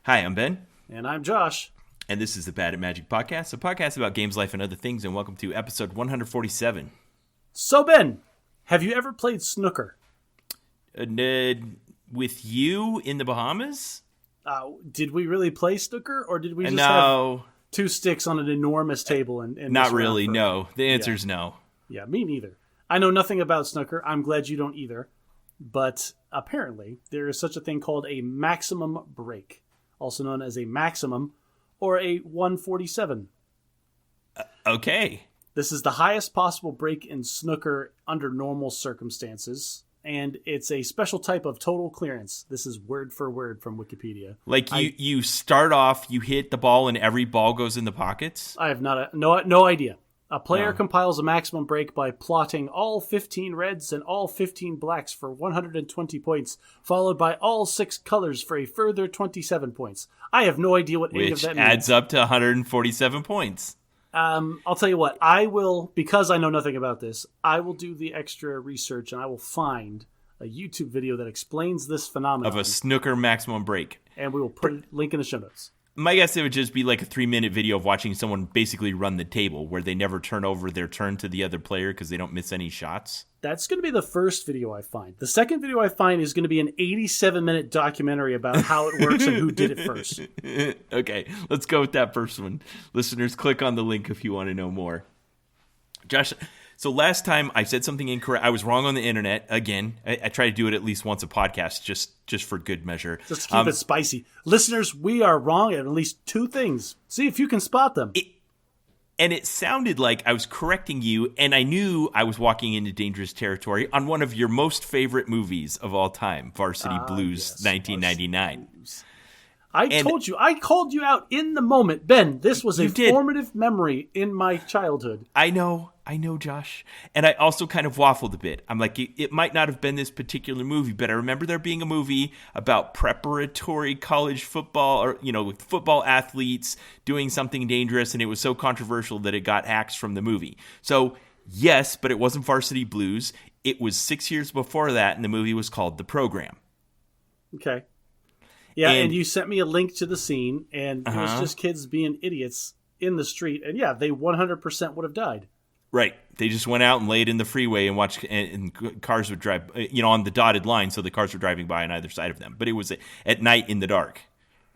Hi, I'm Ben. And I'm Josh. And this is the Bad at Magic podcast, a podcast about games, life, and other things. And welcome to episode 147. So, Ben, have you ever played snooker? With you in the Bahamas? Did we really play snooker, or did we just have two sticks on an enormous table? And not really, no. The answer is no. Yeah, me neither. I know nothing about snooker. I'm glad you don't either. But apparently, there is such a thing called a maximum break, also known as a maximum or a 147. Okay. This is the highest possible break in snooker under normal circumstances, and it's a special type of total clearance. This is word for word from Wikipedia. Like you start off, you hit the ball, and every ball goes in the pockets? I have no idea. A player compiles a maximum break by plotting all 15 reds and all 15 blacks for 120 points, followed by all 6 colors for a further 27 points. I have no idea what any of that means. Which adds up to 147 points. I'll tell you what. I will, because I know nothing about this, I will do the extra research and I will find a YouTube video that explains this phenomenon. Of a snooker maximum break. And we will put a link in the show notes. My guess it would just be like a 3-minute video of watching someone basically run the table where they never turn over their turn to the other player because they don't miss any shots. That's going to be the first video I find. The second video I find is going to be an 87-minute documentary about how it works and who did it first. Okay, let's go with that first one. Listeners, click on the link if you want to know more. Josh, so last time I said something incorrect. I was wrong on the internet again. I try to do it at least once a podcast, just for good measure. Just to keep it spicy. Listeners, we are wrong at least 2 things. See if you can spot them. And it sounded like I was correcting you, and I knew I was walking into dangerous territory on one of your most favorite movies of all time, Varsity Blues, yes, 1999. I called you out in the moment. Ben, this was a formative memory in my childhood. I know, Josh. And I also kind of waffled a bit. I'm like, it might not have been this particular movie, but I remember there being a movie about preparatory college football or, football athletes doing something dangerous, and it was so controversial that it got axed from the movie. So, yes, but it wasn't Varsity Blues. It was 6 years before that, and the movie was called The Program. Okay. Yeah, and you sent me a link to the scene, and it was just kids being idiots in the street. And yeah, they 100% would have died. Right. They just went out and laid in the freeway and watched, and cars would drive, on the dotted line, so the cars were driving by on either side of them. But it was at night in the dark.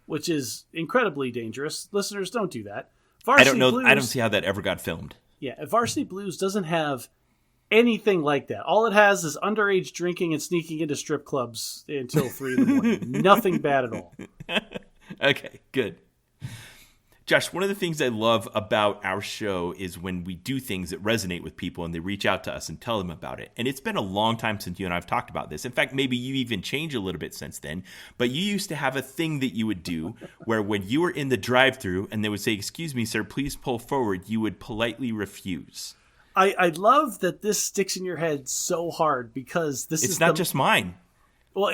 Which is incredibly dangerous. Listeners, don't do that. I don't see how that ever got filmed. Yeah, Varsity Blues doesn't have anything like that. All it has is underage drinking and sneaking into strip clubs until 3 in the morning. Nothing bad at all. Okay, good. Josh, one of the things I love about our show is when we do things that resonate with people and they reach out to us and tell them about it. And it's been a long time since you and I have talked about this. In fact, maybe you even changed a little bit since then. But you used to have a thing that you would do where when you were in the drive-thru and they would say, "Excuse me, sir, please pull forward," you would politely refuse. I love that this sticks in your head so hard because it's not just mine. Well,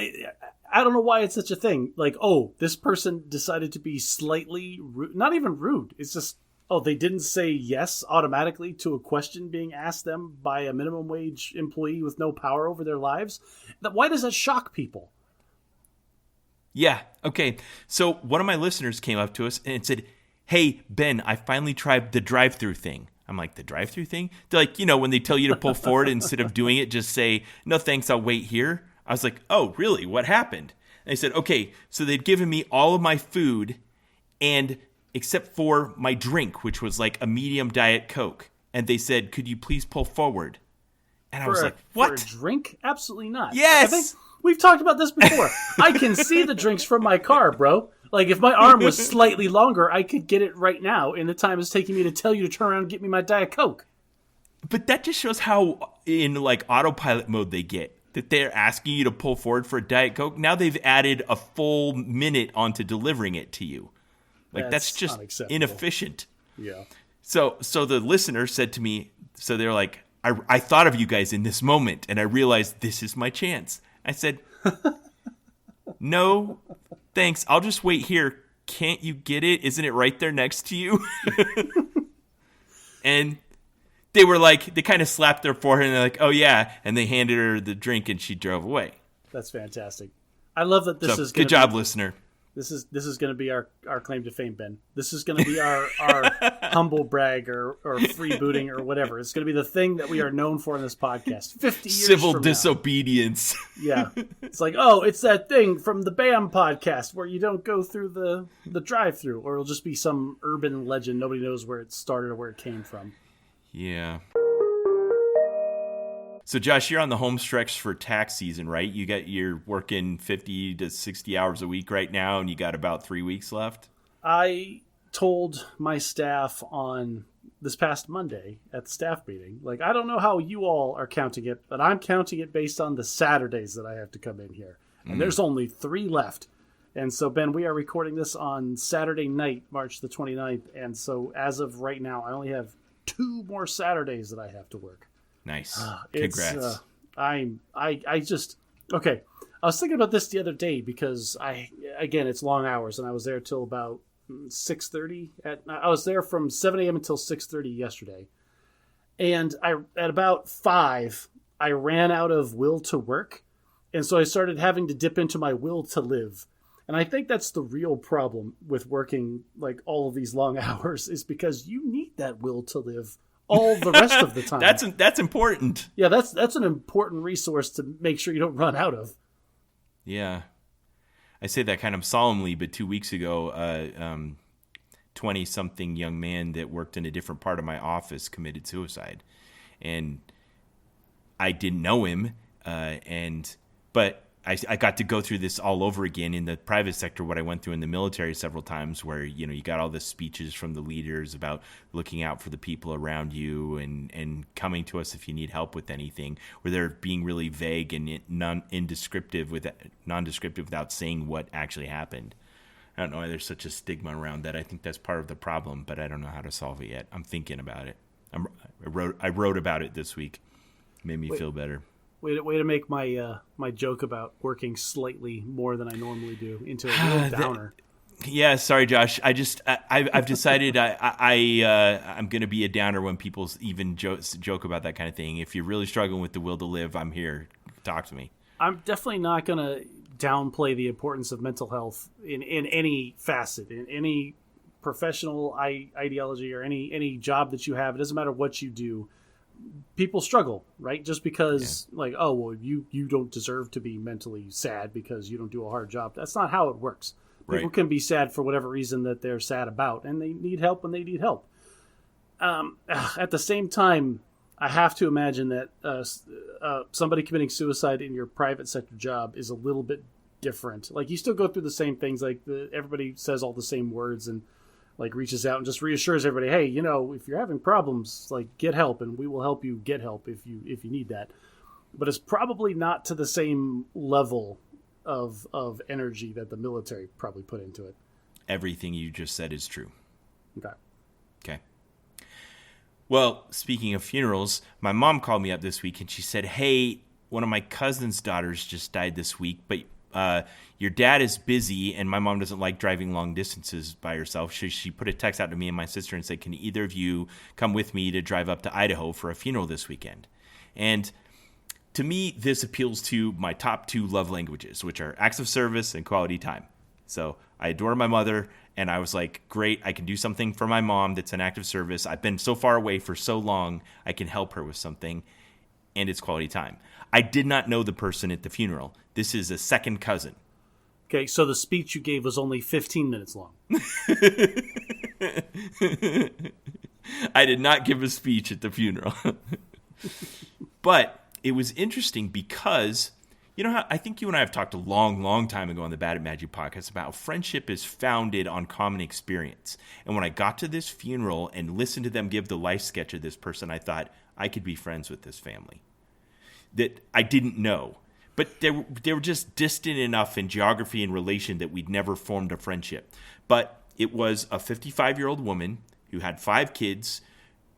I don't know why it's such a thing. Like, this person decided to be slightly rude. Not even rude. It's just, they didn't say yes automatically to a question being asked them by a minimum wage employee with no power over their lives. Why does that shock people? Yeah. Okay. So one of my listeners came up to us and said, "Hey, Ben, I finally tried the drive-thru thing." I'm like, "The drive-thru thing?" They're like, when they tell you to pull forward, instead of doing it, just say, "No, thanks, I'll wait here." I was like, "Oh, really? What happened?" And they said, "Okay, so they'd given me all of my food, and except for my drink, which was like a medium Diet Coke. And they said, 'Could you please pull forward?'" And I was like, "What? For a drink? Absolutely not." Yes. I think we've talked about this before. I can see the drinks from my car, bro. Like, if my arm was slightly longer, I could get it right now in the time it's taking me to tell you to turn around and get me my Diet Coke. But that just shows how in, autopilot mode they get. That they're asking you to pull forward for a Diet Coke. Now they've added a full minute onto delivering it to you. That's just inefficient. Yeah. So the listener said to me, so they're like, I thought of you guys in this moment, and I realized this is my chance. I said, "No, thanks. I'll just wait here. Can't you get it? Isn't it right there next to you?" And they were like, they kind of slapped their forehead and they're like, "Oh yeah," and they handed her the drink and she drove away. That's fantastic. I love that this is good job, listener. This is going to be our claim to fame, Ben. This is going to be our humble brag or freebooting or whatever. It's going to be the thing that we are known for in this podcast. 50 years Civil from disobedience. Now. Yeah. It's like, oh, it's that thing from the BAM podcast where you don't go through the drive-through, or it'll just be some urban legend. Nobody knows where it started or where it came from. Yeah. So, Josh, you're on the home stretch for tax season, right? You're working 50 to 60 hours a week right now, and you got about 3 weeks left? I told my staff on this past Monday at the staff meeting, like, I don't know how you all are counting it, but I'm counting it based on the Saturdays that I have to come in here. And there's only 3 left. And so, Ben, we are recording this on Saturday night, March the 29th. And so as of right now, I only have 2 more Saturdays that I have to work. Nice. Congrats. Okay. I was thinking about this the other day because it's long hours, and I was there till about 6:30. I was there from 7 a.m. until 6:30 yesterday. And at about 5, I ran out of will to work. And so I started having to dip into my will to live. And I think that's the real problem with working like all of these long hours, is because you need that will to live all the rest of the time. That's important. Yeah, that's an important resource to make sure you don't run out of. Yeah. I say that kind of solemnly, but 2 weeks ago, 20-something young man that worked in a different part of my office committed suicide. And I didn't know him, but I got to go through this all over again in the private sector, what I went through in the military several times, where, you got all the speeches from the leaders about looking out for the people around you and coming to us if you need help with anything, where they're being really vague and nondescriptive without saying what actually happened. I don't know why there's such a stigma around that. I think that's part of the problem, but I don't know how to solve it yet. I'm thinking about it. I wrote about it this week. Made me feel better. Way to make my joke about working slightly more than I normally do into a real downer. Yeah, sorry, Josh. I've decided I'm going to be a downer when people even joke about that kind of thing. If you're really struggling with the will to live, I'm here. Talk to me. I'm definitely not going to downplay the importance of mental health in any facet, in any professional ideology or any job that you have. It doesn't matter what you do. People struggle, right? Just because, you don't deserve to be mentally sad because you don't do a hard job. That's not how it works. People can be sad for whatever reason that they're sad about, and they need help when they need help. At the same time, I have to imagine that somebody committing suicide in your private sector job is a little bit different. Like, you still go through the same things. Like, everybody says all the same words and reaches out and just reassures everybody, hey, if you're having problems, get help, and we will help you get help if you need that. But it's probably not to the same level of energy that the military probably put into it. Everything you just said is true. Okay. Well, speaking of funerals, my mom called me up this week and she said, hey, one of my cousin's daughters just died this week, but your dad is busy, and my mom doesn't like driving long distances by herself. She put a text out to me and my sister and said, can either of you come with me to drive up to Idaho for a funeral this weekend? And to me, this appeals to my top 2 love languages, which are acts of service and quality time. So I adore my mother, and I was like, great, I can do something for my mom that's an act of service. I've been so far away for so long, I can help her with something, and it's quality time. I did not know the person at the funeral. This is a second cousin. Okay, so the speech you gave was only 15 minutes long. I did not give a speech at the funeral. But it was interesting because, how I think you and I have talked a long, long time ago on the Bad at Magic podcast about how friendship is founded on common experience. And when I got to this funeral and listened to them give the life sketch of this person, I thought I could be friends with this family that I didn't know. But they were just distant enough in geography and relation that we'd never formed a friendship. But it was a 55-year-old woman who had 5 kids,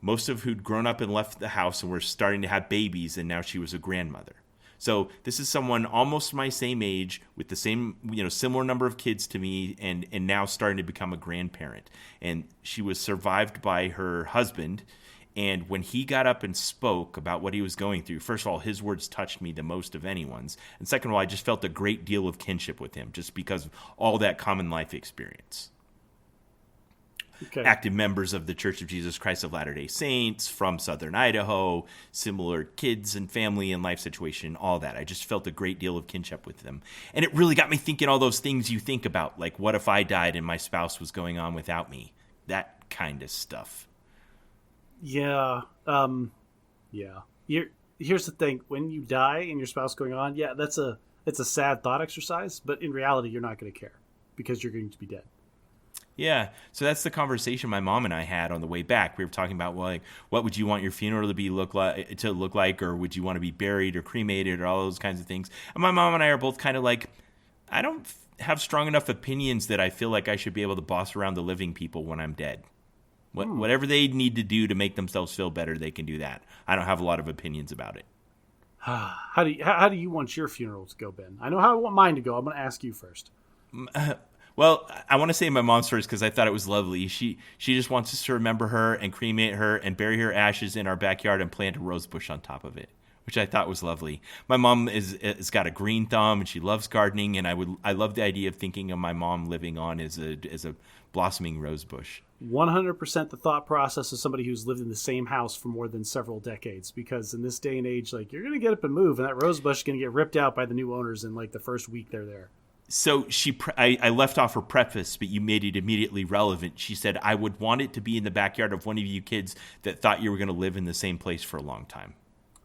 most of who'd grown up and left the house and were starting to have babies, and now she was a grandmother. So this is someone almost my same age with the same, similar number of kids to me, and now starting to become a grandparent. And she was survived by her husband, And when he got up and spoke about what he was going through, first of all, his words touched me the most of anyone's. And second of all, I just felt a great deal of kinship with him just because of all that common life experience. Okay. Active members of the Church of Jesus Christ of Latter-day Saints from Southern Idaho, similar kids and family and life situation, all that. I just felt a great deal of kinship with them. And it really got me thinking all those things you think about, like what if I died and my spouse was going on without me? That kind of stuff. Yeah. Here's the thing. When you die and your spouse going on, it's a sad thought exercise, but in reality, you're not going to care because you're going to be dead. Yeah, so that's the conversation my mom and I had on the way back. We were talking about, well, like, what would you want your funeral to look like, or would you want to be buried or cremated or all those kinds of things? And my mom and I are both kind of like, I don't have strong enough opinions that I feel like I should be able to boss around the living people when I'm dead. Whatever they need to do to make themselves feel better, they can do that. I don't have a lot of opinions about it. How do you want your funeral to go, Ben? I know how I want mine to go. I'm going to ask you first. Well, I want to say my mom's first because I thought it was lovely. She just wants us to remember her and cremate her and bury her ashes in our backyard and plant a rose bush on top of it, which I thought was lovely. My mom has got a green thumb and she loves gardening, and I love the idea of thinking of my mom living on as a blossoming rose bush. 100% the thought process of somebody who's lived in the same house for more than several decades, because in this day and age, like, you're going to get up and move, and that rose bush is going to get ripped out by the new owners in like the first week they're there. So I left off her preface, but you made it immediately relevant. She said, I would want it to be in the backyard of one of you kids that thought you were going to live in the same place for a long time.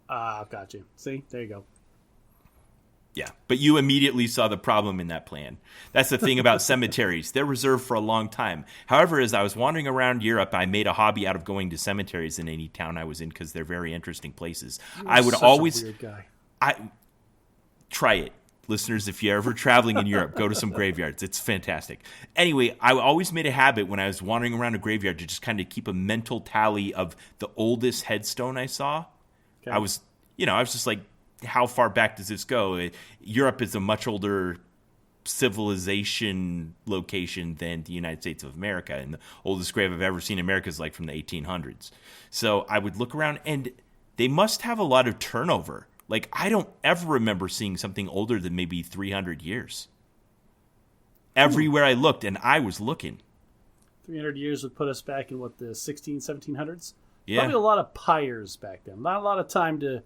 Got you. See, there you go. Yeah, but you immediately saw the problem in that plan. That's the thing about cemeteries. They're reserved for a long time. However, as I was wandering around Europe, I made a hobby out of going to cemeteries in any town I was in because they're very interesting places. I would always... a weird guy. Try it. Listeners, if you're ever traveling in Europe, go to some graveyards. It's fantastic. Anyway, I always made a habit when I was wandering around a graveyard to just kind of keep a mental tally of the oldest headstone I saw. Okay. I was just like, how far back does this go? Europe is a much older civilization location than the United States of America, and the oldest grave I've ever seen in America is like from the 1800s. So I would look around, and they must have a lot of turnover. Like, I don't ever remember seeing something older than maybe 300 years. Everywhere I looked, and I was looking. 300 years would put us back in, what, the 1700s? Yeah. Probably a lot of pyres back then. Not a lot of time to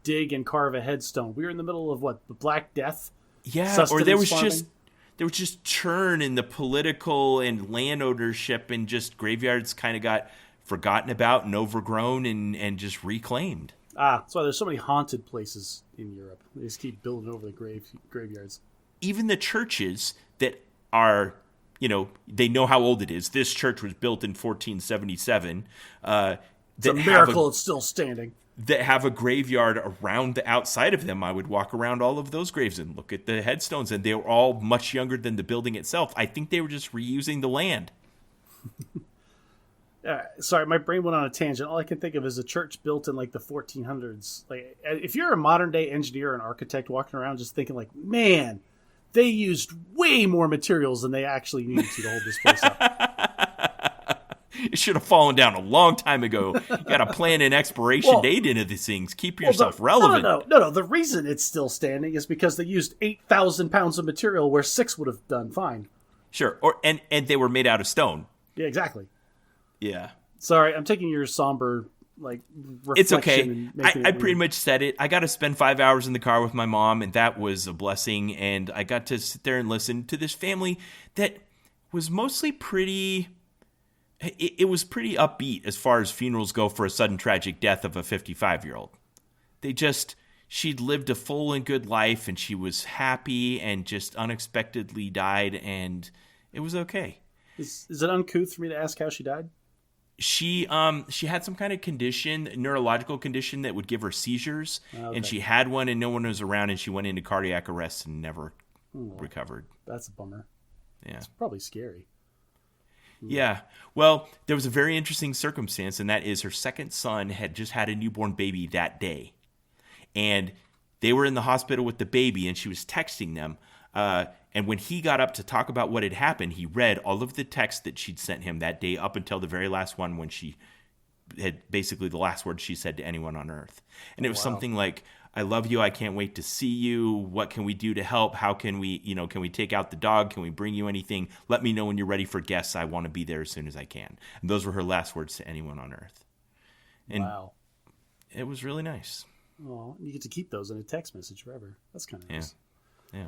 dig and carve a headstone. We were in the middle of, what, the Black Death? Yeah, or there was just churn in the political and land ownership, and just graveyards kind of got forgotten about and overgrown and just reclaimed. That's why there's so many haunted places in Europe. They just keep building over the graveyards. Even the churches that are, they know how old it is. This church was built in 1477. It's a miracle it's still standing. That have a graveyard around the outside of them. I would walk around all of those graves and look at the headstones, and they were all much younger than the building itself. I think they were just reusing the land. Sorry, my brain went on a tangent. All I can think of is a church built in like the 1400s. Like, if you're a modern day engineer and architect walking around just thinking like, man, they used way more materials than they actually needed to hold this place up. It should have fallen down a long time ago. You got to plan an expiration date into these things. Keep yourself relevant. No. The reason it's still standing is because they used 8,000 pounds of material where 6 would have done fine. Sure, and they were made out of stone. Yeah, exactly. Yeah. Sorry, I'm taking your somber, like, reflection. It's okay. I pretty much said it. I got to spend 5 hours in the car with my mom, and that was a blessing. And I got to sit there and listen to this family that was mostly pretty... It was pretty upbeat as far as funerals go for a sudden tragic death of a 55-year-old. She'd lived a full and good life, and she was happy and just unexpectedly died, and it was okay. Is it uncouth for me to ask how she died? She had some kind of condition, neurological condition that would give her seizures, and she had one and no one was around, and she went into cardiac arrest and never recovered. That's a bummer. Yeah. It's probably scary. Yeah. Well, there was a very interesting circumstance, and that is her second son had just had a newborn baby that day. And they were in the hospital with the baby, and she was texting them. And when he got up to talk about what had happened, he read all of the texts that she'd sent him that day up until the very last one when she basically the last words she said to anyone on earth. And it was Wow. something like, I love you. I can't wait to see you. What can we do to help? How can we, can we take out the dog? Can we bring you anything? Let me know when you're ready for guests. I want to be there as soon as I can. And those were her last words to anyone on earth. And wow. it was really nice. Well, you get to keep those in a text message forever. That's kind of nice. Yeah.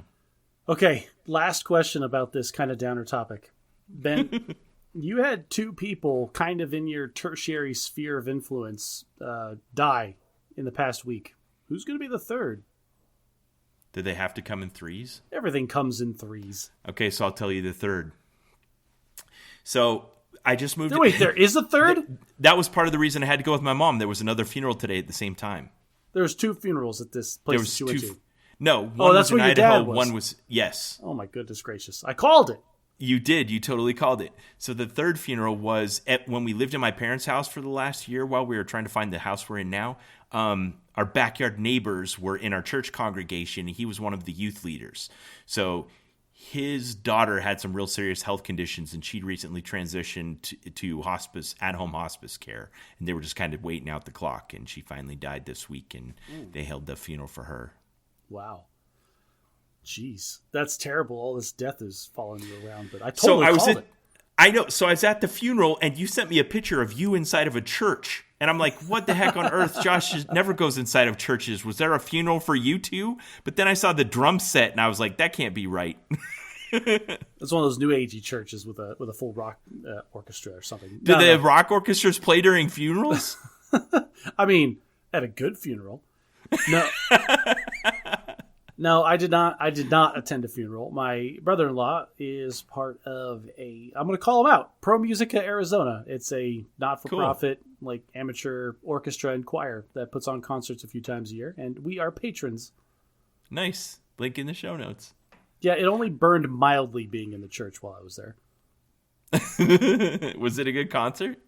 Okay, last question about this kind of downer topic. Ben, you had two people kind of in your tertiary sphere of influence die in the past week. Who's going to be the third? Did they have to come in threes? Everything comes in threes. Okay, so I'll tell you the third. So I just moved. Wait, there is a third? That was part of the reason I had to go with my mom. There was another funeral today at the same time. There was two funerals at this place that you went to. No, one that's was in where your Idaho. dad was. One was, yes. Oh my goodness gracious! I called it. You did. You totally called it. So the third funeral was when we lived in my parents' house for the last year while we were trying to find the house we're in now. Our backyard neighbors were in our church congregation. He was one of the youth leaders. So his daughter had some real serious health conditions, and she'd recently transitioned to hospice, at-home hospice care. And they were just kind of waiting out the clock, and she finally died this week, and they held the funeral for her. Wow. Jeez. That's terrible. All this death is following you around, but I totally called it. I know. So I was at the funeral, and you sent me a picture of you inside of a church. And I'm like, what the heck on earth? Josh never goes inside of churches. Was there a funeral for you two? But then I saw the drum set, and I was like, that can't be right. It's one of those new agey churches with a full rock orchestra or something. Do the rock orchestras play during funerals? I mean, at a good funeral. No. No, I did not attend a funeral. My brother-in-law is part of I'm going to call him out, Pro Musica Arizona. It's a not-for-profit, like amateur orchestra and choir that puts on concerts a few times a year, and we are patrons. Nice. Link in the show notes. Yeah, it only burned mildly being in the church while I was there. Was it a good concert?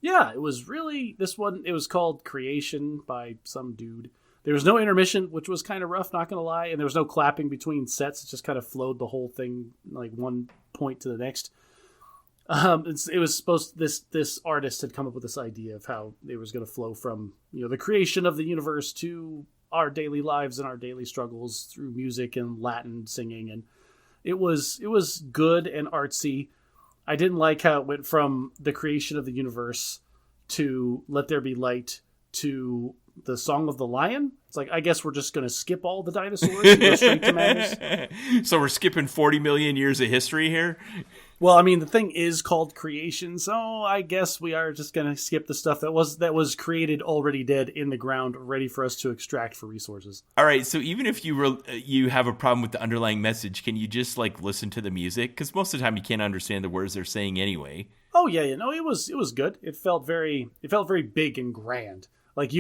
Yeah, it was really, it was called Creation by some dude. There was no intermission, which was kind of rough, not going to lie. And there was no clapping between sets. It just kind of flowed the whole thing like one point to the next. It was supposed, this artist had come up with this idea of how it was going to flow from, the creation of the universe to our daily lives and our daily struggles through music and Latin singing. And it was good and artsy. I didn't like how it went from the creation of the universe to Let There Be Light to the Song of the Lion. It's like, I guess we're just going to skip all the dinosaurs and go straight to madness. So we're skipping 40 million years of history here? Well, I mean, the thing is called creation, so I guess we are just going to skip the stuff that was created already dead in the ground, ready for us to extract for resources. All right, so even if you have a problem with the underlying message, can you just like listen to the music? Because most of the time you can't understand the words they're saying anyway. Oh yeah, it was good. It felt very big and grand. Like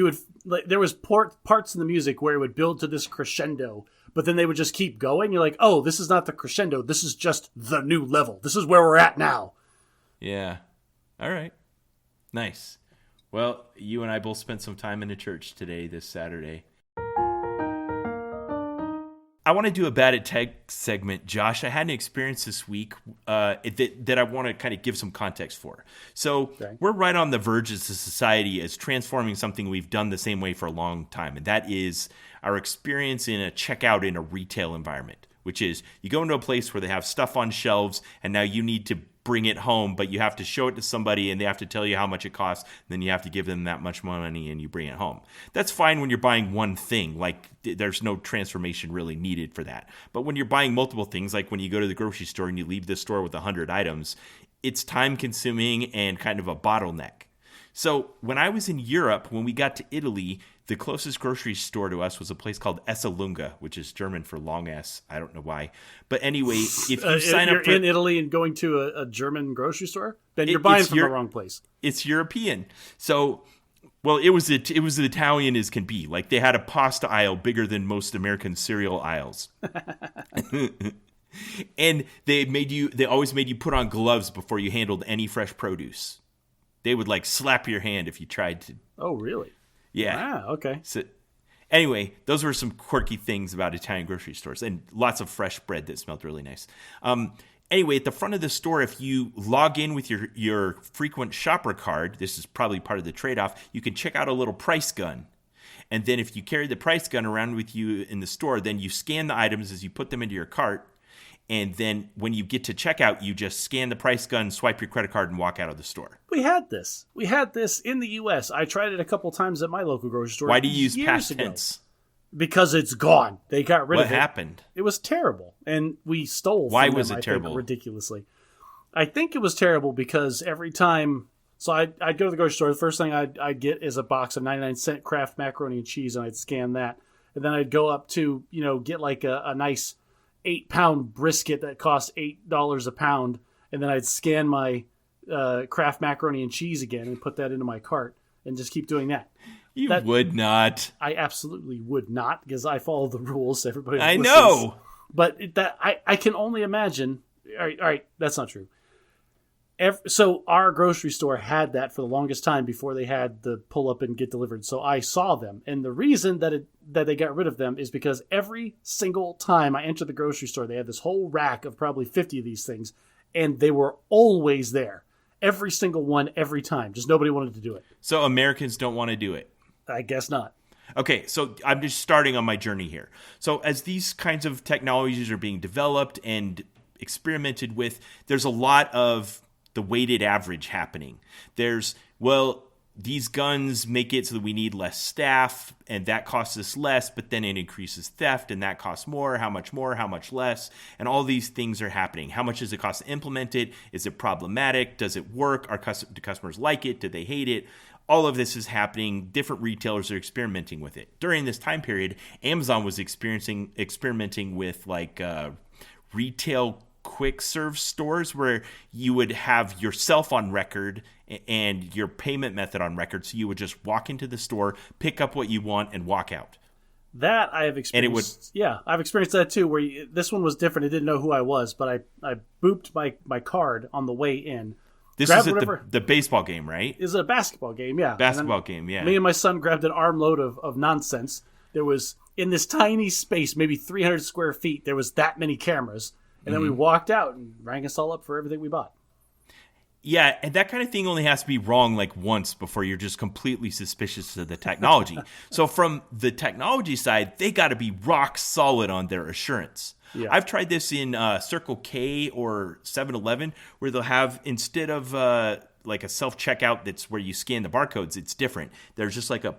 there was parts in the music where it would build to this crescendo, but then they would just keep going. You're like, oh, this is not the crescendo. This is just the new level. This is where we're at now. Yeah. All right. Nice. Well, you and I both spent some time in a church today, this Saturday. I want to do a Bad at Tech segment, Josh. I had an experience this week that I want to kind of give some context for. So We're right on the verge as a society as transforming something we've done the same way for a long time, and that is our experience in a checkout in a retail environment, which is you go into a place where they have stuff on shelves, and now you need to bring it home, but you have to show it to somebody and they have to tell you how much it costs. And then you have to give them that much money and you bring it home. That's fine when you're buying one thing, like there's no transformation really needed for that. But when you're buying multiple things, like when you go to the grocery store and you leave the store with 100 items, it's time consuming and kind of a bottleneck. So when I was in Europe, when we got to Italy, the closest grocery store to us was a place called Esselunga, which is German for long S. I don't know why. But anyway, if you sign up in Italy and going to a German grocery store, then you're buying from the wrong place. It's European. So, well, it was as Italian as can be. Like they had a pasta aisle bigger than most American cereal aisles. And they always made you put on gloves before you handled any fresh produce. They would like slap your hand if you tried to. Oh, really? Yeah. Ah, okay. So anyway, those were some quirky things about Italian grocery stores and lots of fresh bread that smelled really nice. Anyway, at the front of the store, if you log in with your frequent shopper card, this is probably part of the trade-off, you can check out a little price gun. And then if you carry the price gun around with you in the store, then you scan the items as you put them into your cart. And then when you get to checkout, you just scan the price gun, swipe your credit card, and walk out of the store. We had this. We had this in the U.S. I tried it a couple times at my local grocery store. Why do you use past tense? Because it's gone. They got rid of it. What happened? It was terrible. And we stole Why from was them, it terrible? I think, ridiculously. I think it was terrible because every time... So I'd go to the grocery store. The first thing I'd get is a box of 99-cent Kraft macaroni and cheese, and I'd scan that. And then I'd go up to, get like a nice 8-pound brisket that cost $8 a pound. And then I'd scan my Kraft macaroni and cheese again and put that into my cart and just keep doing that. You would not. I absolutely would not because I follow the rules. Everybody I listens. know. But I can only imagine. All right, that's not true. So our grocery store had that for the longest time before they had the pull up and get delivered. So I saw them. And the reason that they got rid of them is because every single time I entered the grocery store, they had this whole rack of probably 50 of these things. And they were always there. Every single one, every time. Just nobody wanted to do it. So Americans don't want to do it. I guess not. Okay, so I'm just starting on my journey here. So as these kinds of technologies are being developed and experimented with, there's a lot of the weighted average happening. There's, these guns make it so that we need less staff, and that costs us less, but then it increases theft, and that costs more, how much less, and all these things are happening. How much does it cost to implement it? Is it problematic? Does it work? Do customers like it? Do they hate it? All of this is happening. Different retailers are experimenting with it. During this time period, Amazon was experimenting with retail quick serve stores where you would have yourself on record and your payment method on record. So you would just walk into the store, pick up what you want, and walk out. That I have experienced. I've experienced that too. Where this one was different. It didn't know who I was, but I booped my card on the way in. This is at the baseball game, right? Is a basketball game, yeah. Basketball game, yeah. Me and my son grabbed an armload of nonsense. There was, in this tiny space, maybe 300 square feet, there was that many cameras. And then we walked out and rang us all up for everything we bought. Yeah, and that kind of thing only has to be wrong like once before you're just completely suspicious of the technology. So from the technology side, they got to be rock solid on their assurance. Yeah. I've tried this in Circle K or 7-Eleven where they'll have, instead of like a self-checkout that's where you scan the barcodes, it's different. There's just like a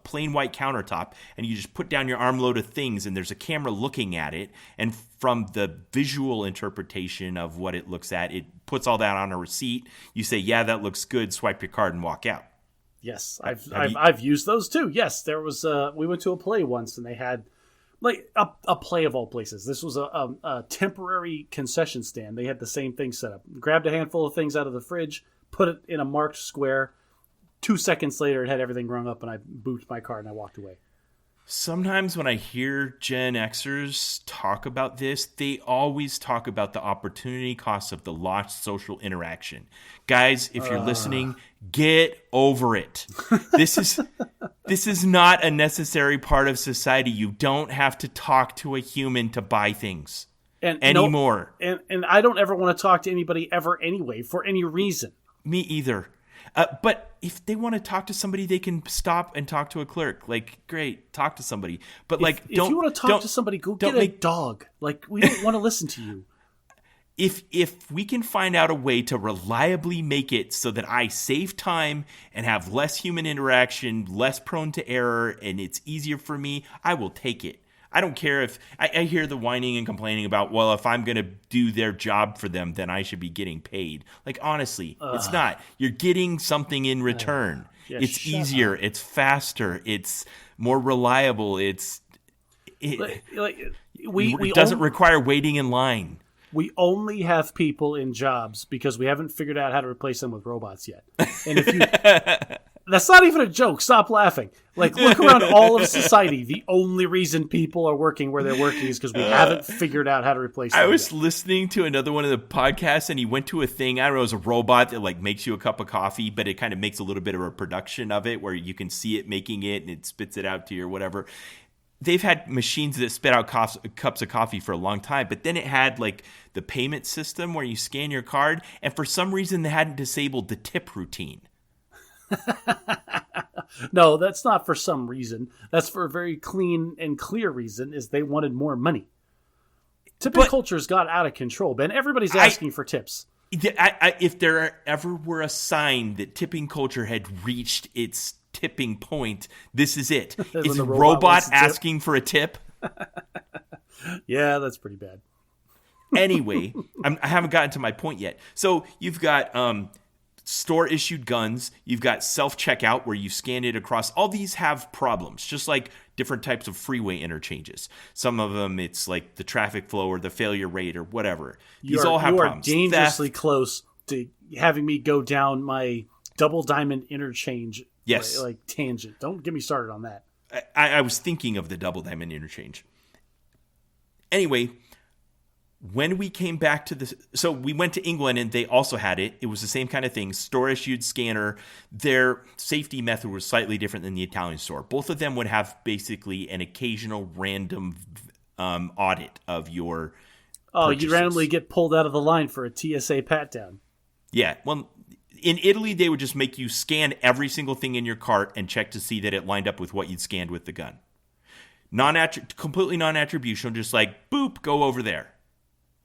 plain white countertop, and you just put down your armload of things, and there's a camera looking at it, and from the visual interpretation of what it looks at, it puts all that on a receipt. You say, yeah, that looks good, swipe your card and walk out. Yes, I've used those too. Yes, there was we went to a play once, and they had like a play of all places. This was a temporary concession stand. They had the same thing set up. Grabbed a handful of things out of the fridge, put it in a marked square. 2 seconds later, it had everything rung up, and I booped my card, and I walked away. Sometimes when I hear Gen Xers talk about this, they always talk about the opportunity cost of the lost social interaction. Guys, if you're listening, get over it. This is not a necessary part of society. You don't have to talk to a human to buy things anymore. And I don't ever want to talk to anybody ever anyway, for any reason. Me either. But if they want to talk to somebody, they can stop and talk to a clerk. Like, great, talk to somebody. But if you want to talk to somebody, go get a dog. Like, we don't want to listen to you. If we can find out a way to reliably make it so that I save time and have less human interaction, less prone to error, and it's easier for me, I will take it. I don't care if I hear the whining and complaining about, well, if I'm going to do their job for them, then I should be getting paid. Like, honestly, it's not. You're getting something in return. It's easier. Up. It's faster. It's more reliable. It doesn't require waiting in line. We only have people in jobs because we haven't figured out how to replace them with robots yet. And if you... That's not even a joke. Stop laughing. Like, look around all of society. The only reason people are working where they're working is because we haven't figured out how to replace them. I was listening to another one of the podcasts, and he went to a thing. I don't know, it was a robot that like makes you a cup of coffee, but it kind of makes a little bit of a production of it where you can see it making it and it spits it out to you or whatever. they've had machines that spit out cups of coffee for a long time, but then it had like the payment system where you scan your card, and for some reason they hadn't disabled the tip routine. No, that's not for some reason. That's for a very clean and clear reason, is they wanted more money. Tipping culture's got out of control, Ben. Everybody's asking for tips. If there ever were a sign that tipping culture had reached its tipping point, this is it. Is a robot asking for a tip? Yeah, that's pretty bad. Anyway, I haven't gotten to my point yet. So you've got store-issued guns. You've got self-checkout where you scan it across. All these have problems, just like different types of freeway interchanges. Some of them, it's like the traffic flow or the failure rate or whatever. These all have problems. You are dangerously close to having me go down my double diamond interchange like tangent. Don't get me started on that. I was thinking of the double diamond interchange. Anyway, when we came back to so we went to England and they also had it. It was the same kind of thing, store issued scanner. Their safety method was slightly different than the Italian store. Both of them would have basically an occasional random audit of your purchases. You randomly get pulled out of the line for a TSA pat down. Yeah, well, in Italy they would just make you scan every single thing in your cart and check to see that it lined up with what you'd scanned with the gun. Completely non-attributional, just like boop, go over there.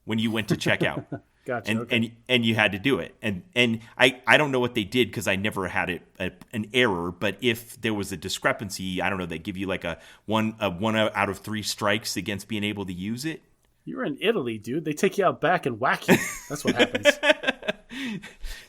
When you went to check out. Gotcha. And you had to do it. And I don't know what they did because I never had an error, but if there was a discrepancy, I don't know, they give you like a one out of 3 strikes against being able to use it. You're in Italy, dude. They take you out back and whack you. That's what happens.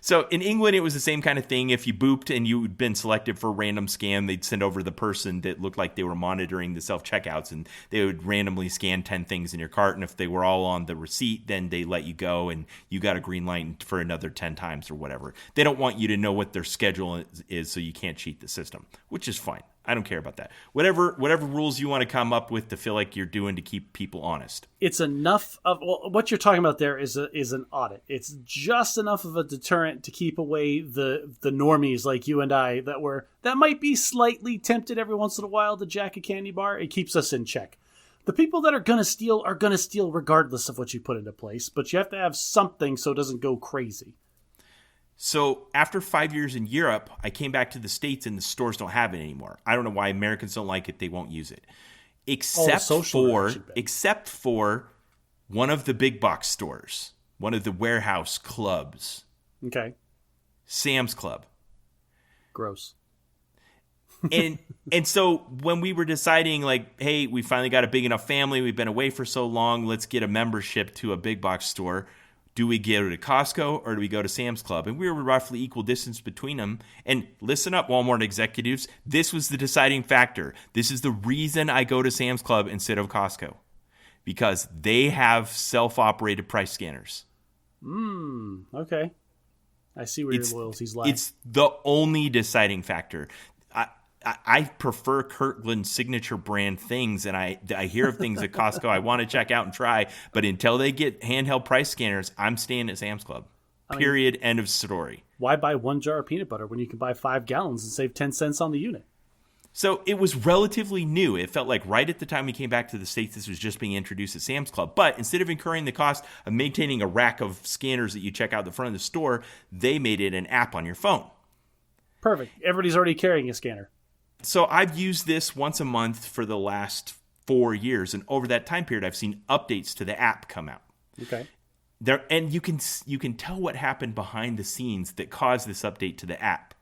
So in England, it was the same kind of thing. If you booped and you'd been selected for a random scan, they'd send over the person that looked like they were monitoring the self-checkouts, and they would randomly scan 10 things in your cart. And if they were all on the receipt, then they let you go, and you got a green light for another 10 times or whatever. They don't want you to know what their schedule is so you can't cheat the system, which is fine. I don't care about that. Whatever rules you want to come up with to feel like you're doing to keep people honest. It's enough of what you're talking about there is an audit. It's just enough of a deterrent to keep away the normies like you and I that might be slightly tempted every once in a while to jack a candy bar. It keeps us in check. The people that are going to steal regardless of what you put into place, but you have to have something so it doesn't go crazy. So after 5 years in Europe, I came back to the States and the stores don't have it anymore. I don't know why Americans don't like it. They won't use it. Except for one of the big box stores, one of the warehouse clubs. Okay. Sam's Club. Gross. And so when we were deciding like, hey, we finally got a big enough family. We've been away for so long. Let's get a membership to a big box store. Do we go to Costco or do we go to Sam's Club? And we were roughly equal distance between them. And listen up, Walmart executives. This was the deciding factor. This is the reason I go to Sam's Club instead of Costco. Because they have self-operated price scanners. Okay. I see where your loyalties lie. It's the only deciding factor. I prefer Kirkland's signature brand things, and I hear of things at Costco I want to check out and try, but until they get handheld price scanners, I'm staying at Sam's Club. Period. End of story. Why buy 1 jar of peanut butter when you can buy 5 gallons and save 10 cents on the unit? So it was relatively new. It felt like right at the time we came back to the States, this was just being introduced at Sam's Club. But instead of incurring the cost of maintaining a rack of scanners that you check out the front of the store, they made it an app on your phone. Perfect. Everybody's already carrying a scanner. So I've used this once a month for the last 4 years, and over that time period, I've seen updates to the app come out. Okay. And you can tell what happened behind the scenes that caused this update to the app.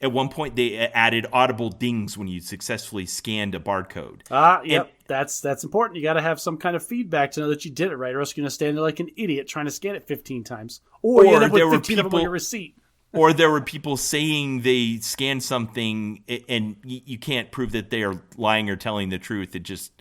At one point, they added audible dings when you successfully scanned a barcode. Yep. That's important. You got to have some kind of feedback to know that you did it right, or else you're going to stand there like an idiot trying to scan it 15 times, or you end up with 15 of them on your receipt. Or there were people saying they scanned something and you can't prove that they are lying or telling the truth. It just,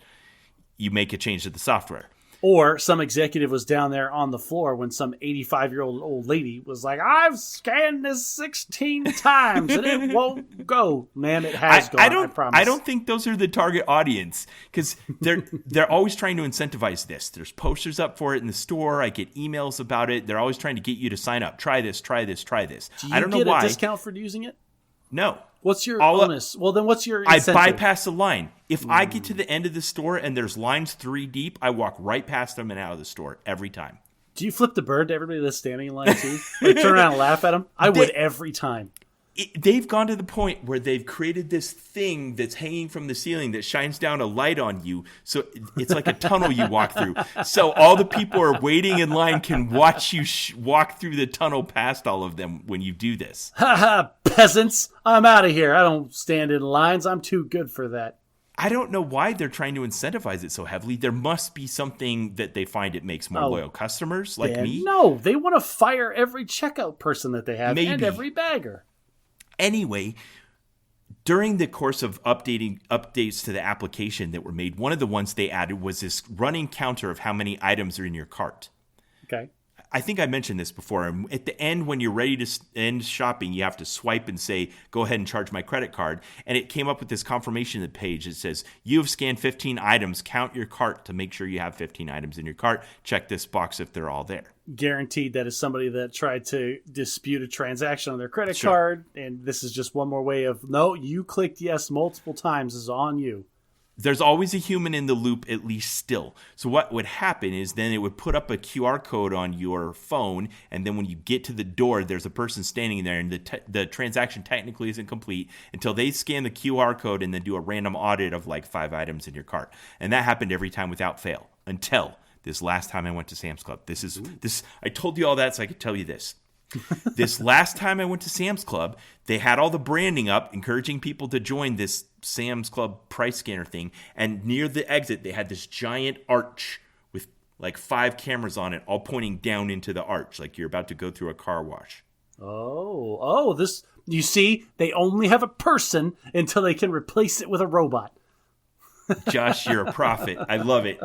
you make a change to the software. Or some executive was down there on the floor when some 85-year-old old lady was like, I've scanned this 16 times and it won't go. Man, it has gone, I promise. I don't think those are the target audience because they're always trying to incentivize this. There's posters up for it in the store. I get emails about it. They're always trying to get you to sign up. Try this, try this, try this. Do you get a discount for using it? No. What's your bonus? Well, then what's your incentive? I bypass the line. If I get to the end of the store and there's lines 3 deep, I walk right past them and out of the store every time. Do you flip the bird to everybody that's standing in line too? Like turn around and laugh at them? I would every time. They've gone to the point where they've created this thing that's hanging from the ceiling that shines down a light on you. So it's like a tunnel you walk through. So all the people who are waiting in line can watch you walk through the tunnel past all of them when you do this. Ha ha, peasants. I'm out of here. I don't stand in lines. I'm too good for that. I don't know why they're trying to incentivize it so heavily. There must be something that they find it makes more loyal customers like me. No, they want to fire every checkout person that they have and every bagger. Anyway, during the course of updates to the application that were made, one of the ones they added was this running counter of how many items are in your cart. Okay. I think I mentioned this before. At the end, when you're ready to end shopping, you have to swipe and say, go ahead and charge my credit card. And it came up with this confirmation page that says, you have scanned 15 items. Count your cart to make sure you have 15 items in your cart. Check this box if they're all there. Guaranteed that is somebody that tried to dispute a transaction on their credit card. And this is just one more way of, no, you clicked yes multiple times is on you. There's always a human in the loop, at least still. So what would happen is then it would put up a QR code on your phone, and then when you get to the door, there's a person standing there, and the transaction technically isn't complete until they scan the QR code and then do a random audit of like 5 items in your cart. And that happened every time without fail until this last time I went to Sam's Club. I told you all that so I could tell you this. This last time I went to Sam's Club, they had all the branding up, encouraging people to join this Sam's Club price scanner thing. And near the exit, they had this giant arch with like 5 cameras on it, all pointing down into the arch, like you're about to go through a car wash. This, you see, they only have a person until they can replace it with a robot. Josh, you're a prophet. I love it.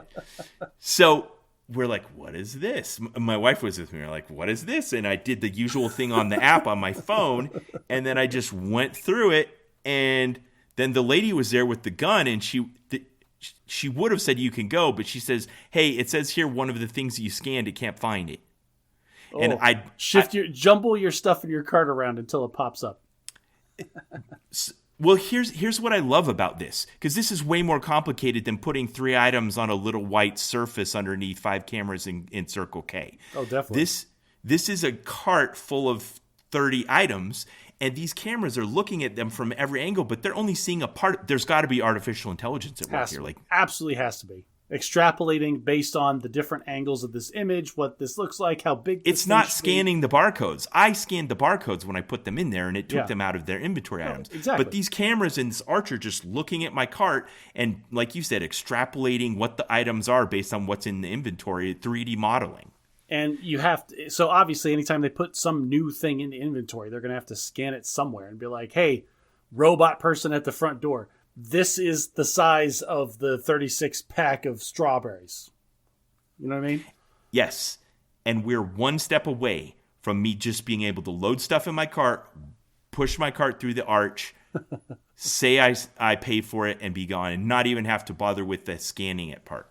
So we're like, what is this? My wife was with me. We're like, what is this? And I did the usual thing on the app on my phone. And then I just went through it. And then the lady was there with the gun. And she would have said, you can go. But she says, hey, it says here one of the things that you scanned. It can't find it. And jumble your stuff in your cart around until it pops up. Well, here's what I love about this, because this is way more complicated than putting 3 items on a little white surface underneath 5 cameras in Circle K. Oh, definitely. This is a cart full of 30 items, and these cameras are looking at them from every angle, but they're only seeing a part. There's got to be artificial intelligence at work here. Absolutely has to be. Extrapolating based on the different angles of this image, what this looks like, how big this it's not scanning the barcodes. I scanned the barcodes when I put them in there, and it took them out of their inventory items. Exactly. But these cameras and this arch are just looking at my cart and, like you said, extrapolating what the items are based on what's in the inventory, 3D modeling. And you have to, so obviously anytime they put some new thing in the inventory, they're going to have to scan it somewhere and be like, hey, robot person at the front door, this is the size of the 36 pack of strawberries. You know what I mean? Yes. And we're one step away from me just being able to load stuff in my cart, push my cart through the arch, say I pay for it, and be gone, and not even have to bother with the scanning it part.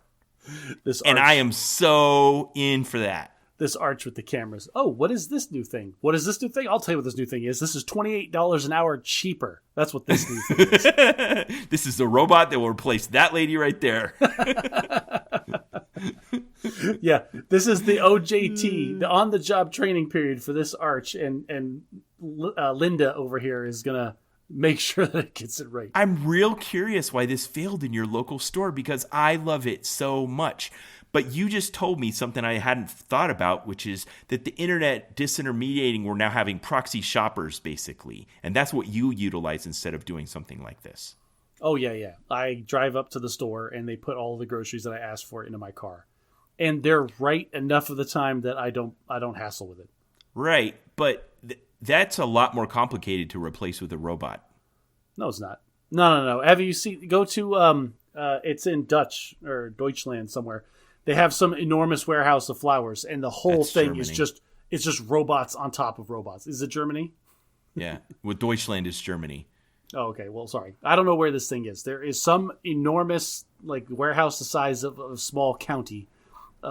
And I am so in for that. This arch with the cameras. Oh, what is this new thing? What is this new thing? I'll tell you what this new thing is. This is $28 an hour cheaper. That's what this new thing is. This is the robot that will replace that lady right there. Yeah, this is the OJT, the on-the-job training period for this arch, and Linda over here is going to make sure that it gets it right. I'm real curious why this failed in your local store, because I love it so much. But you just told me something I hadn't thought about, which is that the internet disintermediating, we're now having proxy shoppers, basically. And that's what you utilize instead of doing something like this. Oh, yeah. I drive up to the store, and they put all the groceries that I asked for into my car. And they're right enough of the time that I don't hassle with it. Right, but that's a lot more complicated to replace with a robot. No, it's not. No. Have you seen? Go to it's in Dutch or Deutschland somewhere. They have some enormous warehouse of flowers, and the whole thing is just robots on top of robots. Is it Germany? Yeah, well, Deutschland is Germany. Oh, okay. Well, sorry. I don't know where this thing is. There is some enormous, like, warehouse the size of a small county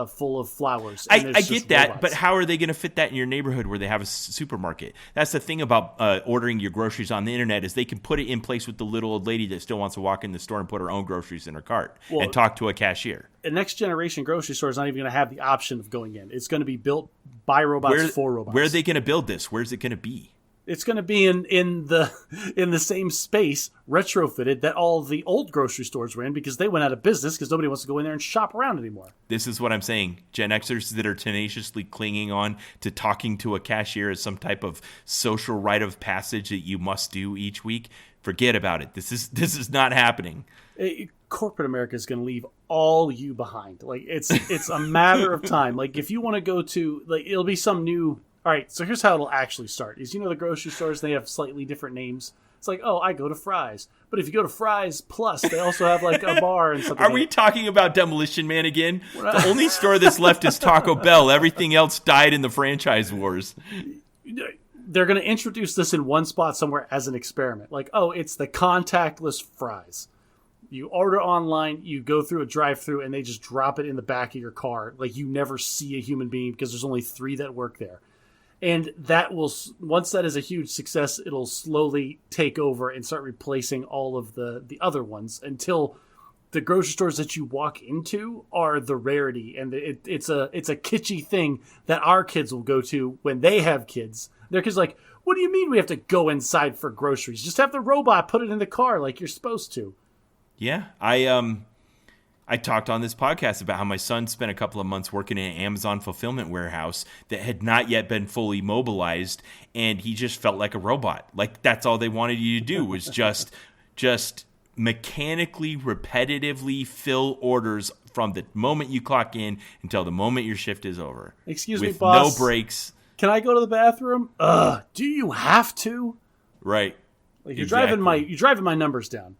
full of flowers. I get that, robots. But how are they going to fit that in your neighborhood where they have a supermarket? That's the thing about ordering your groceries on the internet is they can put it in place with the little old lady that still wants to walk in the store and put her own groceries in her cart and talk to a cashier. A next generation grocery store is not even going to have the option of going in. It's going to be built by robots for robots. Where are they going to build this? Where's it going to be? It's going to be in the same space, retrofitted, that all the old grocery stores were in because they went out of business because nobody wants to go in there and shop around anymore. This is what I'm saying. Gen Xers that are tenaciously clinging on to talking to a cashier as some type of social rite of passage that you must do each week, forget about it. This is not happening. Corporate America is going to leave all you behind. Like it's a matter of time. Like if you want to go to, like, it'll be some new. All right, so here's how it'll actually start. Is, the grocery stores, they have slightly different names. It's like, oh, I go to Fry's. But if you go to Fry's Plus, they also have like a bar and something. Are we talking about Demolition Man again? The only store that's left is Taco Bell. Everything else died in the franchise wars. They're going to introduce this in one spot somewhere as an experiment. Like, oh, it's the contactless Fry's. You order online, you go through a drive-thru, and they just drop it in the back of your car. Like, you never see a human being because there's only 3 that work there. And that will, once that is a huge success, it'll slowly take over and start replacing all of the other ones until the grocery stores that you walk into are the rarity. And it's a kitschy thing that our kids will go to when they have kids. Their kids are like, what do you mean we have to go inside for groceries? Just have the robot put it in the car like you're supposed to. Yeah, I talked on this podcast about how my son spent a couple of months working in an Amazon fulfillment warehouse that had not yet been fully mobilized, and he just felt like a robot. Like that's all they wanted you to do was just mechanically, repetitively fill orders from the moment you clock in until the moment your shift is over. Excuse me, boss. No breaks. Can I go to the bathroom? Do you have to? Right. Like you're driving my numbers down.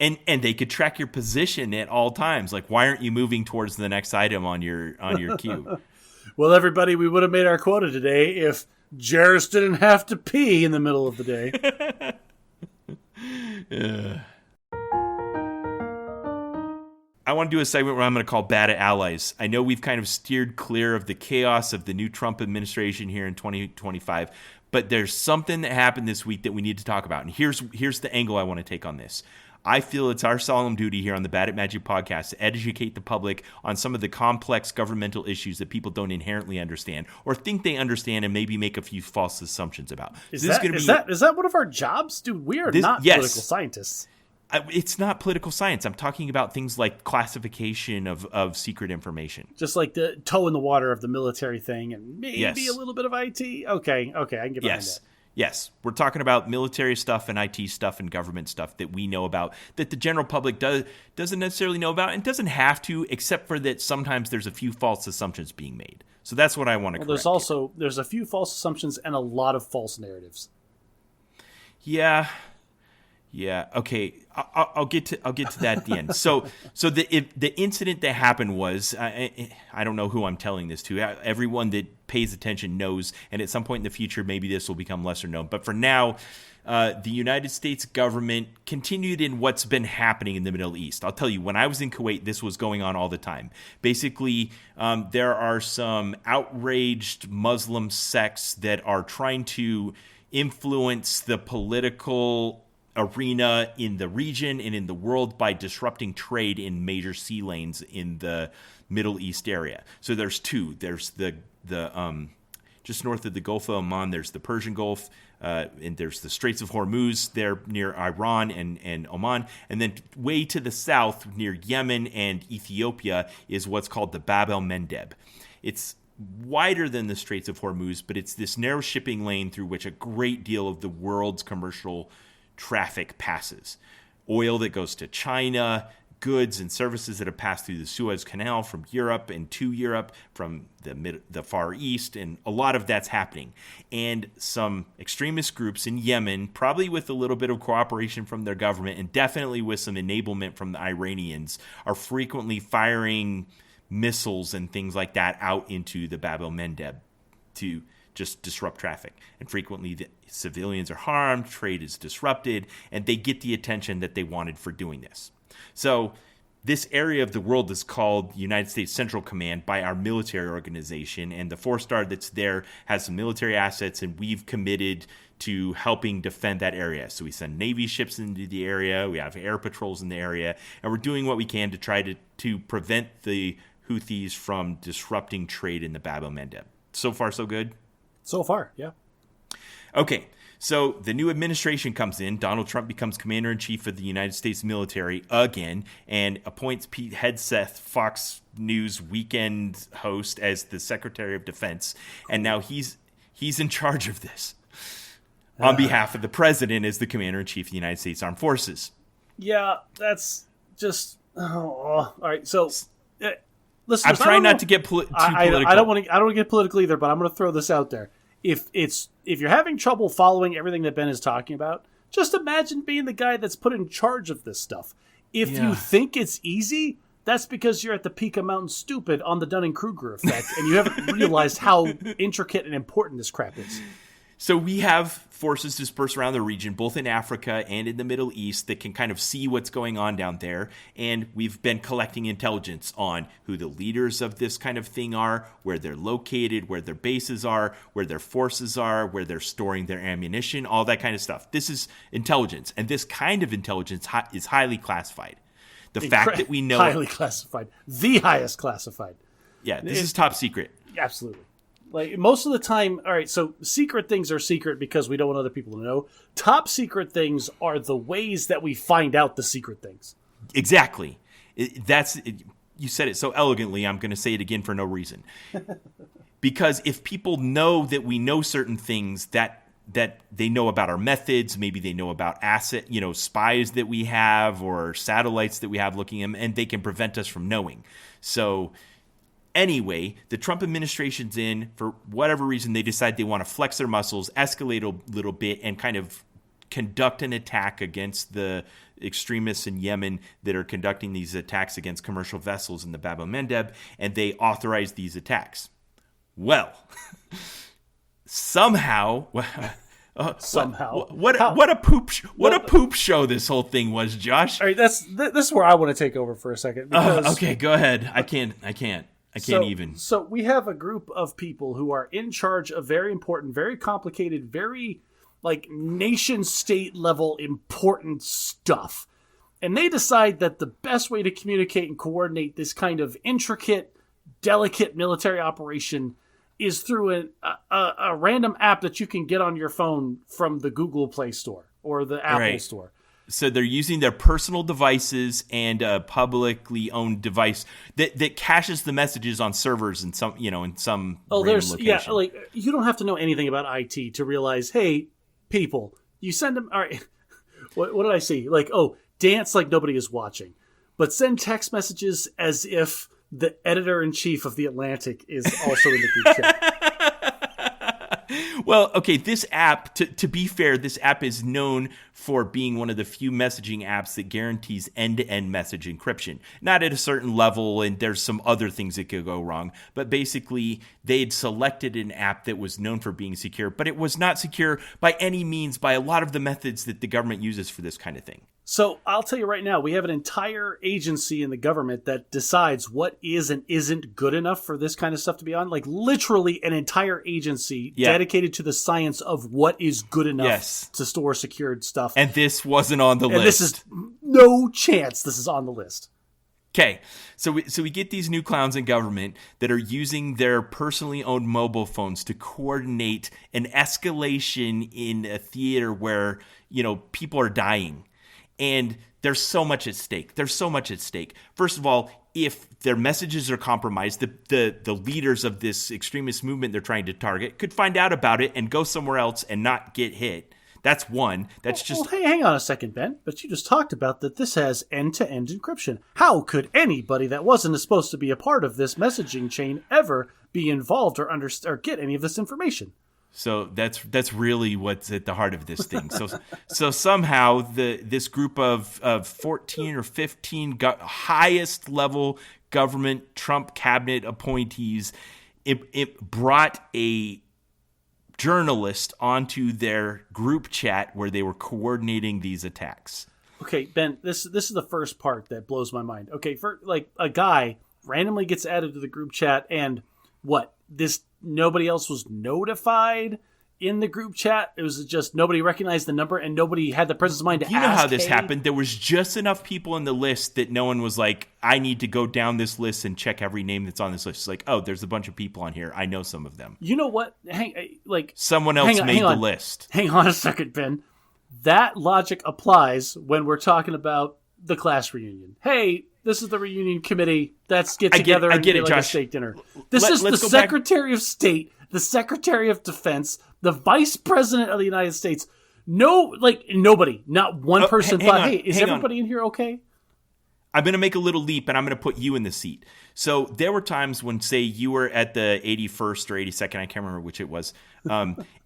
And they could track your position at all times. Like, why aren't you moving towards the next item on your queue? Well, everybody, we would have made our quota today if Jairus didn't have to pee in the middle of the day. I want to do a segment where I'm going to call Bad at Allies. I know we've kind of steered clear of the chaos of the new Trump administration here in 2025, but there's something that happened this week that we need to talk about. And here's the angle I want to take on this. I feel it's our solemn duty here on the Bad at Magic podcast to educate the public on some of the complex governmental issues that people don't inherently understand or think they understand and maybe make a few false assumptions about. Is that one of our jobs? Dude, we are not political scientists. It's not political science. I'm talking about things like classification of secret information. Just like the toe in the water of the military thing and maybe a little bit of IT. Okay, I can get behind that. Yes, we're talking about military stuff and IT stuff and government stuff that we know about that the general public doesn't necessarily know about and doesn't have to, except for that sometimes there's a few false assumptions being made. So that's what I want to correct. There's a few false assumptions and a lot of false narratives. Yeah. Okay. I'll get to that at the end. So the incident that happened was I don't know who I'm telling this to. Everyone that pays attention knows, and at some point in the future, maybe this will become lesser known. But for now, the United States government continued in what's been happening in the Middle East. I'll tell you, when I was in Kuwait, this was going on all the time. Basically, there are some outraged Muslim sects that are trying to influence the political arena in the region and in the world by disrupting trade in major sea lanes in the Middle East area. So there's 2. There's the just north of the Gulf of Oman, there's the Persian Gulf, and there's the Straits of Hormuz there near Iran and Oman. And then way to the south near Yemen and Ethiopia is what's called the Bab el-Mandeb. It's wider than the Straits of Hormuz, but it's this narrow shipping lane through which a great deal of the world's commercial traffic passes. Oil that goes to China, goods and services that have passed through the Suez Canal from Europe and to Europe, from the Far East, and a lot of that's happening. And some extremist groups in Yemen, probably with a little bit of cooperation from their government and definitely with some enablement from the Iranians, are frequently firing missiles and things like that out into the Bab el-Mandeb to just disrupt traffic. And frequently the civilians are harmed, trade is disrupted, and they get the attention that they wanted for doing this. So this area of the world is called United States Central Command by our military organization, and the 4-star that's there has some military assets, and we've committed to helping defend that area. So we send Navy ships into the area, we have air patrols in the area, and we're doing what we can to try to prevent the Houthis from disrupting trade in the Bab el-Mandeb. So far, so good? So far, yeah. Okay, so the new administration comes in. Donald Trump becomes commander-in-chief of the United States military again and appoints Pete Hegseth, Fox News weekend host, as the Secretary of Defense. And now he's in charge of this on behalf of the president as the commander-in-chief of the United States Armed Forces. Yeah, that's just... all right, so... Listeners, I'm trying not to get too political. I don't want to get political either, but I'm going to throw this out there. If you're having trouble following everything that Ben is talking about, just imagine being the guy that's put in charge of this stuff. If you think it's easy, that's because you're at the peak of Mountain Stupid on the Dunning-Kruger effect, and you haven't realized how intricate and important this crap is. So we have forces dispersed around the region, both in Africa and in the Middle East, that can kind of see what's going on down there. And we've been collecting intelligence on who the leaders of this kind of thing are, where they're located, where their bases are, where their forces are, where they're storing their ammunition, all that kind of stuff. This is intelligence. And this kind of intelligence is highly classified. The fact that we know... Highly classified. The highest classified. Yeah, this is top secret. Absolutely. Like, most of the time, all right, so secret things are secret because we don't want other people to know. Top secret things are the ways that we find out the secret things. Exactly. You said it so elegantly, I'm going to say it again for no reason. Because if people know that we know certain things that they know about our methods, maybe they know about spies that we have or satellites that we have looking at them, and they can prevent us from knowing. So... Anyway, the Trump administration's in. For whatever reason, they decide they want to flex their muscles, escalate a little bit, and kind of conduct an attack against the extremists in Yemen that are conducting these attacks against commercial vessels in the Bab el-Mandeb, and they authorize these attacks. Well, somehow... What a poop show this whole thing was, Josh. All right, this is where I want to take over for a second. Because, okay, go ahead. I can't even. So we have a group of people who are in charge of very important, very complicated, very nation state level important stuff. And they decide that the best way to communicate and coordinate this kind of intricate, delicate military operation is through a random app that you can get on your phone from the Google Play Store or the Apple Store. So they're using their personal devices and a publicly owned device that caches the messages on servers in some random location. Yeah, you don't have to know anything about IT to realize, hey, people, you send them. All right, what did I see? Dance like nobody is watching, but send text messages as if the editor-in-chief of The Atlantic is also in the group chat. Well, okay, this app, to be fair, this app is known for being one of the few messaging apps that guarantees end-to-end message encryption. Not at a certain level, and there's some other things that could go wrong. But basically, they had selected an app that was known for being secure, but it was not secure by any means by a lot of the methods that the government uses for this kind of thing. So I'll tell you right now, we have an entire agency in the government that decides what is and isn't good enough for this kind of stuff to be on. Literally an entire agency dedicated to the science of what is good enough to store secured stuff. And this wasn't on the list. This is no chance this is on the list. Okay, so we get these new clowns in government that are using their personally owned mobile phones to coordinate an escalation in a theater where, people are dying. And there's so much at stake. First of all, if their messages are compromised, the leaders of this extremist movement they're trying to target could find out about it and go somewhere else and not get hit. That's one. Hey, hang on a second, Ben. But you just talked about that this has end-to-end encryption. How could anybody that wasn't supposed to be a part of this messaging chain ever be involved or get any of this information? So that's really what's at the heart of this thing. So somehow this group of 14 or 15 highest level government Trump cabinet appointees, it brought a journalist onto their group chat where they were coordinating these attacks. Okay, Ben, this is the first part that blows my mind. Okay, for like a guy randomly gets added to the group chat, and what? This nobody else was notified in the group chat. It was just nobody recognized the number, and nobody had the presence of mind to ask. You know how this hey? happened? There was just enough people in the list that no one was like, I need to go down this list and check every name that's on this list. It's like, oh, there's a bunch of people on here. I know some of them. You know what? Someone else made the list. Hang on a second, Ben. That logic applies when we're talking about the class reunion. Hey, this is the reunion committee. Let's get together and get like a steak dinner. This is the Secretary of State, the Secretary of Defense, the Vice President of the United States. Nobody, not one person thought, hey, is everybody in here okay? I'm going to make a little leap, and I'm going to put you in the seat. So there were times when, say, you were at the 81st or 82nd, I can't remember which it was,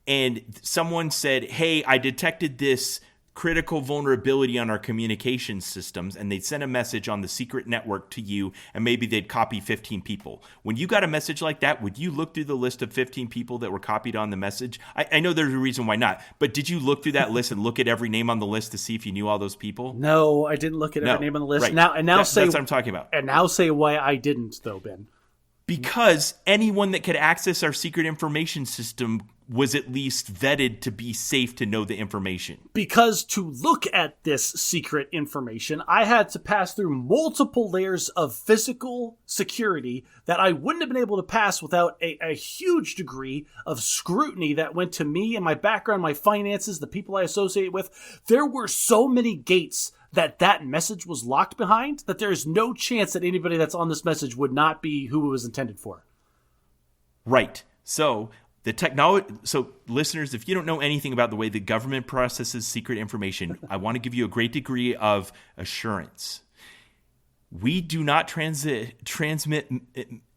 and someone said, hey, I detected this critical vulnerability on our communication systems, and they'd send a message on the secret network to you, and maybe they'd copy 15 people. When you got a message like that, would you look through the list of 15 people that were copied on the message? I know there's a reason why not, but did you look through that list and look at every name on the list to see if you knew all those people? No, I didn't look at every name on the list. Right. That's what I'm talking about. And now say why I didn't, though, Ben. Because anyone that could access our secret information system was at least vetted to be safe to know the information. Because to look at this secret information, I had to pass through multiple layers of physical security that I wouldn't have been able to pass without a huge degree of scrutiny that went to me and my background, my finances, the people I associate with. There were so many gates that message was locked behind that there is no chance that anybody that's on this message would not be who it was intended for. Right. So the technology. So listeners, if you don't know anything about the way the government processes secret information, I want to give you a great degree of assurance. We do not transmit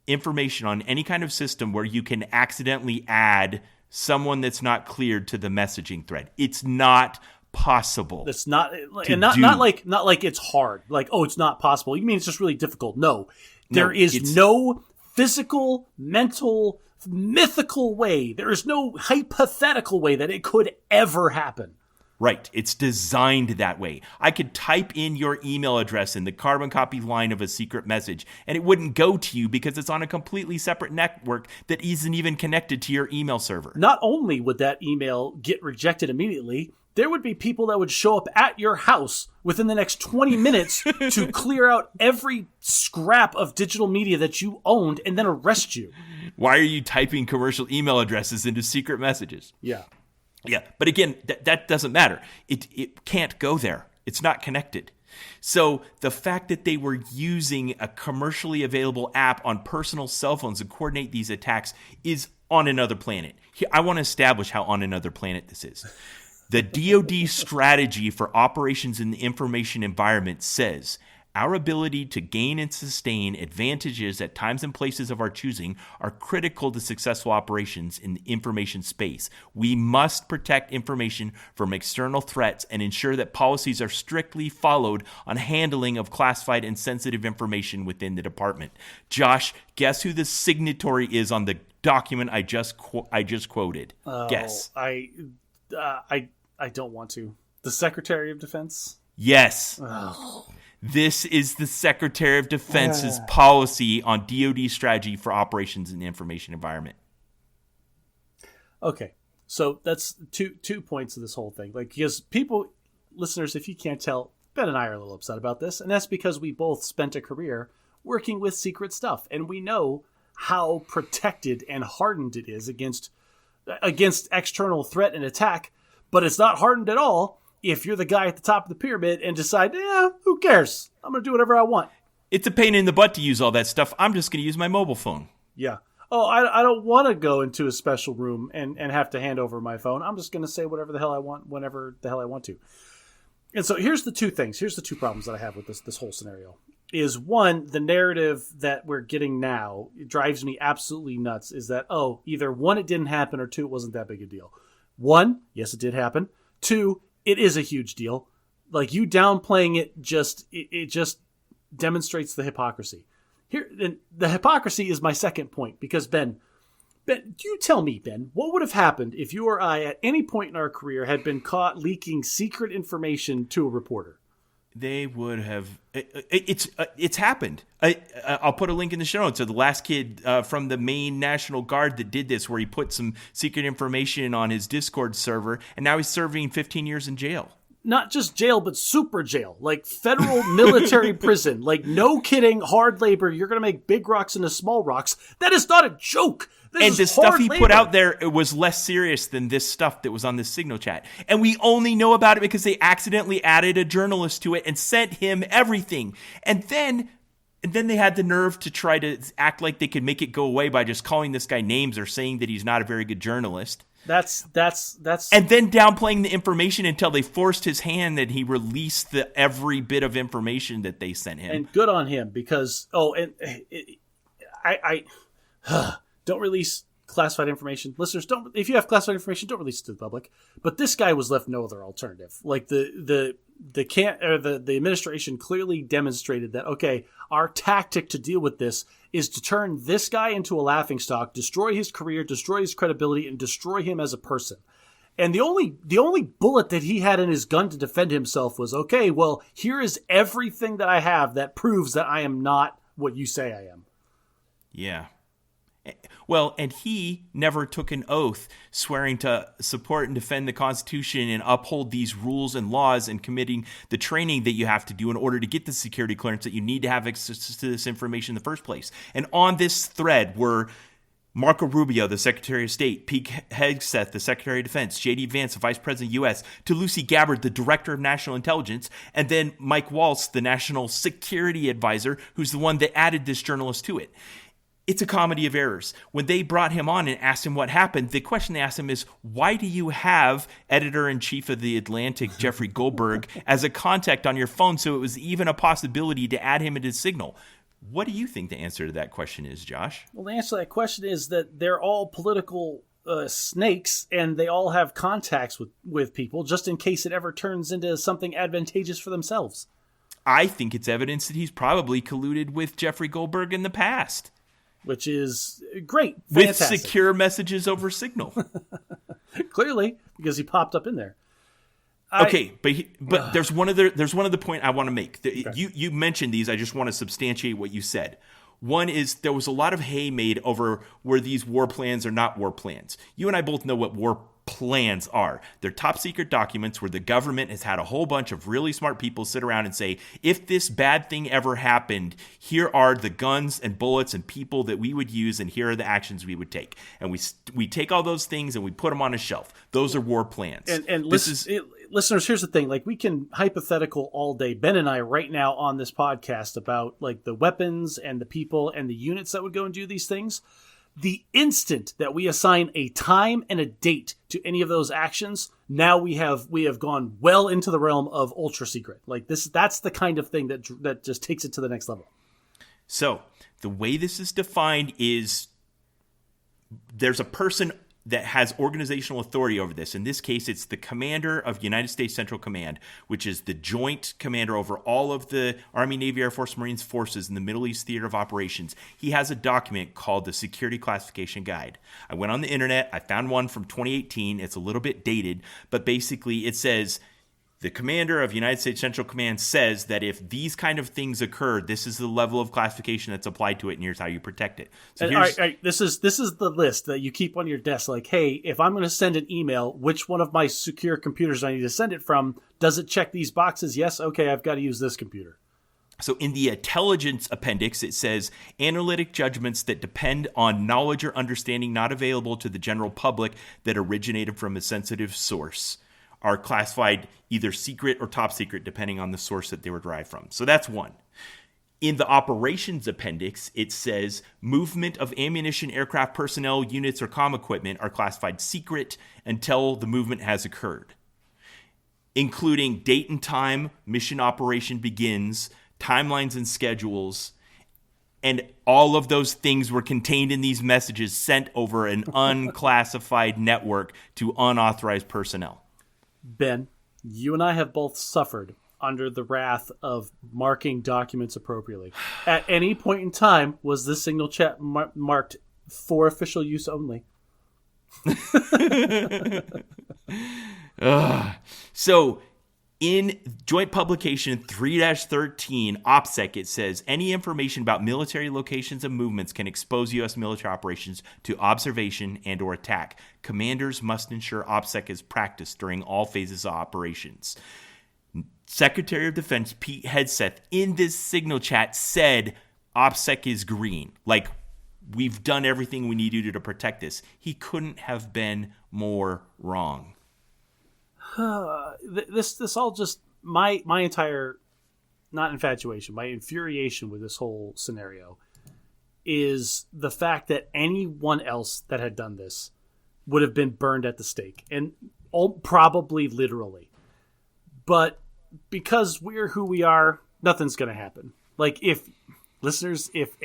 information on any kind of system where you can accidentally add someone that's not cleared to the messaging thread. It's not possible. It's not, and not like it's hard. Like, oh, it's not possible. You mean it's just really difficult? No, there is no physical, mental, mythical way. There is no hypothetical way that it could ever happen. Right. It's designed that way. I could type in your email address in the carbon copy line of a secret message, and it wouldn't go to you because it's on a completely separate network that isn't even connected to your email server. Not only would that email get rejected immediately, there would be people that would show up at your house within the next 20 minutes to clear out every scrap of digital media that you owned and then arrest you. Why are you typing commercial email addresses into secret messages? Yeah. Yeah. But again, that doesn't matter. It can't go there. It's not connected. So the fact that they were using a commercially available app on personal cell phones to coordinate these attacks is on another planet. I want to establish how on another planet this is. The DoD strategy for operations in the information environment says our ability to gain and sustain advantages at times and places of our choosing are critical to successful operations in the information space. We must protect information from external threats and ensure that policies are strictly followed on handling of classified and sensitive information within the department. Josh, guess who the signatory is on the document I just quoted? Guess. I don't want to. The Secretary of Defense? Yes. Oh. This is the Secretary of Defense's policy on DoD strategy for operations in the information environment. Okay. So that's two points of this whole thing. Like, because people, listeners, if you can't tell, Ben and I are a little upset about this, and that's because we both spent a career working with secret stuff, and we know how protected and hardened it is against external threat and attack. But it's not hardened at all if you're the guy at the top of the pyramid and decide, who cares? I'm going to do whatever I want. It's a pain in the butt to use all that stuff. I'm just going to use my mobile phone. Yeah. Oh, I don't want to go into a special room and have to hand over my phone. I'm just going to say whatever the hell I want, whenever the hell I want to. And so here's the two things. Here's the two problems that I have with this whole scenario. Is one, the narrative that we're getting now, it drives me absolutely nuts, is that, either one, it didn't happen, or two, it wasn't that big a deal. One, yes, it did happen. Two, it is a huge deal. Like, you downplaying it just demonstrates the hypocrisy. Here, and the hypocrisy is my second point, because Ben, you tell me, Ben, what would have happened if you or I, at any point in our career, had been caught leaking secret information to a reporter? They would have. It's happened. I'll put a link in the show notes of the last kid from the Maine National Guard that did this, where he put some secret information on his Discord server, and now he's serving 15 years in jail. Not just jail, but super jail, like federal military prison. Like, no kidding, hard labor. You're going to make big rocks into small rocks. That is not a joke. And the stuff he put out there, it was less serious than this stuff that was on this Signal chat. And we only know about it because they accidentally added a journalist to it and sent him everything. And then they had the nerve to try to act like they could make it go away by just calling this guy names or saying that he's not a very good journalist. That's and then downplaying the information until they forced his hand and he released every bit of information that they sent him. And good on him, because I don't release classified information. Listeners, if you have classified information, don't release it to the public. But this guy was left no other alternative. Like the administration clearly demonstrated that, okay, our tactic to deal with this is to turn this guy into a laughingstock, destroy his career, destroy his credibility, and destroy him as a person. And the only bullet that he had in his gun to defend himself was, okay, well, here is everything that I have that proves that I am not what you say I am. Yeah. Well, and he never took an oath swearing to support and defend the Constitution and uphold these rules and laws and committing the training that you have to do in order to get the security clearance that you need to have access to this information in the first place. And on this thread were Marco Rubio, the Secretary of State, Pete Hegseth, the Secretary of Defense, J.D. Vance, the Vice President of the U.S., Tulsi Gabbard, the Director of National Intelligence, and then Mike Waltz, the National Security Advisor, who's the one that added this journalist to it. It's a comedy of errors. When they brought him on and asked him what happened, the question they asked him is, why do you have editor-in-chief of The Atlantic, Jeffrey Goldberg, as a contact on your phone so it was even a possibility to add him into Signal? What do you think the answer to that question is, Josh? Well, the answer to that question is that they're all political snakes, and they all have contacts with people just in case it ever turns into something advantageous for themselves. I think it's evidence that he's probably colluded with Jeffrey Goldberg in the past. Which is great. Fantastic. With secure messages over Signal. Clearly, because he popped up in there. Okay, but there's one other point I want to make. Okay. You mentioned these. I just want to substantiate what you said. One is there was a lot of hay made over were these war plans or not war plans. You and I both know what war plans are. They're top secret documents where the government has had a whole bunch of really smart people sit around and say, if this bad thing ever happened, here are the guns and bullets and people that we would use, and here are the actions we would take. And we take all those things and we put them on a shelf. Those are war plans. And listeners, here's the thing. Like, we can hypothetical all day. Ben and I right now on this podcast about like the weapons and the people and the units that would go and do these things. The instant that we assign a time and a date to any of those actions, now we have gone well into the realm of ultra secret. Like that's the kind of thing that just takes it to the next level. So the way this is defined is there's a person that has organizational authority over this. In this case, it's the commander of United States Central Command, which is the joint commander over all of the Army, Navy, Air Force, Marines forces in the Middle East Theater of Operations. He has a document called the Security Classification Guide. I went on the internet. I found one from 2018. It's a little bit dated, but basically it says the commander of United States Central Command says that if these kind of things occur, this is the level of classification that's applied to it, and here's how you protect it. So all right, this is the list that you keep on your desk. Like, hey, if I'm going to send an email, which one of my secure computers do I need to send it from? Does it check these boxes? Yes. Okay, I've got to use this computer. So in the intelligence appendix, it says analytic judgments that depend on knowledge or understanding not available to the general public that originated from a sensitive source are classified either secret or top secret, depending on the source that they were derived from. So that's one. In the operations appendix, it says movement of ammunition, aircraft personnel, units, or comm equipment are classified secret until the movement has occurred, including date and time mission operation begins, timelines and schedules, and all of those things were contained in these messages sent over an unclassified network to unauthorized personnel. Ben, you and I have both suffered under the wrath of marking documents appropriately. At any point in time, was this Signal chat marked for official use only? So In Joint Publication 3-13, OPSEC, it says, any information about military locations and movements can expose U.S. military operations to observation and or attack. Commanders must ensure OPSEC is practiced during all phases of operations. Secretary of Defense Pete Hegseth in this signal chat said OPSEC is green. Like, we've done everything we need to do to protect this. He couldn't have been more wrong. This all just my entire, not infatuation, my infuriation with this whole scenario is the fact that anyone else that had done this would have been burned at the stake, and probably literally. But because we're who we are, nothing's going to happen. Like, if listeners, if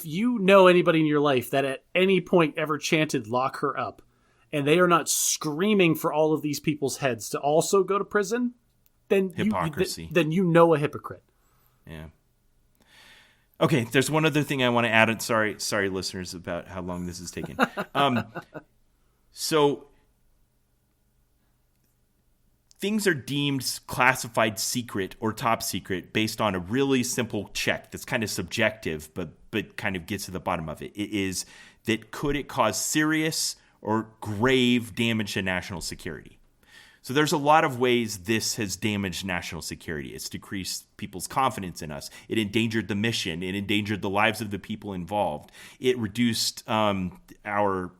you know anybody in your life that at any point ever chanted "lock her up," and they are not screaming for all of these people's heads to also go to prison, then hypocrisy. Then you know a hypocrite. Yeah. Okay, there's one other thing I want to add. Sorry, listeners, about how long this is taking. So things are deemed classified secret or top secret based on a really simple check that's kind of subjective, but kind of gets to the bottom of it. It is that could it cause serious or grave damage to national security? So there's a lot of ways this has damaged national security. It's decreased people's confidence in us. It endangered the mission. It endangered the lives of the people involved. It reduced our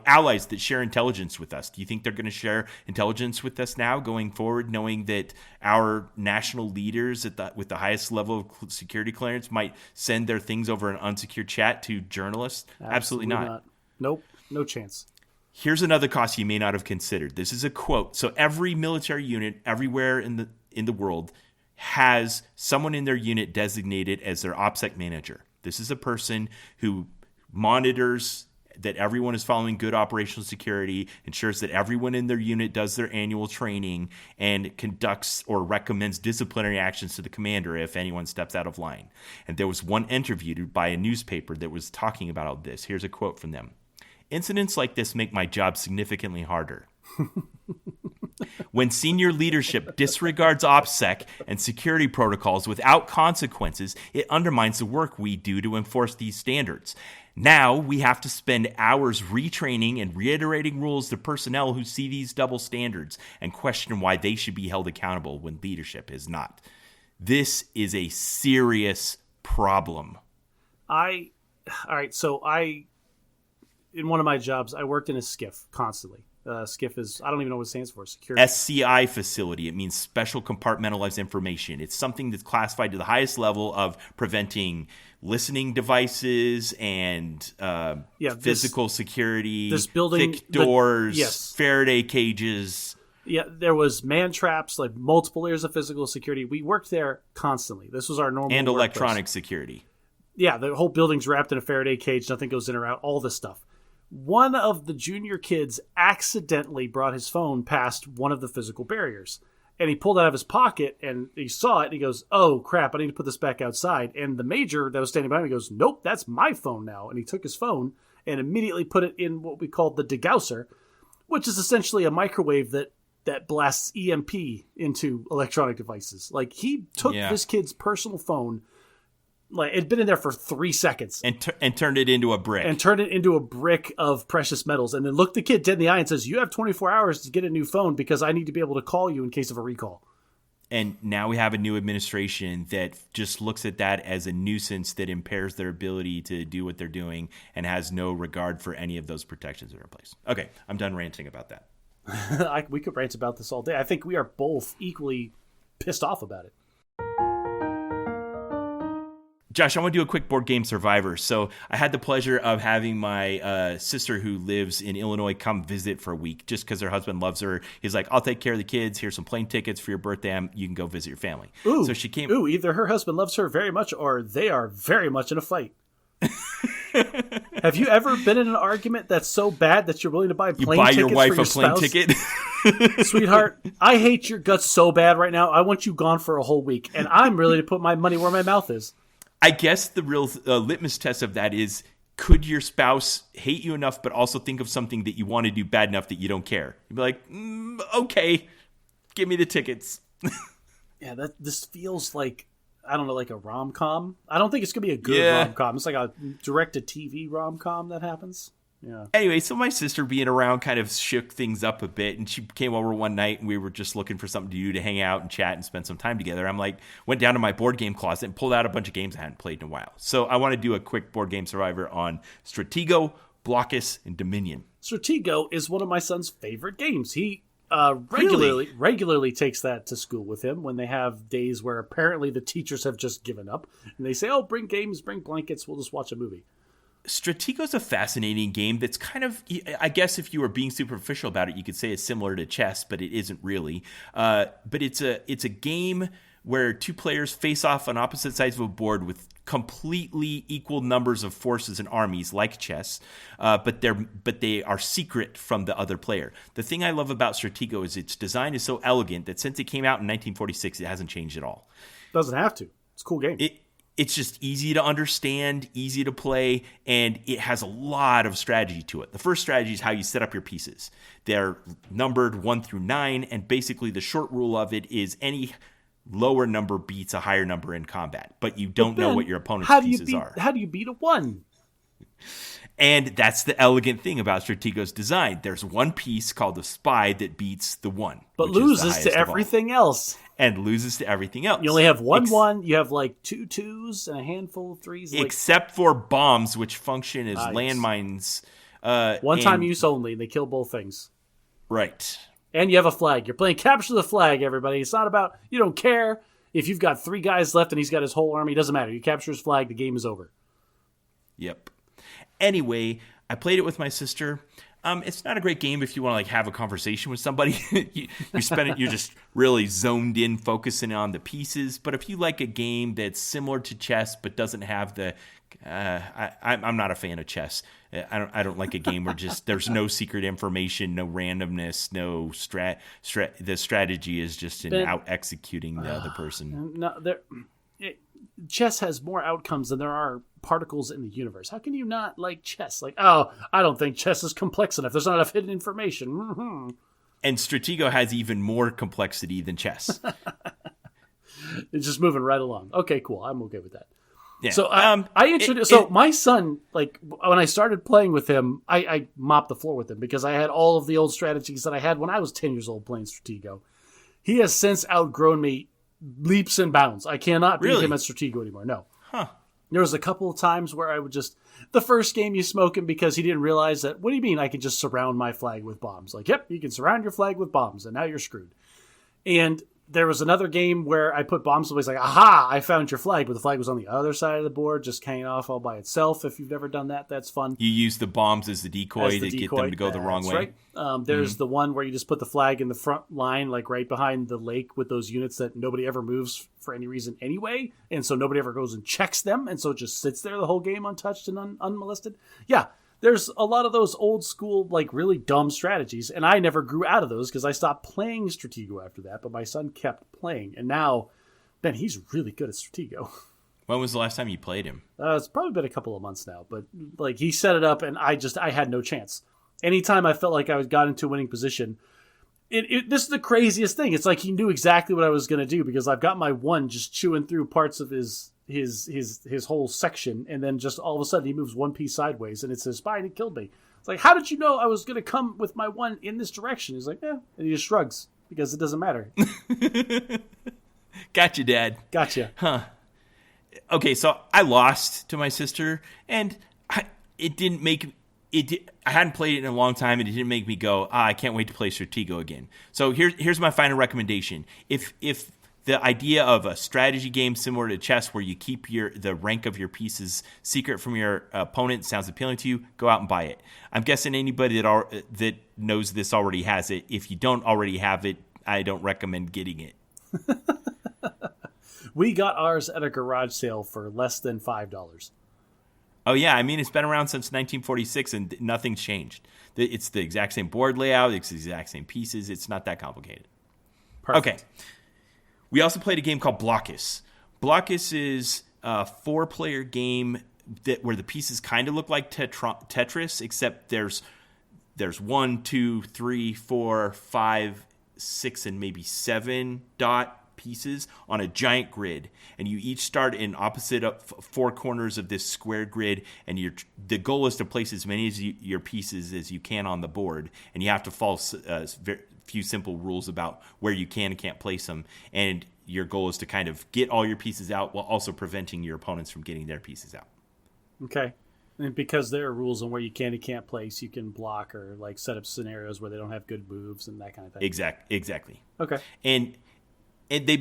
allies that share intelligence with us. Do you think they're going to share intelligence with us now going forward, knowing that our national leaders with the highest level of security clearance might send their things over an unsecured chat to journalists? Absolutely not. Nope. No chance. Here's another cost you may not have considered. This is a quote. So every military unit everywhere in the world has someone in their unit designated as their OPSEC manager. This is a person who monitors that everyone is following good operational security, ensures that everyone in their unit does their annual training, and conducts or recommends disciplinary actions to the commander if anyone steps out of line. And there was one interview by a newspaper that was talking about all this. Here's a quote from them. Incidents like this make my job significantly harder. When senior leadership disregards OPSEC and security protocols without consequences, it undermines the work we do to enforce these standards. Now we have to spend hours retraining and reiterating rules to personnel who see these double standards and question why they should be held accountable when leadership is not. This is a serious problem. In one of my jobs, I worked in a SCIF constantly. SCIF is, I don't even know what it stands for. Security. SCI facility. It means special compartmentalized information. It's something that's classified to the highest level of preventing listening devices and physical security, this building, thick doors, Faraday cages. Yeah, there was man traps, like multiple layers of physical security. We worked there constantly. This was our normal and workplace. Electronic security. Yeah, the whole building's wrapped in a Faraday cage. Nothing goes in or out, all this stuff. One of the junior kids accidentally brought his phone past one of the physical barriers. And he pulled it out of his pocket, and he saw it, and he goes, oh, crap, I need to put this back outside. And the major that was standing by him, he goes, nope, that's my phone now. And he took his phone and immediately put it in what we call the degausser, which is essentially a microwave that blasts EMP into electronic devices. Like, he took this kid's personal phone, like, it'd been in there for 3 seconds. And turned it into a brick. And turned it into a brick of precious metals. And then looked the kid dead in the eye and says, you have 24 hours to get a new phone because I need to be able to call you in case of a recall. And now we have a new administration that just looks at that as a nuisance that impairs their ability to do what they're doing and has no regard for any of those protections that are in place. Okay, I'm done ranting about that. We could rant about this all day. I think we are both equally pissed off about it. Josh, I want to do a quick board game Survivor. So I had the pleasure of having my sister who lives in Illinois come visit for a week just because her husband loves her. He's like, I'll take care of the kids. Here's some plane tickets for your birthday. You can go visit your family. Ooh, so she came. Ooh, either her husband loves her very much or they are very much in a fight. Have you ever been in an argument that's so bad that you're willing to buy plane tickets for your wife a plane ticket? Sweetheart, I hate your guts so bad right now. I want you gone for a whole week. And I'm ready to put my money where my mouth is. I guess the real litmus test of that is, could your spouse hate you enough but also think of something that you want to do bad enough that you don't care? You'd be like, okay, Give me the tickets. Yeah, this feels like, I don't know, like a rom-com. I don't think it's going to be a good rom-com. It's like a direct-to-TV rom-com that happens. Yeah. Anyway, so my sister being around kind of shook things up a bit, and she came over one night, and we were just looking for something to do to hang out and chat and spend some time together. I'm like, went down to my board game closet and pulled out a bunch of games I hadn't played in a while. So I want to do a quick board game survivor on Stratego, Blockus, and Dominion. Stratego is one of my son's favorite games. He Really? regularly takes that to school with him when they have days where apparently the teachers have just given up, and they say, "Oh, bring games, bring blankets, we'll just watch a movie." Stratego's a fascinating game that's kind of, I guess if you were being superficial about it, you could say it's similar to chess, but it isn't really. But it's a game where two players face off on opposite sides of a board with completely equal numbers of forces and armies, like chess, but they are secret from the other player. The thing I love about Stratego is its design is so elegant that since it came out in 1946, it hasn't changed at all. Doesn't have to. It's a cool game. It's just easy to understand, easy to play, and it has a lot of strategy to it. The first strategy is how you set up your pieces. They're numbered 1 through 9, and basically the short rule of it is any lower number beats a higher number in combat, but you don't know what your opponent's pieces are. How do you beat a 1? And that's the elegant thing about Stratego's design. There's one piece called the spy that beats the 1. But loses to everything else. And loses to everything else. You only have one 1. You have like 2 2s and a handful of 3s. Except for bombs, which function as landmines. One-time use only. They kill both things. Right. And you have a flag. You're playing capture the flag, everybody. It's not about, you don't care if you've got 3 guys left and he's got his whole army. It doesn't matter. You capture his flag, the game is over. Yep. Anyway, I played it with my sister. It's not a great game if you want to like have a conversation with somebody. You're just really zoned in, focusing on the pieces. But if you like a game that's similar to chess but doesn't have the, I'm not a fan of chess. I don't like a game where just there's no secret information, no randomness, no the strategy is just in out executing the other person. No, chess has more outcomes than there are particles in the universe. How can you not like chess? Like, oh, I don't think chess is complex enough. There's not enough hidden information. Mm-hmm. And Stratego has even more complexity than chess. It's just moving right along. Okay, cool. I'm okay with that. Yeah. So my son, like when I started playing with him, I mopped the floor with him because I had all of the old strategies that I had when I was 10 years old playing Stratego. He has since outgrown me leaps and bounds. I cannot beat him at Stratego anymore. No. Huh. There was a couple of times where I would the first game you smoke him because he didn't realize that, what do you mean I can just surround my flag with bombs? Like, yep, you can surround your flag with bombs and now you're screwed. And there was another game where I put bombs away. It's like, aha, I found your flag, but the flag was on the other side of the board, just hanging off all by itself. If you've never done that, that's fun. You use the bombs as the decoy to get them to go the wrong way. Right. There's the one where you just put the flag in the front line, like right behind the lake with those units that nobody ever moves for any reason anyway. And so nobody ever goes and checks them. And so it just sits there the whole game untouched and unmolested. Yeah. There's a lot of those old school, like really dumb strategies, and I never grew out of those because I stopped playing Stratego after that, but my son kept playing, and now, Ben, he's really good at Stratego. When was the last time you played him? It's probably been a couple of months now, but like he set it up, and I had no chance. Anytime I felt like I got into a winning position, this is the craziest thing. It's like he knew exactly what I was going to do because I've got my 1 just chewing through parts of his whole section, and then just all of a sudden he moves 1 piece sideways and it's his spy and he killed me. It's like, how did you know I was going to come with my 1 in this direction? He's like, and he just shrugs because it doesn't matter. Gotcha, Dad. Gotcha. Huh. Okay, so I lost to my sister, and I hadn't played it in a long time, and it didn't make me go, I can't wait to play Stratego again. So here's my final recommendation. If the idea of a strategy game similar to chess where you keep the rank of your pieces secret from your opponent sounds appealing to you, go out and buy it. I'm guessing anybody that knows this already has it. If you don't already have it, I don't recommend getting it. We got ours at a garage sale for less than $5. Oh, yeah. I mean, it's been around since 1946 and nothing's changed. It's the exact same board layout. It's the exact same pieces. It's not that complicated. Perfect. Okay. We also played a game called Blockus. Blockus is a 4-player game where the pieces kind of look like Tetris, except there's 1, 2, 3, 4, 5 6 and maybe 7 dot pieces on a giant grid, and you each start in opposite four corners of this square grid, and the goal is to place as many as your pieces as you can on the board, and you have to follow few simple rules about where you can and can't place them, and your goal is to kind of get all your pieces out while also preventing your opponents from getting their pieces out. Okay. And because there are rules on where you can and can't place, you can block or like set up scenarios where they don't have good moves and that kind of thing. Exactly. Okay. And it's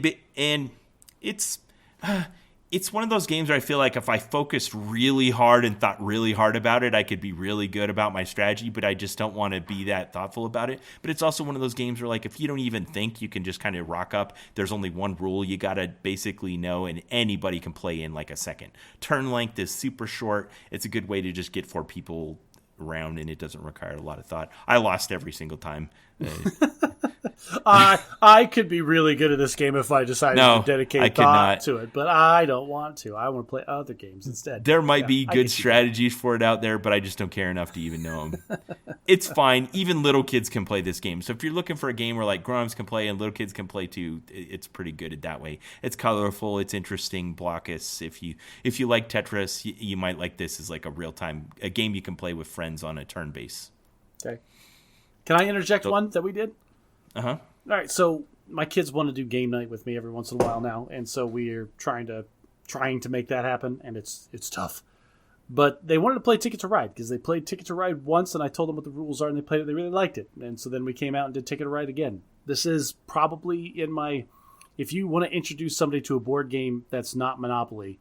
one of those games where I feel like if I focused really hard and thought really hard about it, I could be really good about my strategy, but I just don't want to be that thoughtful about it. But it's also one of those games where, like, if you don't even think, you can just kind of rock up. There's only one rule you got to basically know, and anybody can play in like a second. Turn length is super short. It's a good way to just get 4 people around, and it doesn't require a lot of thought. I lost every single time. I could be really good at this game if I decided to dedicate thought to it, but I don't want to. I want to play other games instead. There might be good strategies for it out there, but I just don't care enough to even know them. It's fine. Even little kids can play this game. So if you're looking for a game where like grown-ups can play and little kids can play too, it's pretty good at that way. It's colorful. It's interesting. Blockus. If you like Tetris, you might like this as like a game you can play with friends on a turn base. Okay. Can I interject one that we did? Uh-huh. All right, so my kids want to do game night with me every once in a while now, and so we're trying to make that happen, and it's tough. But they wanted to play Ticket to Ride because they played Ticket to Ride once, and I told them what the rules are, and they played it. They really liked it, and so then we came out and did Ticket to Ride again. This is probably if you want to introduce somebody to a board game that's not Monopoly,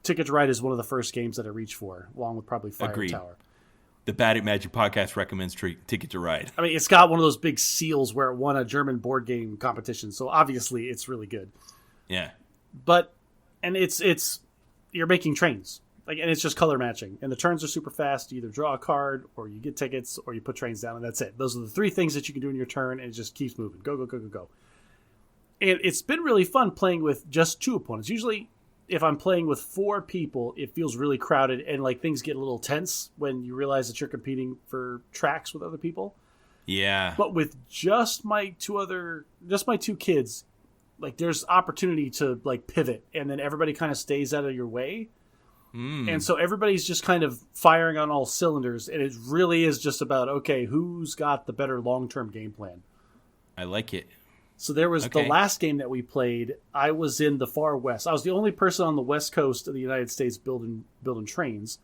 Ticket to Ride is one of the first games that I reach for, along with probably Fire Agreed. Tower. The Bad at Magic podcast recommends Ticket to Ride. I mean, it's got one of those big seals where it won a German board game competition, so obviously it's really good. Yeah. And it's you're making trains, and it's just color matching, and the turns are super fast. You either draw a card, or you get tickets, or you put trains down, and that's it. Those are the 3 things that you can do in your turn, and it just keeps moving. Go, go, go, go, go. And it's been really fun playing with just 2 opponents. Usually, if I'm playing with 4 people, it feels really crowded and like things get a little tense when you realize that you're competing for tracks with other people. Yeah. But with just my 2 kids, like there's opportunity to like pivot, and then everybody kind of stays out of your way. And so everybody's just kind of firing on all cylinders, and it really is just about, okay, who's got the better long-term game plan? I like it. So there was the last game that we played. I was in the far west. I was the only person on the west coast of the United States building trains.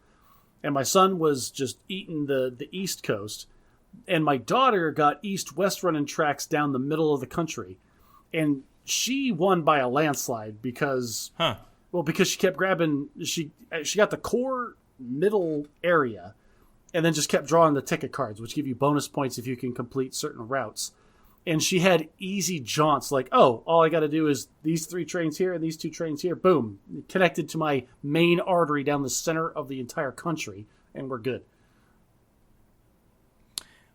And my son was just eating the east coast. And my daughter got east-west running tracks down the middle of the country. And she won by a landslide because she kept grabbing, she got the core middle area and then just kept drawing the ticket cards, which give you bonus points if you can complete certain routes. And she had easy jaunts like, oh, all I got to do is these 3 trains here and these 2 trains here. Boom. Connected to my main artery down the center of the entire country, and we're good.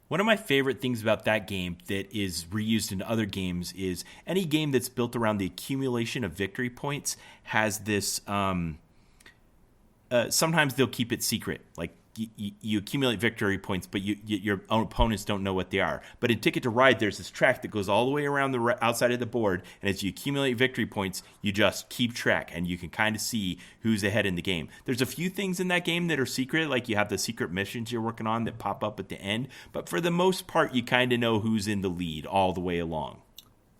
One of my favorite things about that game that is reused in other games is any game that's built around the accumulation of victory points has this sometimes they'll keep it secret. Like, you accumulate victory points, but your own opponents don't know what they are. But in Ticket to Ride, there's this track that goes all the way around the outside of the board, and as you accumulate victory points, you just keep track, and you can kind of see who's ahead in the game. There's a few things in that game that are secret, like you have the secret missions you're working on that pop up at the end, but for the most part, you kind of know who's in the lead all the way along.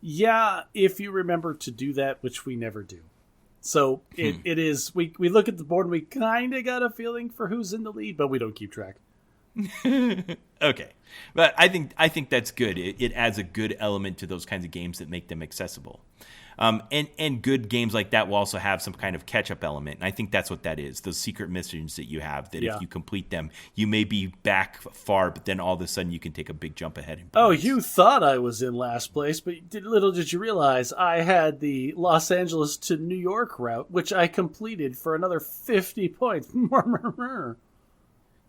Yeah, if you remember to do that, which we never do. So it is, we look at the board and we kind of got a feeling for who's in the lead, but we don't keep track. Okay. But I think that's good. It adds a good element to those kinds of games that make them accessible. And good games like that will also have some kind of catch-up element. And I think that's what that is, those secret missions that you have, that if you complete them, you may be back far, but then all of a sudden you can take a big jump ahead. Oh, you thought I was in last place, but little did you realize I had the Los Angeles to New York route, which I completed for another 50 points.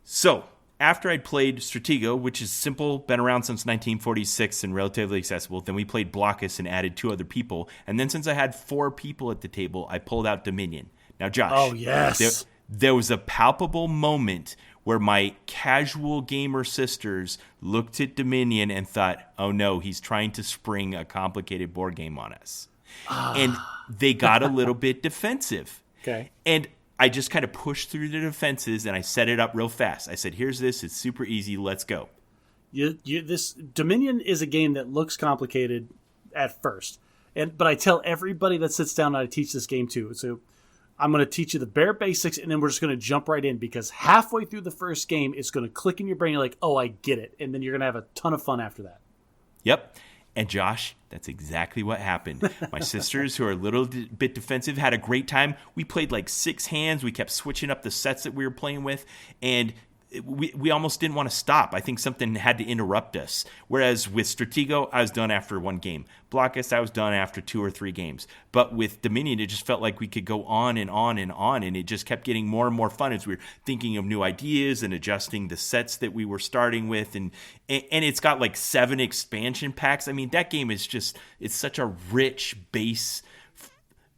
So, after I'd played Stratego, which is simple, been around since 1946 and relatively accessible, then we played Blockus and added 2 other people. And then since I had 4 people at the table, I pulled out Dominion. Now, Josh. Oh, yes. There was a palpable moment where my casual gamer sisters looked at Dominion and thought, oh no, he's trying to spring a complicated board game on us. And they got a little bit defensive. Okay. And I just kind of pushed through the defenses and I set it up real fast. I said, here's this. It's super easy. Let's go. This Dominion is a game that looks complicated at first. But I tell everybody that sits down and I teach this game to. So I'm going to teach you the bare basics, and then we're just going to jump right in, because halfway through the first game, it's going to click in your brain. You're like, oh, I get it. And then you're going to have a ton of fun after that. Yep. And Josh, that's exactly what happened. My sisters, who are a little bit defensive, had a great time. We played like 6 hands. We kept switching up the sets that we were playing with, and we almost didn't want to stop. I think something had to interrupt us. Whereas with Stratego, I was done after 1 game. Blockus, I was done after 2 or 3 games. But with Dominion, it just felt like we could go on and on and on, and it just kept getting more and more fun as we were thinking of new ideas and adjusting the sets that we were starting with. And it's got like 7 expansion packs. I mean, that game is just, it's such a rich base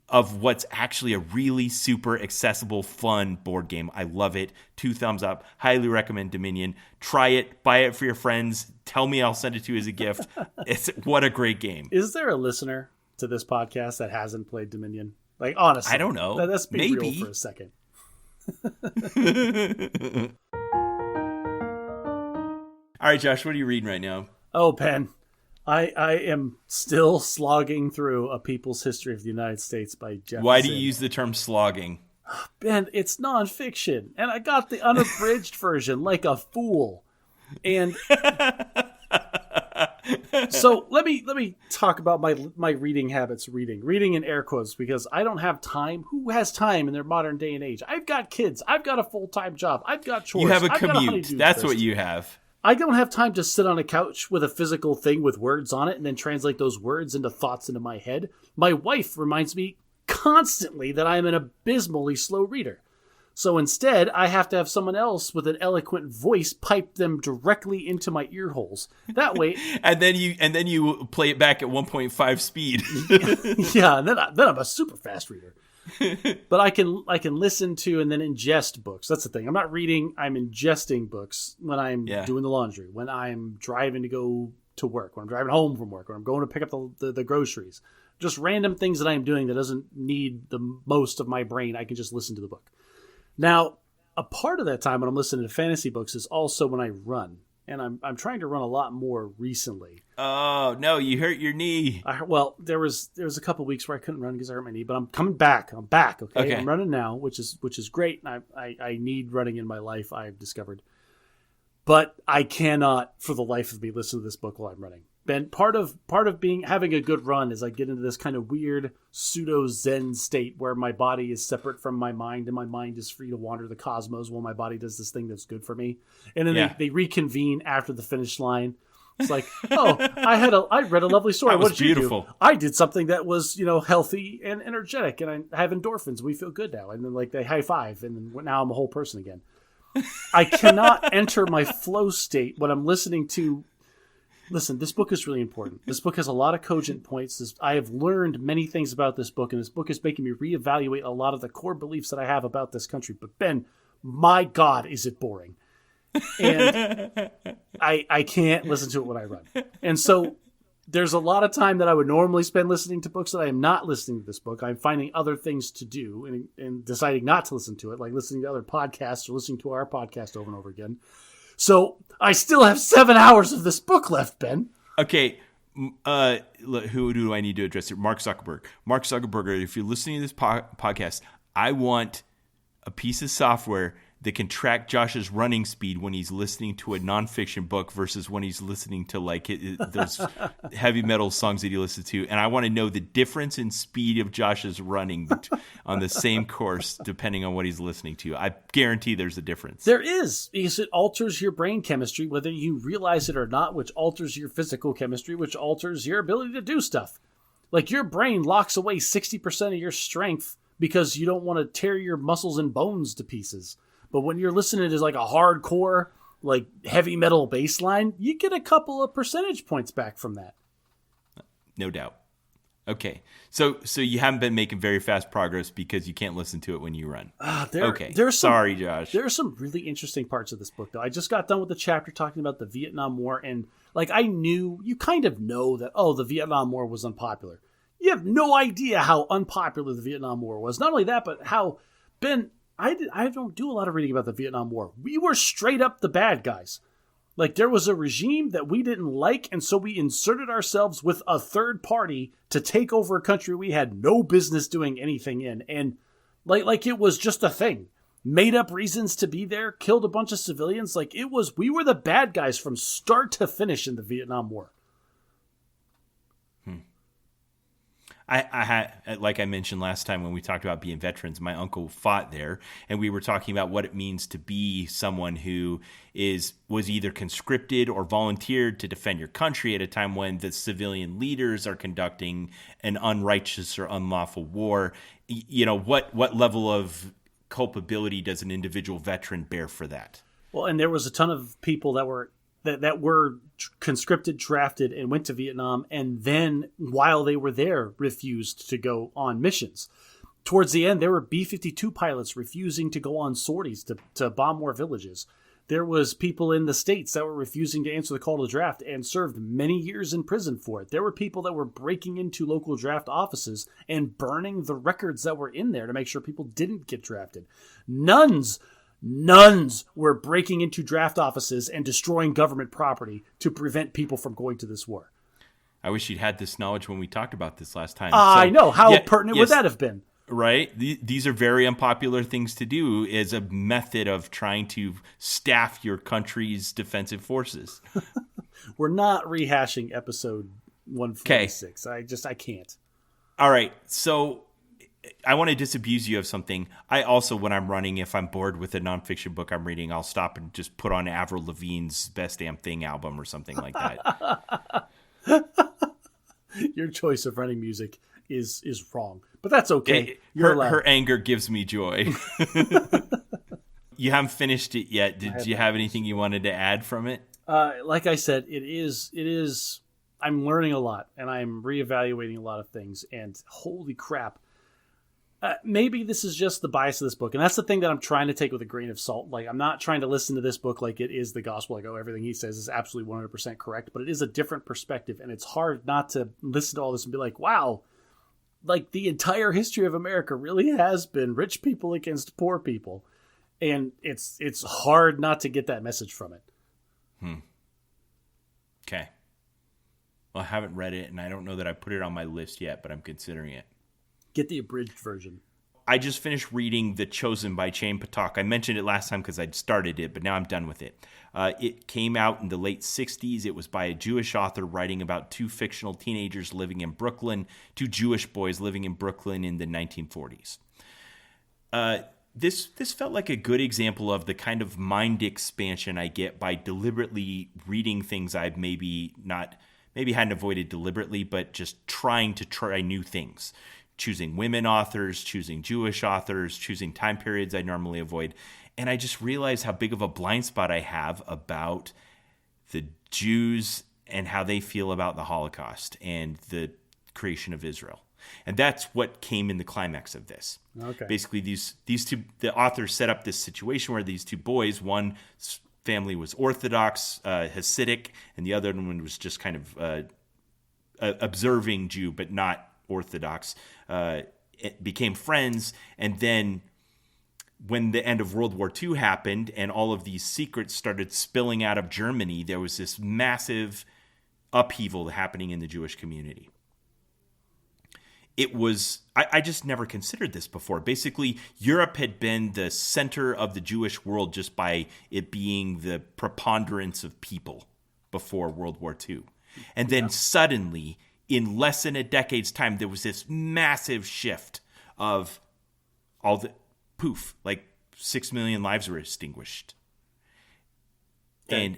of what's actually a really super accessible, fun board game. I love it. 2 thumbs up. Highly recommend Dominion. Try it. Buy it for your friends. Tell me I'll send it to you as a gift. What a great game. Is there a listener to this podcast that hasn't played Dominion? Like, honestly. I don't know. Let's be Maybe. real for a second. All right, Josh, what are you reading right now? Oh, Ben. I am still slogging through A People's History of the United States by Jeff Why do Zinn. you use the term slogging? Ben, it's nonfiction, and I got the unabridged version like a fool. And so let me talk about my reading habits. Reading in air quotes, because I don't have time. Who has time in their modern day and age? I've got kids. I've got a full-time job. I've got chores. You have a I've got commute. honeydew That's list. what you have. I don't have time to sit on a couch with a physical thing with words on it and then translate those words into thoughts into my head. My wife reminds me constantly that I am an abysmally slow reader. So instead, I have to have someone else with an eloquent voice pipe them directly into my ear holes. That way, and then you play it back at 1.5 speed. yeah, and then I'm a super fast reader. But I can listen to and then ingest books. That's the thing. I'm not reading. I'm ingesting books when I'm doing the laundry, when I'm driving to go to work, when I'm driving home from work, when I'm going to pick up the groceries. Just random things that I'm doing that doesn't need the most of my brain. I can just listen to the book. Now, a part of that time when I'm listening to fantasy books is also when I run. And I'm trying to run a lot more recently. Oh, no, you hurt your knee. Well, there was a couple weeks where I couldn't run because I hurt my knee, but I'm coming back. I'm back, okay? I'm running now, which is great. And I need running in my life, I've discovered. But I cannot, for the life of me, listen to this book while I'm running. Ben, part of having a good run is I get into this kind of weird pseudo Zen state where my body is separate from my mind and my mind is free to wander the cosmos while my body does this thing that's good for me. And then they reconvene after the finish line. It's like, oh, I read a lovely story. What did beautiful. You do? I did something that was, healthy and energetic, and I have endorphins. We feel good now. And then they high five, and then now I'm a whole person again. I cannot enter my flow state when I'm listening to. Listen, this book is really important. This book has a lot of cogent points. I have learned many things about this book, and this book is making me reevaluate a lot of the core beliefs that I have about this country. But Ben, my God, is it boring. And I can't listen to it when I run. And so there's a lot of time that I would normally spend listening to books that I am not listening to this book. I'm finding other things to do and deciding not to listen to it, like listening to other podcasts or listening to our podcast over and over again. So I still have 7 hours of this book left, Ben. Okay. Who do I need to address here? Mark Zuckerberg. Mark Zuckerberg, if you're listening to this podcast, I want a piece of software that can track Josh's running speed when he's listening to a nonfiction book versus when he's listening to those heavy metal songs that he listens to. And I want to know the difference in speed of Josh's running on the same course depending on what he's listening to. I guarantee there's a difference. There is, because it alters your brain chemistry, whether you realize it or not, which alters your physical chemistry, which alters your ability to do stuff. Like your brain locks away 60% of your strength because you don't want to tear your muscles and bones to pieces. But when you're listening to like a hardcore, like heavy metal bass line, you get a couple of percentage points back from that. No doubt. Okay. So you haven't been making very fast progress because you can't listen to it when you run. Sorry, Josh. There are some really interesting parts of this book, though. I just got done with the chapter talking about the Vietnam War, and like I knew, you kind of know that, the Vietnam War was unpopular. You have no idea how unpopular the Vietnam War was. Not only that, but how, Ben, I don't do a lot of reading about the Vietnam War. We were straight up the bad guys. Like, there was a regime that we didn't like, and so we inserted ourselves with a third party to take over a country we had no business doing anything in. And, like it was just a thing. Made up reasons to be there, killed a bunch of civilians. We were the bad guys from start to finish in the Vietnam War. I had, like I mentioned last time when we talked about being veterans, my uncle fought there, and we were talking about what it means to be someone who was either conscripted or volunteered to defend your country at a time when the civilian leaders are conducting an unrighteous or unlawful war. What level of culpability does an individual veteran bear for that? Well, and there was a ton of people that were conscripted, drafted, and went to Vietnam, and then, while they were there, refused to go on missions. Towards the end, there were B-52 pilots refusing to go on sorties to bomb more villages. There was people in the States that were refusing to answer the call to draft and served many years in prison for it. There were people that were breaking into local draft offices and burning the records that were in there to make sure people didn't get drafted. Nuns were breaking into draft offices and destroying government property to prevent people from going to this war. I wish you'd had this knowledge when we talked about this last time. I know. How pertinent would that have been? Right? These are very unpopular things to do as a method of trying to staff your country's defensive forces. We're not rehashing episode 146. I can't. All right. So I want to disabuse you of something. I also, when I'm running, if I'm bored with a nonfiction book I'm reading, I'll stop and just put on Avril Lavigne's Best Damn Thing album or something like that. Your choice of running music is wrong, but that's okay. Her anger gives me joy. You haven't finished it yet. Did you have anything you wanted to add from it? Like I said, it is. I'm learning a lot, and I'm reevaluating a lot of things. And holy crap. Maybe this is just the bias of this book. And that's the thing that I'm trying to take with a grain of salt. Like, I'm not trying to listen to this book like it is the gospel. Like, everything he says is absolutely 100% correct. But it is a different perspective. And it's hard not to listen to all this and be like, wow, like the entire history of America really has been rich people against poor people. And it's hard not to get that message from it. Okay. Well, I haven't read it, and I don't know that I put it on my list yet, but I'm considering it. Get the abridged version. I just finished reading The Chosen by Chaim Patak. I mentioned it last time because I'd started it, but now I'm done with it. It came out in the late 60s. It was by a Jewish author writing about two fictional teenagers living in Brooklyn, two Jewish boys living in Brooklyn in the 1940s. This felt like a good example of the kind of mind expansion I get by deliberately reading things I've maybe hadn't avoided deliberately, but just trying to try new things. Choosing women authors, choosing Jewish authors, choosing time periods I normally avoid. And I just realized how big of a blind spot I have about the Jews and how they feel about the Holocaust and the creation of Israel. And that's what came in the climax of this. Okay. Basically, these two, the authors set up this situation where these two boys, one family was Orthodox, Hasidic, and the other one was just kind of observing Jew, but not Orthodox. It became friends, and then when the end of World War II happened and all of these secrets started spilling out of Germany, there was this massive upheaval happening in the Jewish community. It was, I just never considered this before. Basically, Europe had been the center of the Jewish world just by it being the preponderance of people before World War II. And then suddenly, in less than a decade's time, there was this massive shift of all the poof, like 6 million lives were extinguished. Okay. And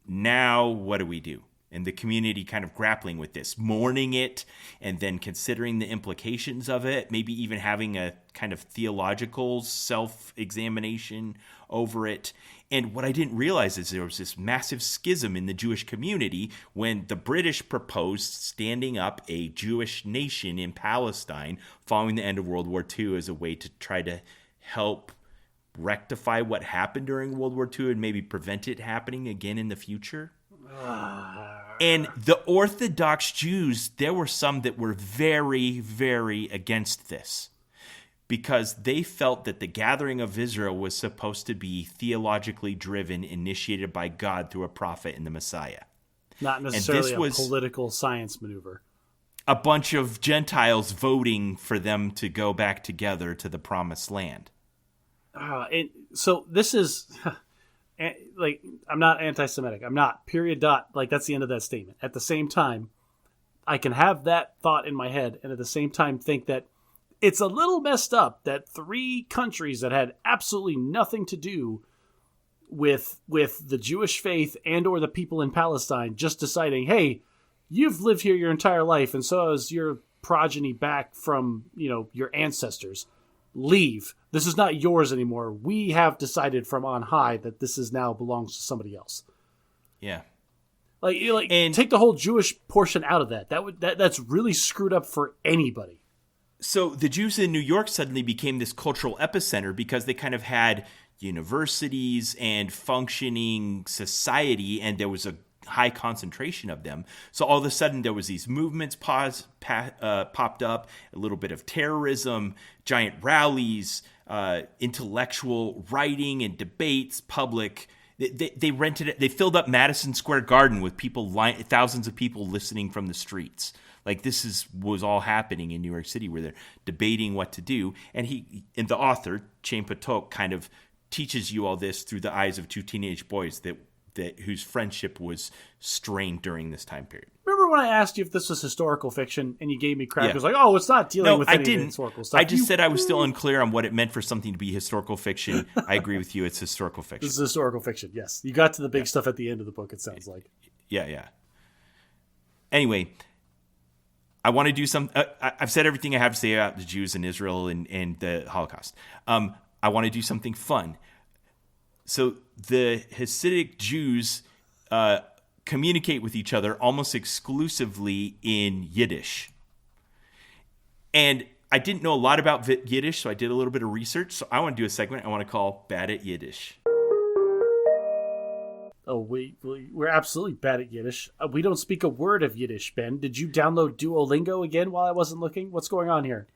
now what do we do? and the community kind of grappling with this, mourning it, and then considering the implications of it, maybe even having a kind of theological self-examination over it. And what I didn't realize is there was this massive schism in the Jewish community when the British proposed standing up a Jewish nation in Palestine following the end of World War II as a way to try to help rectify what happened during World War II and maybe prevent it happening again in the future. And the Orthodox Jews, there were some that were very, very against this because they felt that the gathering of Israel was supposed to be theologically driven, initiated by God through a prophet and the Messiah. Not necessarily a political science maneuver. A bunch of Gentiles voting for them to go back together to the promised land. So this is... like, I'm not anti-Semitic. I'm not. Period. Dot. Like, that's the end of that statement. At the same time, I can have that thought in my head and at the same time think that it's a little messed up that 3 countries that had absolutely nothing to do with the Jewish faith and or the people in Palestine just deciding, hey, you've lived here your entire life and so has your progeny back from, your ancestors. Leave. This is not yours anymore. We have decided from on high that this is now belongs to somebody else. Yeah. And take the whole Jewish portion out of that. That's really screwed up for anybody. So the Jews in New York suddenly became this cultural epicenter because they kind of had universities and functioning society, and there was a high concentration of them. So all of a sudden there was these movements popped up, a little bit of terrorism, giant rallies, intellectual writing and debates, public. They rented it. They filled up Madison Square Garden with people, thousands of people listening from the streets. Like this was all happening in New York City where they're debating what to do. And the author, Chaim Potok, kind of teaches you all this through the eyes of 2 teenage boys whose friendship was strained during this time period. Remember when I asked you if this was historical fiction and you gave me crap? Yeah. It was like, oh, it's not dealing with any historical stuff. I just said I was still unclear on what it meant for something to be historical fiction. I agree with you. It's historical fiction. This is historical fiction, yes. You got to the big stuff at the end of the book, it sounds like. Yeah. Anyway, I want to do some... I've said everything I have to say about the Jews in Israel and the Holocaust. I want to do something fun. So the Hasidic Jews communicate with each other almost exclusively in Yiddish. And I didn't know a lot about Yiddish, so I did a little bit of research. So I want to do a segment I want to call Bad at Yiddish. Oh, we're absolutely bad at Yiddish. We don't speak a word of Yiddish, Ben. Did you download Duolingo again while I wasn't looking? What's going on here?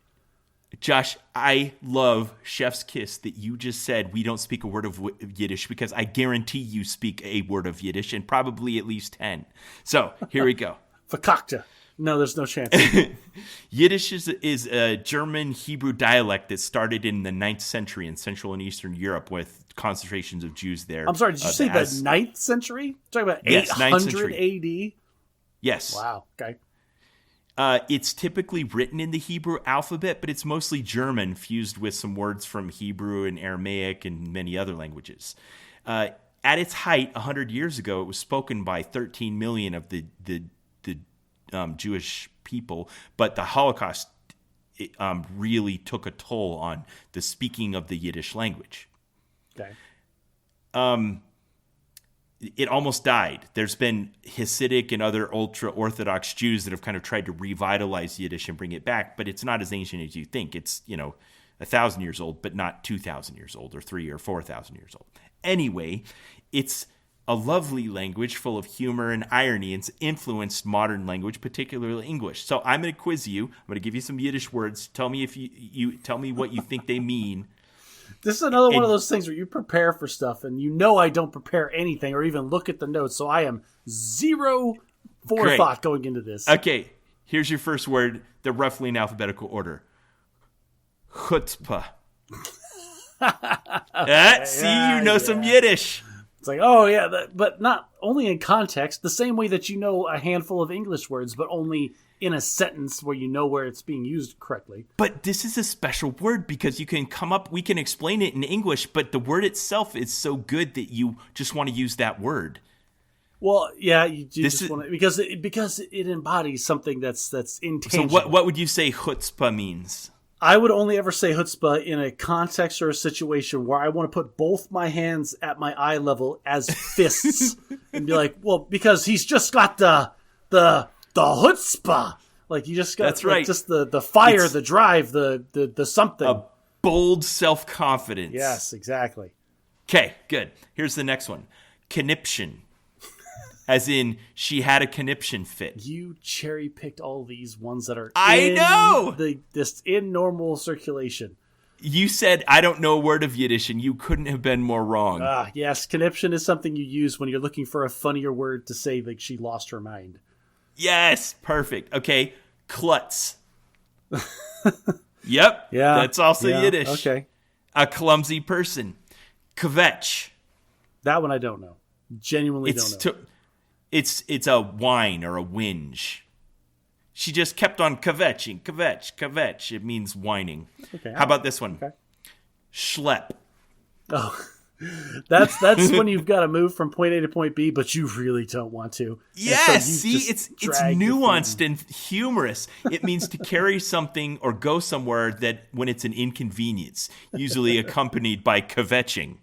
Josh, I love Chef's Kiss that you just said we don't speak a word of Yiddish because I guarantee you speak a word of Yiddish and probably at least 10. So here we go. Fakakta. No, there's no chance. Yiddish is a German Hebrew dialect that started in the 9th century in Central and Eastern Europe with concentrations of Jews there. I'm sorry, did you say the 9th century? You're talking about 800 AD? Yes. Wow, okay. It's typically written in the Hebrew alphabet, but it's mostly German fused with some words from Hebrew and Aramaic and many other languages. At its height, 100 years ago, it was spoken by 13 million of the Jewish people, but the Holocaust really took a toll on the speaking of the Yiddish language. Okay. It almost died. There's been Hasidic and other ultra-Orthodox Jews that have kind of tried to revitalize Yiddish and bring it back, but it's not as ancient as you think. It's, 1,000 years old, but not 2,000 years old or 3,000 or 4,000 years old. Anyway, it's a lovely language full of humor and irony, and it's influenced modern language, particularly English. So I'm going to quiz you. I'm going to give you some Yiddish words. Tell me if you tell me what you think they mean. This is another one of those things where you prepare for stuff, and I don't prepare anything or even look at the notes, so I am zero forethought going into this. Okay, here's your first word. They're roughly in alphabetical order. Chutzpah. Some Yiddish. It's like, oh yeah, but not only in context, the same way that you know a handful of English words, but only in a sentence where you know where it's being used correctly. But this is a special word because we can explain it in English, but the word itself is so good that you just want to use that word. Well, yeah, you just want to, because it embodies something that's intangible. So what would you say chutzpah means? I would only ever say chutzpah in a context or a situation where I want to put both my hands at my eye level as fists and be like, well, because he's just got the chutzpah. Like, you just got That's right. Just the fire, the drive, the something. A bold self-confidence. Yes, exactly. Okay, good. Here's the next one. Kanipshin. As in, she had a Kanipshin fit. You cherry-picked all these ones that are just in normal circulation. You said, I don't know a word of Yiddish, and you couldn't have been more wrong. Yes, Kanipshin is something you use when you're looking for a funnier word to say, like she lost her mind. Yes, perfect. Okay, Klutz. Yep, yeah, that's also Yiddish. Okay. A clumsy person. Kvetch. That one I don't know. Genuinely don't know. It's a whine or a whinge. She just kept on kvetching, kvetch. It means whining. Okay. How about this one? Okay. Schlep. Oh, that's when you've got to move from point A to point B, but you really don't want to. Yes, so it's nuanced and humorous. It means to carry something or go somewhere that when it's an inconvenience, usually accompanied by kvetching.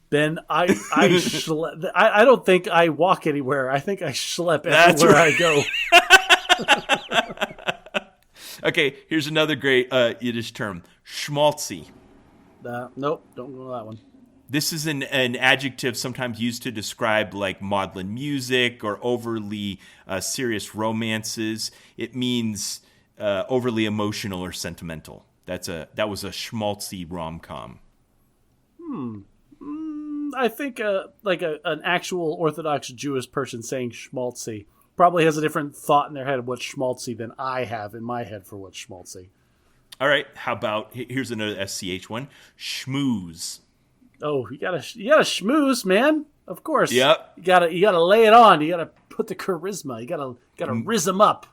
Ben, I don't think I walk anywhere. I think I schlep everywhere I go. Okay, here's another great Yiddish term. Schmaltzy. Nope, don't go to that one. This is an adjective sometimes used to describe like maudlin music or overly serious romances. It means overly emotional or sentimental. That was a schmaltzy rom-com. I think an actual Orthodox Jewish person saying schmaltzy probably has a different thought in their head of what's schmaltzy than I have in my head for what's schmaltzy. All right, how about, here's another SCH one, schmooze. Oh, you gotta schmooze, man. Of course. Yep. You gotta lay it on. You gotta put the charisma. You gotta rizz them up.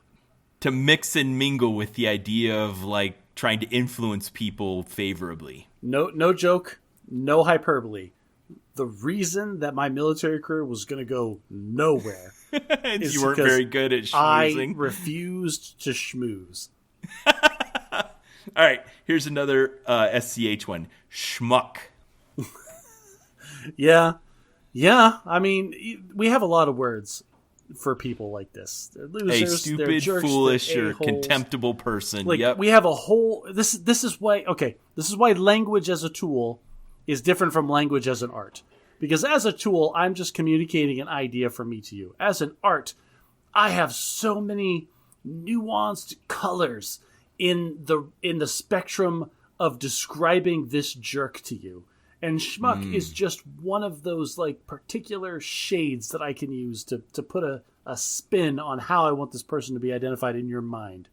To mix and mingle with the idea of like trying to influence people favorably. No joke, no hyperbole. The reason that my military career was going to go nowhere is you weren't very good at schmoozing. I refused to schmooze. All right, here's another SCH one. Schmuck. Yeah. I mean, we have a lot of words for people like this. They're losers, a stupid, they're jerks, foolish, they're or a-holes. contemptible person. Like, yep. we have a whole... This is why language as a tool is different from language as an art. Because as a tool, I'm just communicating an idea from me to you. As an art, I have so many nuanced colors in the spectrum of describing this jerk to you. And schmuck is just one of those like particular shades that I can use to put a spin on how I want this person to be identified in your mind.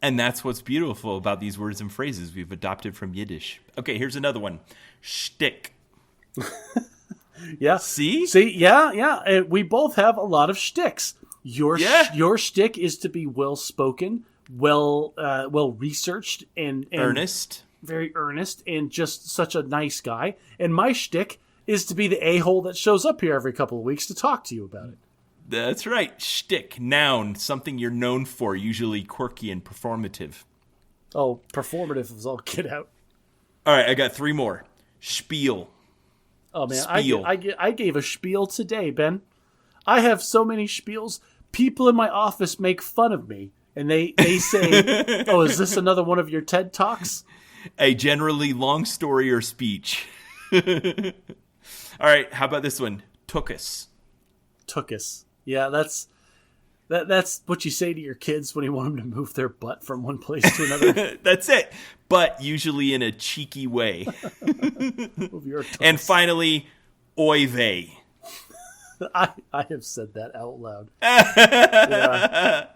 And that's what's beautiful about these words and phrases we've adopted from Yiddish. Okay, here's another one. Shtick. Yeah. See? Yeah. We both have a lot of shticks. Your shtick is to be well spoken, well researched, and earnest, very earnest, and just such a nice guy. And my shtick is to be the a-hole that shows up here every couple of weeks to talk to you about it. That's right. Shtick, noun, something you're known for, usually quirky and performative. Oh, performative is all get out. All right, I got three more. Spiel. Oh, man, Spiel. I gave a spiel today, Ben. I have so many spiels. People in my office make fun of me, and they say, oh, is this another one of your TED Talks? A generally long story or speech. All right, how about this one? Tookus. Tookus. Yeah, that's what you say to your kids when you want them to move their butt from one place to another. That's it. But usually in a cheeky way. And finally, oy vey. I have said that out loud. Yeah.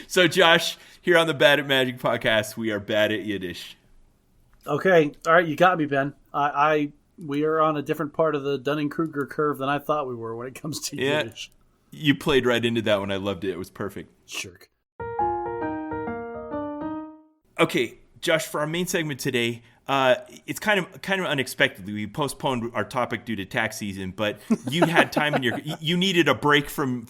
So, Josh, here on the Bad at Magic podcast, we are bad at Yiddish. Okay. All right, you got me, Ben. We are on a different part of the Dunning-Kruger curve than I thought we were when it comes to Yiddish. You played right into that one. I loved it. It was perfect. Shirk. Okay, Josh, for our main segment today, it's kind of unexpectedly. We postponed our topic due to tax season, but you had time in you needed a break from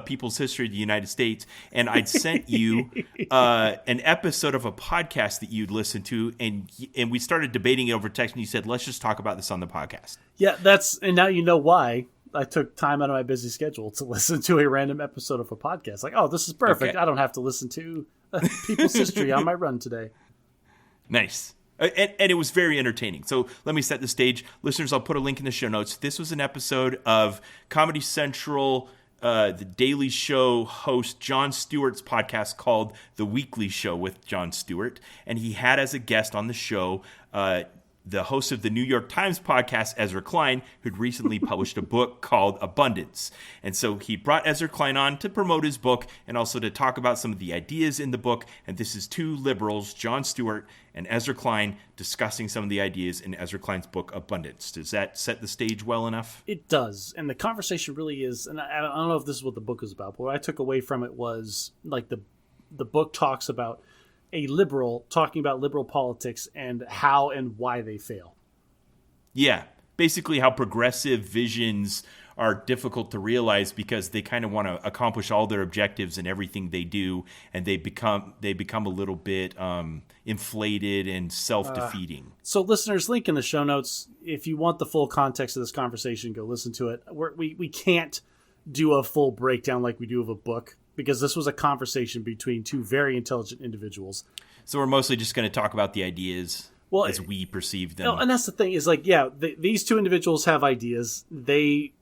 people's history of the United States, and I'd sent you an episode of a podcast that you'd listened to, and we started debating it over text, and you said, let's just talk about this on the podcast. Yeah, and now you know why I took time out of my busy schedule to listen to a random episode of a podcast. Like, oh, this is perfect. Okay. I don't have to listen to people's history on my run today. Nice. And it was very entertaining. So let me set the stage. Listeners, I'll put a link in the show notes. This was an episode of Comedy Central, the Daily Show host Jon Stewart's podcast called The Weekly Show with Jon Stewart. And he had as a guest on the show the host of the New York Times podcast, Ezra Klein, who'd recently published a book called Abundance. And so he brought Ezra Klein on to promote his book and also to talk about some of the ideas in the book. And this is two liberals, Jon Stewart and Ezra Klein, discussing some of the ideas in Ezra Klein's book, Abundance. Does that set the stage well enough? It does. And the conversation really is, and I don't know if this is what the book is about, but what I took away from it was like the book talks about a liberal talking about liberal politics and how and why they fail. Yeah, basically how progressive visions are difficult to realize because they kind of want to accomplish all their objectives in everything they do, and they become a little bit inflated and self-defeating. So listeners, link in the show notes. If you want the full context of this conversation, go listen to it. We can't do a full breakdown like we do of a book, because this was a conversation between two very intelligent individuals. So we're mostly just going to talk about the ideas as we perceive them. And that's the thing is like, yeah, these two individuals have ideas. They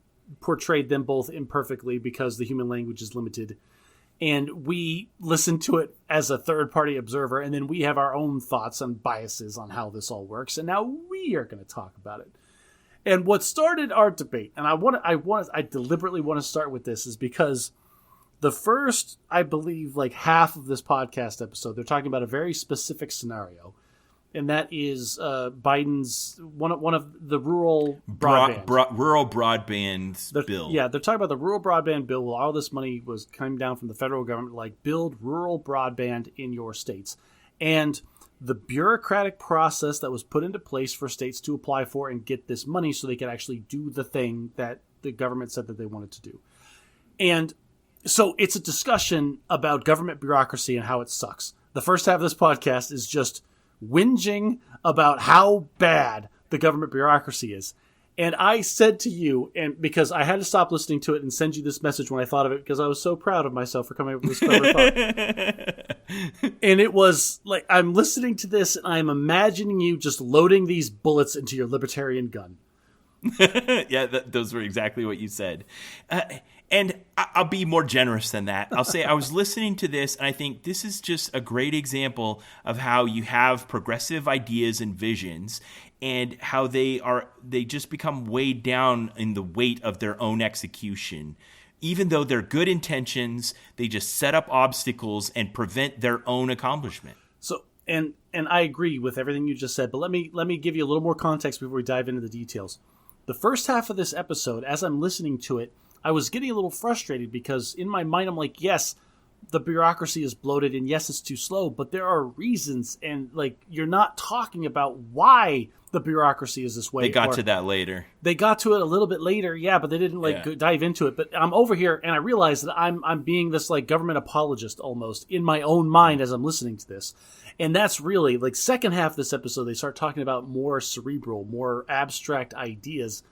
portrayed them both imperfectly because the human language is limited. And we listen to it as a third-party observer, and then we have our own thoughts and biases on how this all works. And now we are going to talk about it. And what started our debate, and I deliberately want to start with this, is because the first, I believe, like half of this podcast episode, they're talking about a very specific scenario, and that is Biden's one of the rural broadband rural broadband bill. Yeah, they're talking about the rural broadband bill. Well, all this money was coming down from the federal government, like build rural broadband in your states, and the bureaucratic process that was put into place for states to apply for and get this money so they could actually do the thing that the government said that they wanted to do. And so it's a discussion about government bureaucracy and how it sucks. The first half of this podcast is just whinging about how bad the government bureaucracy is. And I said to you, and because I had to stop listening to it and send you this message when I thought of it, because I was so proud of myself for coming up with this clever thought. And it was like, I'm listening to this and I'm imagining you just loading these bullets into your libertarian gun. Yeah, those were exactly what you said. And I'll be more generous than that. I'll say I was listening to this, and I think this is just a great example of how you have progressive ideas and visions, and how they just become weighed down in the weight of their own execution. Even though they're good intentions, they just set up obstacles and prevent their own accomplishment. So, and I agree with everything you just said, but let me give you a little more context before we dive into the details. The first half of this episode, as I'm listening to it, I was getting a little frustrated because in my mind, I'm like, yes, the bureaucracy is bloated and yes, it's too slow, but there are reasons, and like, you're not talking about why the bureaucracy is this way. They got to that later. They got to it a little bit later, yeah, but they didn't dive into it. But I'm over here and I realize that I'm being this like government apologist almost in my own mind as I'm listening to this. And that's really like second half of this episode, they start talking about more cerebral, more abstract ideas.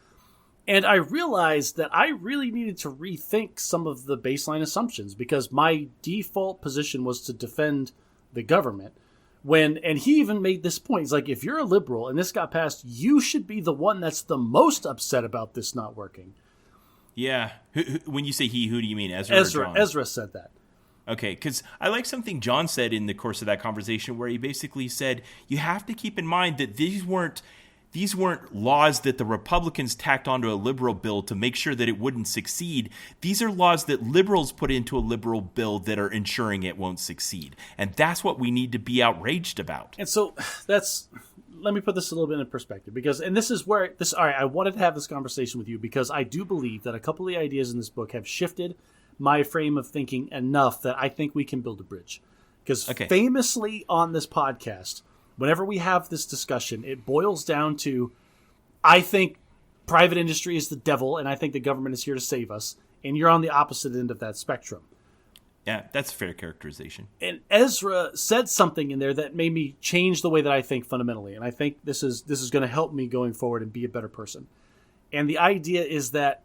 And I realized that I really needed to rethink some of the baseline assumptions, because my default position was to defend the government. And he even made this point. He's like, if you're a liberal and this got passed, you should be the one that's the most upset about this not working. Yeah. When you say he, who do you mean? Ezra or John? Ezra said that. Okay, because I like something John said in the course of that conversation where he basically said, you have to keep in mind that these weren't laws that the Republicans tacked onto a liberal bill to make sure that it wouldn't succeed. These are laws that liberals put into a liberal bill that are ensuring it won't succeed. And that's what we need to be outraged about. And so let me put this a little bit in perspective, because, and this is where all right, I wanted to have this conversation with you because I do believe that a couple of the ideas in this book have shifted my frame of thinking enough that I think we can build a bridge. Because famously on this podcast, whenever we have this discussion, it boils down to, I think private industry is the devil, and I think the government is here to save us. And you're on the opposite end of that spectrum. Yeah, that's a fair characterization. And Ezra said something in there that made me change the way that I think fundamentally. And I think this is going to help me going forward and be a better person. And the idea is that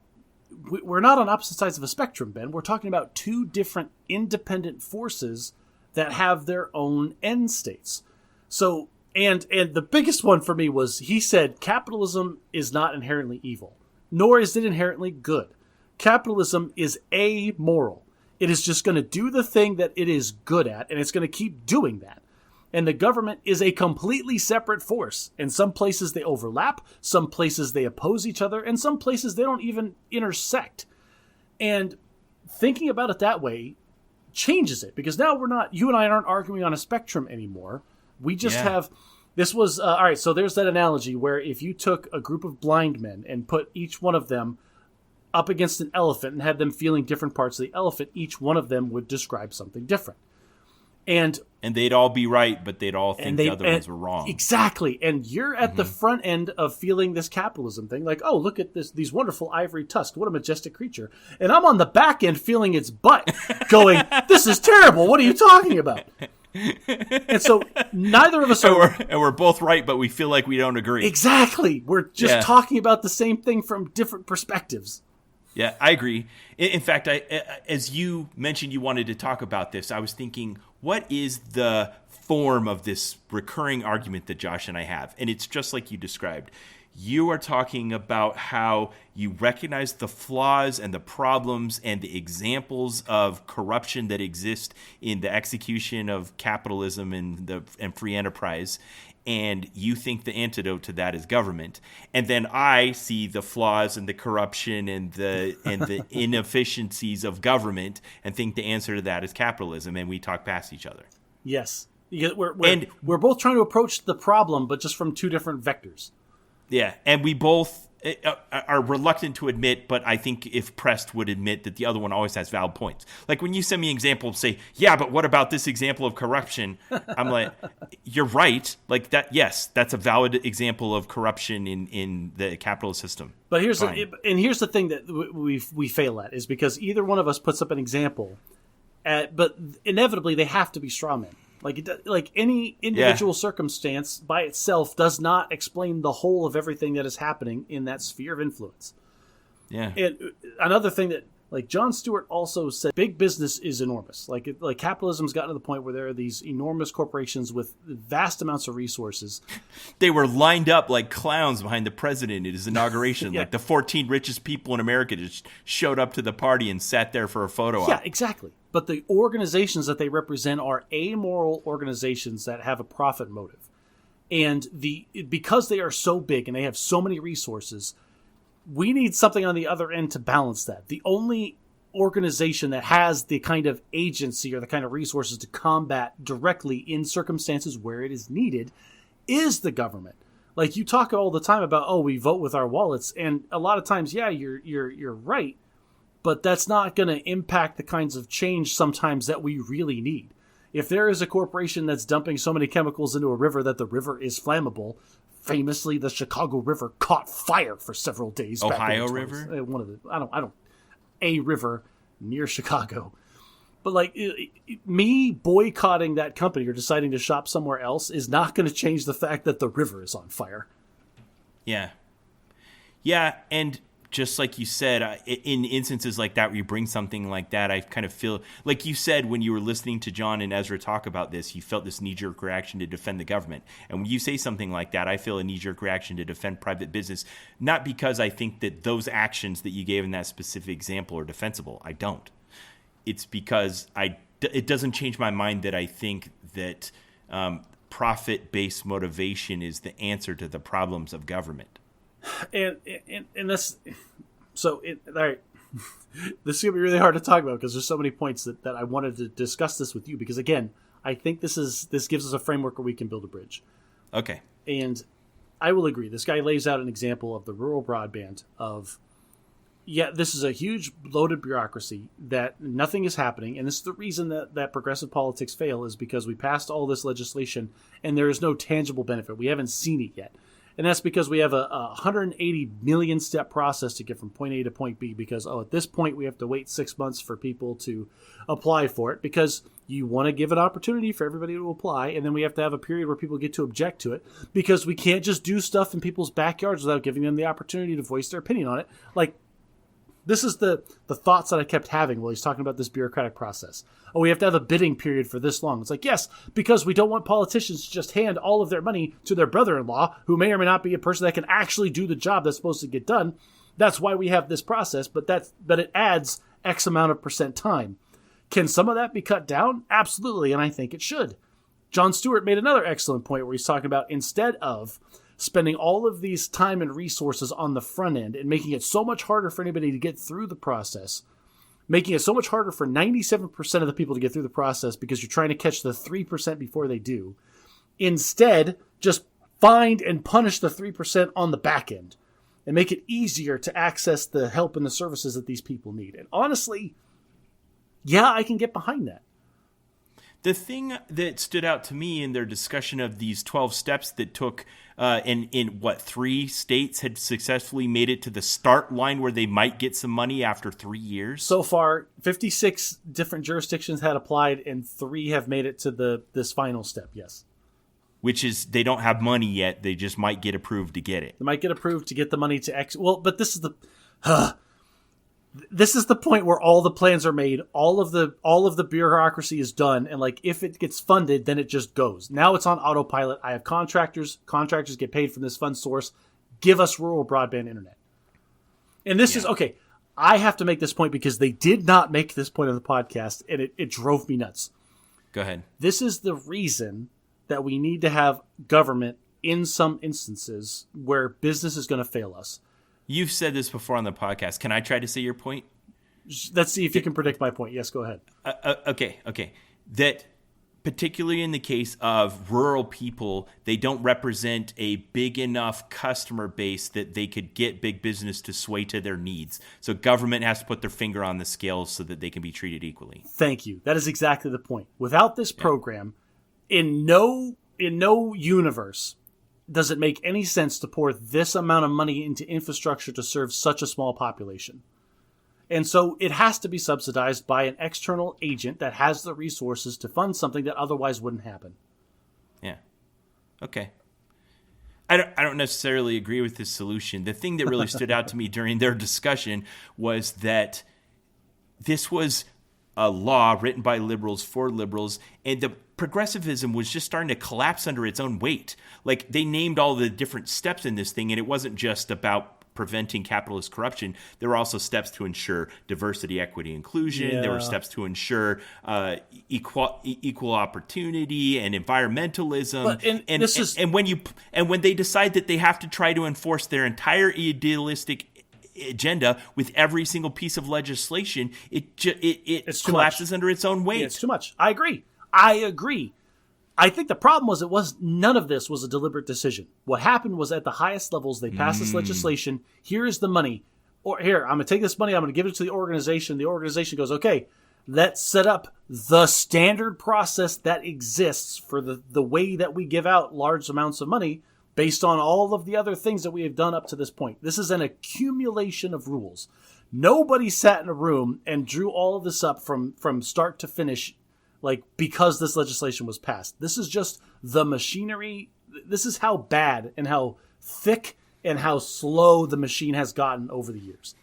we're not on opposite sides of a spectrum, Ben. We're talking about two different independent forces that have their own end states. So, and the biggest one for me was, he said capitalism is not inherently evil, nor is it inherently good. Capitalism is amoral. It is just going to do the thing that it is good at, and it's going to keep doing that. And the government is a completely separate force. In some places they overlap, some places they oppose each other, and some places they don't even intersect. And thinking about it that way changes it, because now you and I aren't arguing on a spectrum anymore. We just have, this was, all right, so there's that analogy where if you took a group of blind men and put each one of them up against an elephant and had them feeling different parts of the elephant, each one of them would describe something different. And they'd all be right, but they'd all think the other ones were wrong. Exactly. And you're at the front end of feeling this capitalism thing. Like, oh, look at these wonderful ivory tusks. What a majestic creature. And I'm on the back end feeling its butt going, this is terrible. What are you talking about? And so neither of us are... And we're both right, but we feel like we don't agree. Exactly. We're just talking about the same thing from different perspectives. Yeah, I agree. In fact, as you mentioned you wanted to talk about this, I was thinking, what is the form of this recurring argument that Josh and I have? And it's just like you described. You are talking about how you recognize the flaws and the problems and the examples of corruption that exist in the execution of capitalism and free enterprise. And you think the antidote to that is government. And then I see the flaws and the corruption and the inefficiencies of government and think the answer to that is capitalism. And we talk past each other. Yes. We're both trying to approach the problem, but just from two different vectors. Yeah. And we both are reluctant to admit, but I think if pressed would admit that the other one always has valid points. Like when you send me an example, say, yeah, but what about this example of corruption? I'm like, you're right. Like that. Yes, that's a valid example of corruption in the capitalist system. But here's the thing that we fail at is because either one of us puts up an example, but inevitably they have to be straw men. Like any individual circumstance by itself does not explain the whole of everything that is happening in that sphere of influence. Yeah. And another thing that, like, John Stewart also said, big business is enormous. Like capitalism's gotten to the point where there are these enormous corporations with vast amounts of resources. They were lined up like clowns behind the president at his inauguration. Yeah. Like the 14 richest people in America just showed up to the party and sat there for a photo op. Yeah, exactly. But the organizations that they represent are amoral organizations that have a profit motive. And because they are so big and they have so many resources, we need something on the other end to balance that. The only organization that has the kind of agency or the kind of resources to combat directly in circumstances where it is needed is the government. Like, you talk all the time about, oh, we vote with our wallets, and a lot of times, yeah, you're right, but that's not going to impact the kinds of change sometimes that we really need. If there is a corporation that's dumping so many chemicals into a river that the river is flammable, famously the Chicago River caught fire for several days. Ohio River? One of the a river near Chicago. But like me boycotting that company or deciding to shop somewhere else is not going to change the fact that the river is on fire. Yeah. Yeah, and just like you said, in instances like that where you bring something like that, I kind of feel, like you said when you were listening to John and Ezra talk about this, you felt this knee-jerk reaction to defend the government. And when you say something like that, I feel a knee-jerk reaction to defend private business, not because I think that those actions that you gave in that specific example are defensible. I don't. It's because it doesn't change my mind that I think that profit-based motivation is the answer to the problems of government. And this, so all right, this is gonna be really hard to talk about because there's so many points that I wanted to discuss this with you, because again, I think this gives us a framework where we can build a bridge. Okay. And I will agree. This guy lays out an example of the rural broadband of Yeah, this is a huge bloated bureaucracy that nothing is happening. And this is the reason that progressive politics fail, is because we passed all this legislation and there is no tangible benefit. We haven't seen it yet. And that's because we have a 180 million step process to get from point A to point B, because, at this point we have to wait 6 months for people to apply for it, because you want to give an opportunity for everybody to apply. And then we have to have a period where people get to object to it, because we can't just do stuff in people's backyards without giving them the opportunity to voice their opinion on it. Like, this is the thoughts that I kept having while he's talking about this bureaucratic process. Oh, we have to have a bidding period for this long. It's like, yes, because we don't want politicians to just hand all of their money to their brother-in-law, who may or may not be a person that can actually do the job that's supposed to get done. That's why we have this process, but it adds X amount of % time. Can some of that be cut down? Absolutely, and I think it should. Jon Stewart made another excellent point where he's talking about, instead of spending all of these time and resources on the front end and making it so much harder for anybody to get through the process, making it so much harder for 97% of the people to get through the process because you're trying to catch the 3% before they do, instead, just find and punish the 3% on the back end and make it easier to access the help and the services that these people need. And honestly, yeah, I can get behind that. The thing that stood out to me in their discussion of these 12 steps that took in 3 states had successfully made it to the start line where they might get some money after 3 years. So far, 56 different jurisdictions had applied, and 3 have made it to this final step, yes. Which is, they don't have money yet. They just might get approved to get it. They might get approved to get the money to Well, but this is this is the point where all the plans are made, all of the bureaucracy is done, and like, if it gets funded, then it just goes. Now it's on autopilot. I have contractors get paid from this fund source. Give us rural broadband internet. And this is okay. I have to make this point because they did not make this point on the podcast, and it drove me nuts. Go ahead. This is the reason that we need to have government in some instances where business is going to fail us. You've said this before on the podcast. Can I try to say your point? Let's see if you can predict my point. Yes, go ahead. Okay. That particularly in the case of rural people, they don't represent a big enough customer base that they could get big business to sway to their needs. So government has to put their finger on the scales so that they can be treated equally. Thank you. That is exactly the point. Without this program, in no universe does it make any sense to pour this amount of money into infrastructure to serve such a small population. And so it has to be subsidized by an external agent that has the resources to fund something that otherwise wouldn't happen. Yeah. Okay. I don't necessarily agree with this solution. The thing that really stood out to me during their discussion was that this was a law written by liberals for liberals, and the progressivism was just starting to collapse under its own weight. Like, they named all the different steps in this thing, and it wasn't just about preventing capitalist corruption. There were also steps to ensure diversity, equity, inclusion. Yeah. There were steps to ensure equal opportunity and environmentalism. And when they decide that they have to try to enforce their entire idealistic agenda with every single piece of legislation, it collapses under its own weight. Yeah, it's too much. I agree. I think the problem was none of this was a deliberate decision. What happened was, at the highest levels, they passed this legislation. Here is the money. Or here, I'm going to take this money, I'm going to give it to the organization. The organization goes, okay, let's set up the standard process that exists for the way that we give out large amounts of money based on all of the other things that we have done up to this point. This is an accumulation of rules. Nobody sat in a room and drew all of this up from start to finish, like, because this legislation was passed. This is just the machinery. This is how bad and how thick and how slow the machine has gotten over the years.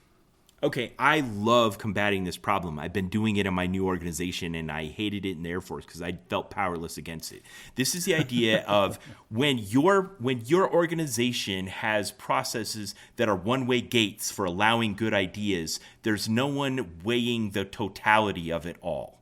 Okay, I love combating this problem. I've been doing it in my new organization, and I hated it in the Air Force because I felt powerless against it. This is the idea of when your organization has processes that are one-way gates for allowing good ideas, there's no one weighing the totality of it all.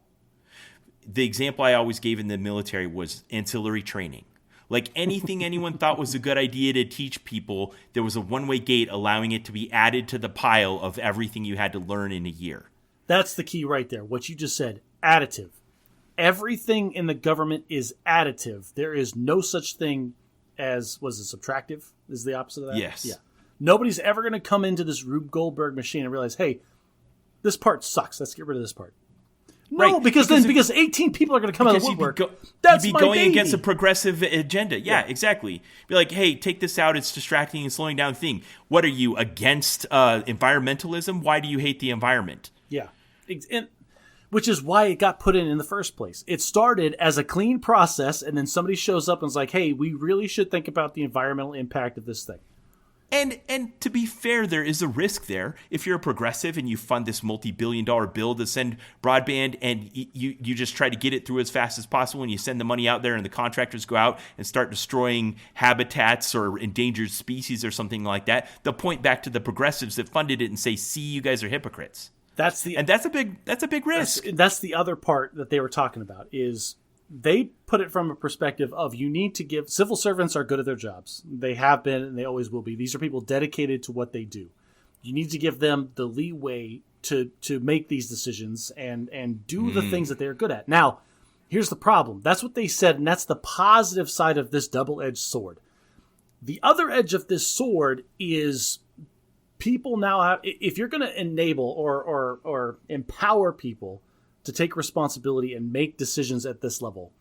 The example I always gave in the military was ancillary training. Like, anything anyone thought was a good idea to teach people, there was a one-way gate allowing it to be added to the pile of everything you had to learn in a year. That's the key right there. What you just said, additive. Everything in the government is additive. There is no such thing as, was it subtractive? Is the opposite of that? Yes. Yeah. Nobody's ever going to come into this Rube Goldberg machine and realize, hey, this part sucks. Let's get rid of this part. No, Right, because 18 people are going to come out of the woodwork. You'd be going baby. against a progressive agenda. Yeah, exactly. Be like, hey, take this out. It's distracting and slowing down the thing. What are you, against environmentalism? Why do you hate the environment? Yeah. Which is why it got put in the first place. It started as a clean process, and then somebody shows up and is like, hey, we really should think about the environmental impact of this thing. And to be fair, there is a risk there. If you're a progressive and you fund this multi-billion-dollar bill to send broadband, and you just try to get it through as fast as possible, and you send the money out there and the contractors go out and start destroying habitats or endangered species or something like that, they'll point back to the progressives that funded it and say, see, you guys are hypocrites. That's a big risk. That's the other part that they were talking about, is they put it from a perspective of, you need to give, civil servants are good at their jobs. They have been and they always will be. These are people dedicated to what they do. You need to give them the leeway to make these decisions and do the things that they're good at. Now, here's the problem. That's what they said, and that's the positive side of this double-edged sword. The other edge of this sword is people now have, if you're going to enable or empower people to take responsibility and make decisions at this level,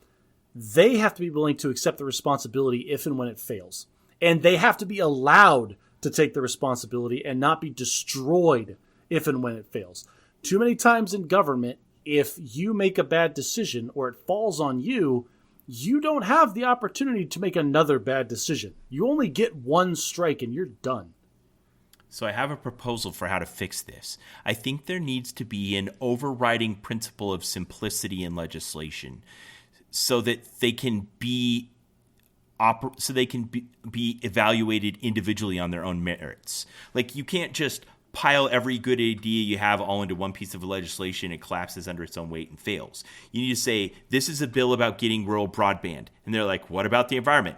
they have to be willing to accept the responsibility if and when it fails. And they have to be allowed to take the responsibility and not be destroyed if and when it fails. Too many times in government, if you make a bad decision or it falls on you, you don't have the opportunity to make another bad decision. You only get one strike and you're done. So I have a proposal for how to fix this. I think there needs to be an overriding principle of simplicity in legislation, so that they can be evaluated individually on their own merits. Like, you can't just pile every good idea you have all into one piece of legislation. It collapses under its own weight and fails. You need to say, this is a bill about getting rural broadband. And they're like, what about the environment?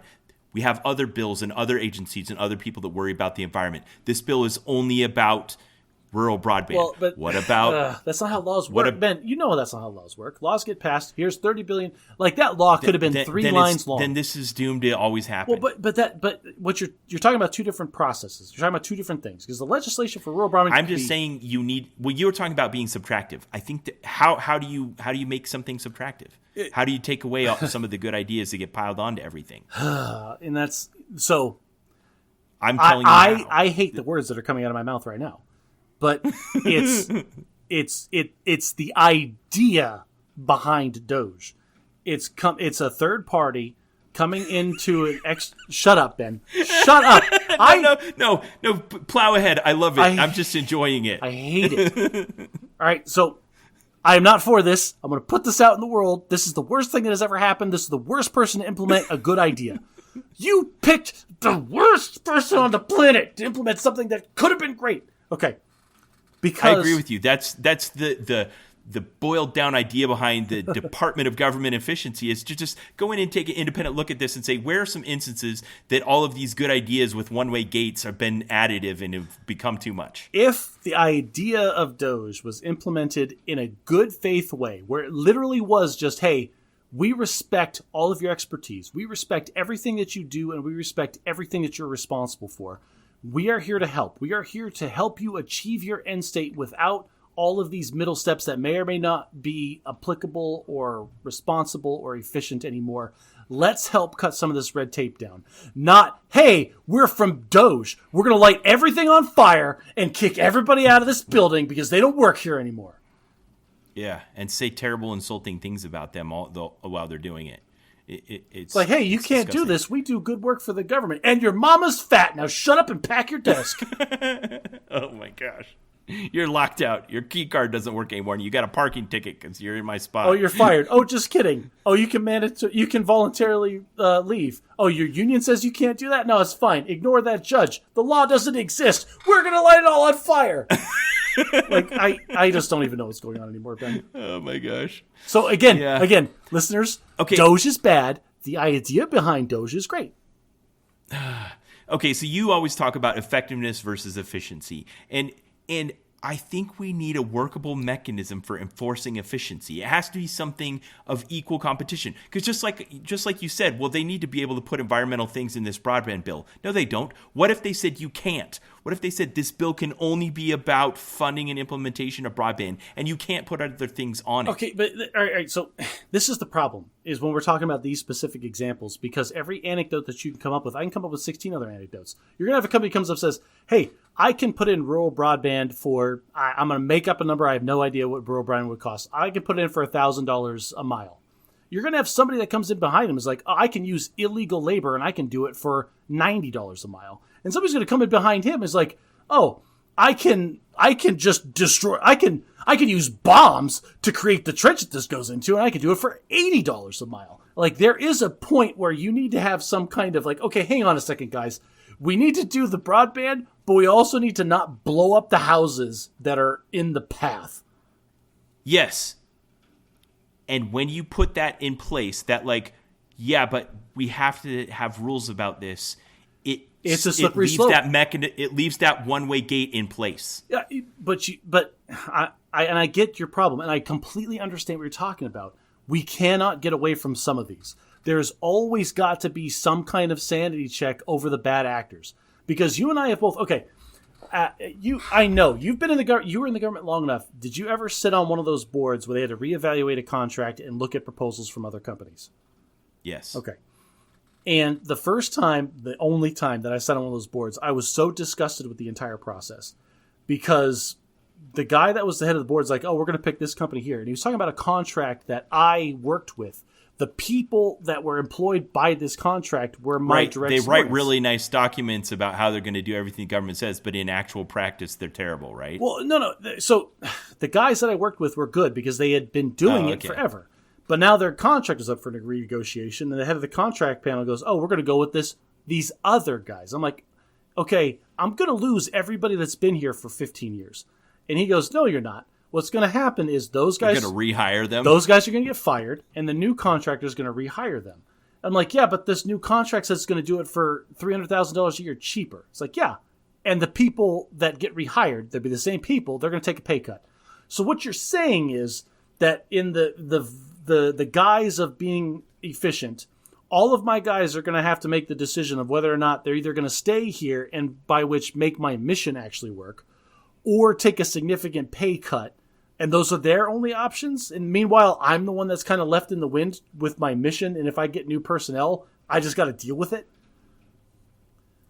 We have other bills and other agencies and other people that worry about the environment. This bill is only about rural broadband. Well, but what about... that's not how laws work. Ben, you know that's not how laws work. Laws get passed. Here's $30 billion. Like, that law could have been three lines long. Then this is doomed to always happen. Well, but what you're talking about two different processes. You're talking about two different things. Because the legislation for rural broadband... I'm just saying you need... Well, you were talking about being subtractive. I think that how do you make something subtractive? How do you take away some of the good ideas that get piled onto everything? And that's... So... I'm telling you I hate the words that are coming out of my mouth right now. But it's the idea behind Doge. It's a third party coming into an Shut up, Ben. Shut up. No, plow ahead. I love it. I'm just enjoying it. I hate it. All right, so I am not for this. I'm going to put this out in the world. This is the worst thing that has ever happened. This is the worst person to implement a good idea. You picked the worst person on the planet to implement something that could have been great. Okay. Because I agree with you. That's the boiled down idea behind the Department of Government Efficiency, is to just go in and take an independent look at this and say, where are some instances that all of these good ideas with one-way gates have been additive and have become too much? If the idea of Doge was implemented in a good faith way, where it literally was just, hey, we respect all of your expertise, we respect everything that you do, and we respect everything that you're responsible for. We are here to help. We are here to help you achieve your end state without all of these middle steps that may or may not be applicable or responsible or efficient anymore. Let's help cut some of this red tape down. Not, hey, we're from Doge. We're going to light everything on fire and kick everybody out of this building because they don't work here anymore. Yeah, and say terrible, insulting things about them while they're doing it. It's like, hey, you can't disgusting. do this. We do good work for the government. And your mama's fat. Now shut up and pack your desk. Oh, my gosh. You're locked out. Your key card doesn't work anymore. And you got a parking ticket because you're in my spot. Oh, you're fired. Oh, just kidding. Oh, you can voluntarily leave. Oh, your union says you can't do that? No, it's fine. Ignore that judge. The law doesn't exist. We're going to light it all on fire. Like, I just don't even know what's going on anymore, Ben. Oh, my gosh. So, again, listeners, okay. Doge is bad. The idea behind Doge is great. Okay, so you always talk about effectiveness versus efficiency. And I think we need a workable mechanism for enforcing efficiency. It has to be something of equal competition. Because just like you said, well, they need to be able to put environmental things in this broadband bill. No, they don't. What if they said you can't? What if they said this bill can only be about funding and implementation of broadband, and you can't put other things on it? Okay, but all right, so this is the problem, is when we're talking about these specific examples, because every anecdote that you can come up with, I can come up with 16 other anecdotes. You're going to have a company comes up and says, hey, I can put in rural broadband for, I'm going to make up a number, I have no idea what rural broadband would cost. I can put it in for $1,000 a mile. You're going to have somebody that comes in behind him is like, oh, I can use illegal labor and I can do it for $90 a mile. And somebody's going to come in behind him is like, oh, I can just destroy, I can use bombs to create the trench that this goes into, and I can do it for $80 a mile. Like, there is a point where you need to have some kind of like, okay, hang on a second, guys. We need to do the broadband, but we also need to not blow up the houses that are in the path. Yes. And when you put that in place, that like, yeah, but we have to have rules about this. It's a slippery slope. It leaves that one-way gate in place. Yeah, but I get your problem, and I completely understand what you're talking about. We cannot get away from some of these. There's always got to be some kind of sanity check over the bad actors, because you and I have both. Okay, I know you've been in the government. You were in the government long enough. Did you ever sit on one of those boards where they had to reevaluate a contract and look at proposals from other companies? Yes. Okay. And the first time, the only time that I sat on one of those boards, I was so disgusted with the entire process, because the guy that was the head of the board is like, oh, we're going to pick this company here. And he was talking about a contract that I worked with. The people that were employed by this contract were my direct They source. write really nice documents about how they're going to do everything the government says, but in actual practice, they're terrible, right? Well, no. So the guys that I worked with were good because they had been doing it forever. But now their contract is up for renegotiation, and the head of the contract panel goes, oh, we're going to go with these other guys. I'm like, okay, I'm going to lose everybody that's been here for 15 years. And he goes, no, you're not. What's going to happen is those guys... You're going to rehire them? Those guys are going to get fired, and the new contractor is going to rehire them. I'm like, yeah, but this new contract says it's going to do it for $300,000 a year cheaper. It's like, yeah. And the people that get rehired, they'll be the same people, they're going to take a pay cut. So what you're saying is that in the guise of being efficient, all of my guys are going to have to make the decision of whether or not they're either going to stay here and by which make my mission actually work, or take a significant pay cut. And those are their only options. And meanwhile, I'm the one that's kind of left in the wind with my mission. And if I get new personnel, I just got to deal with it.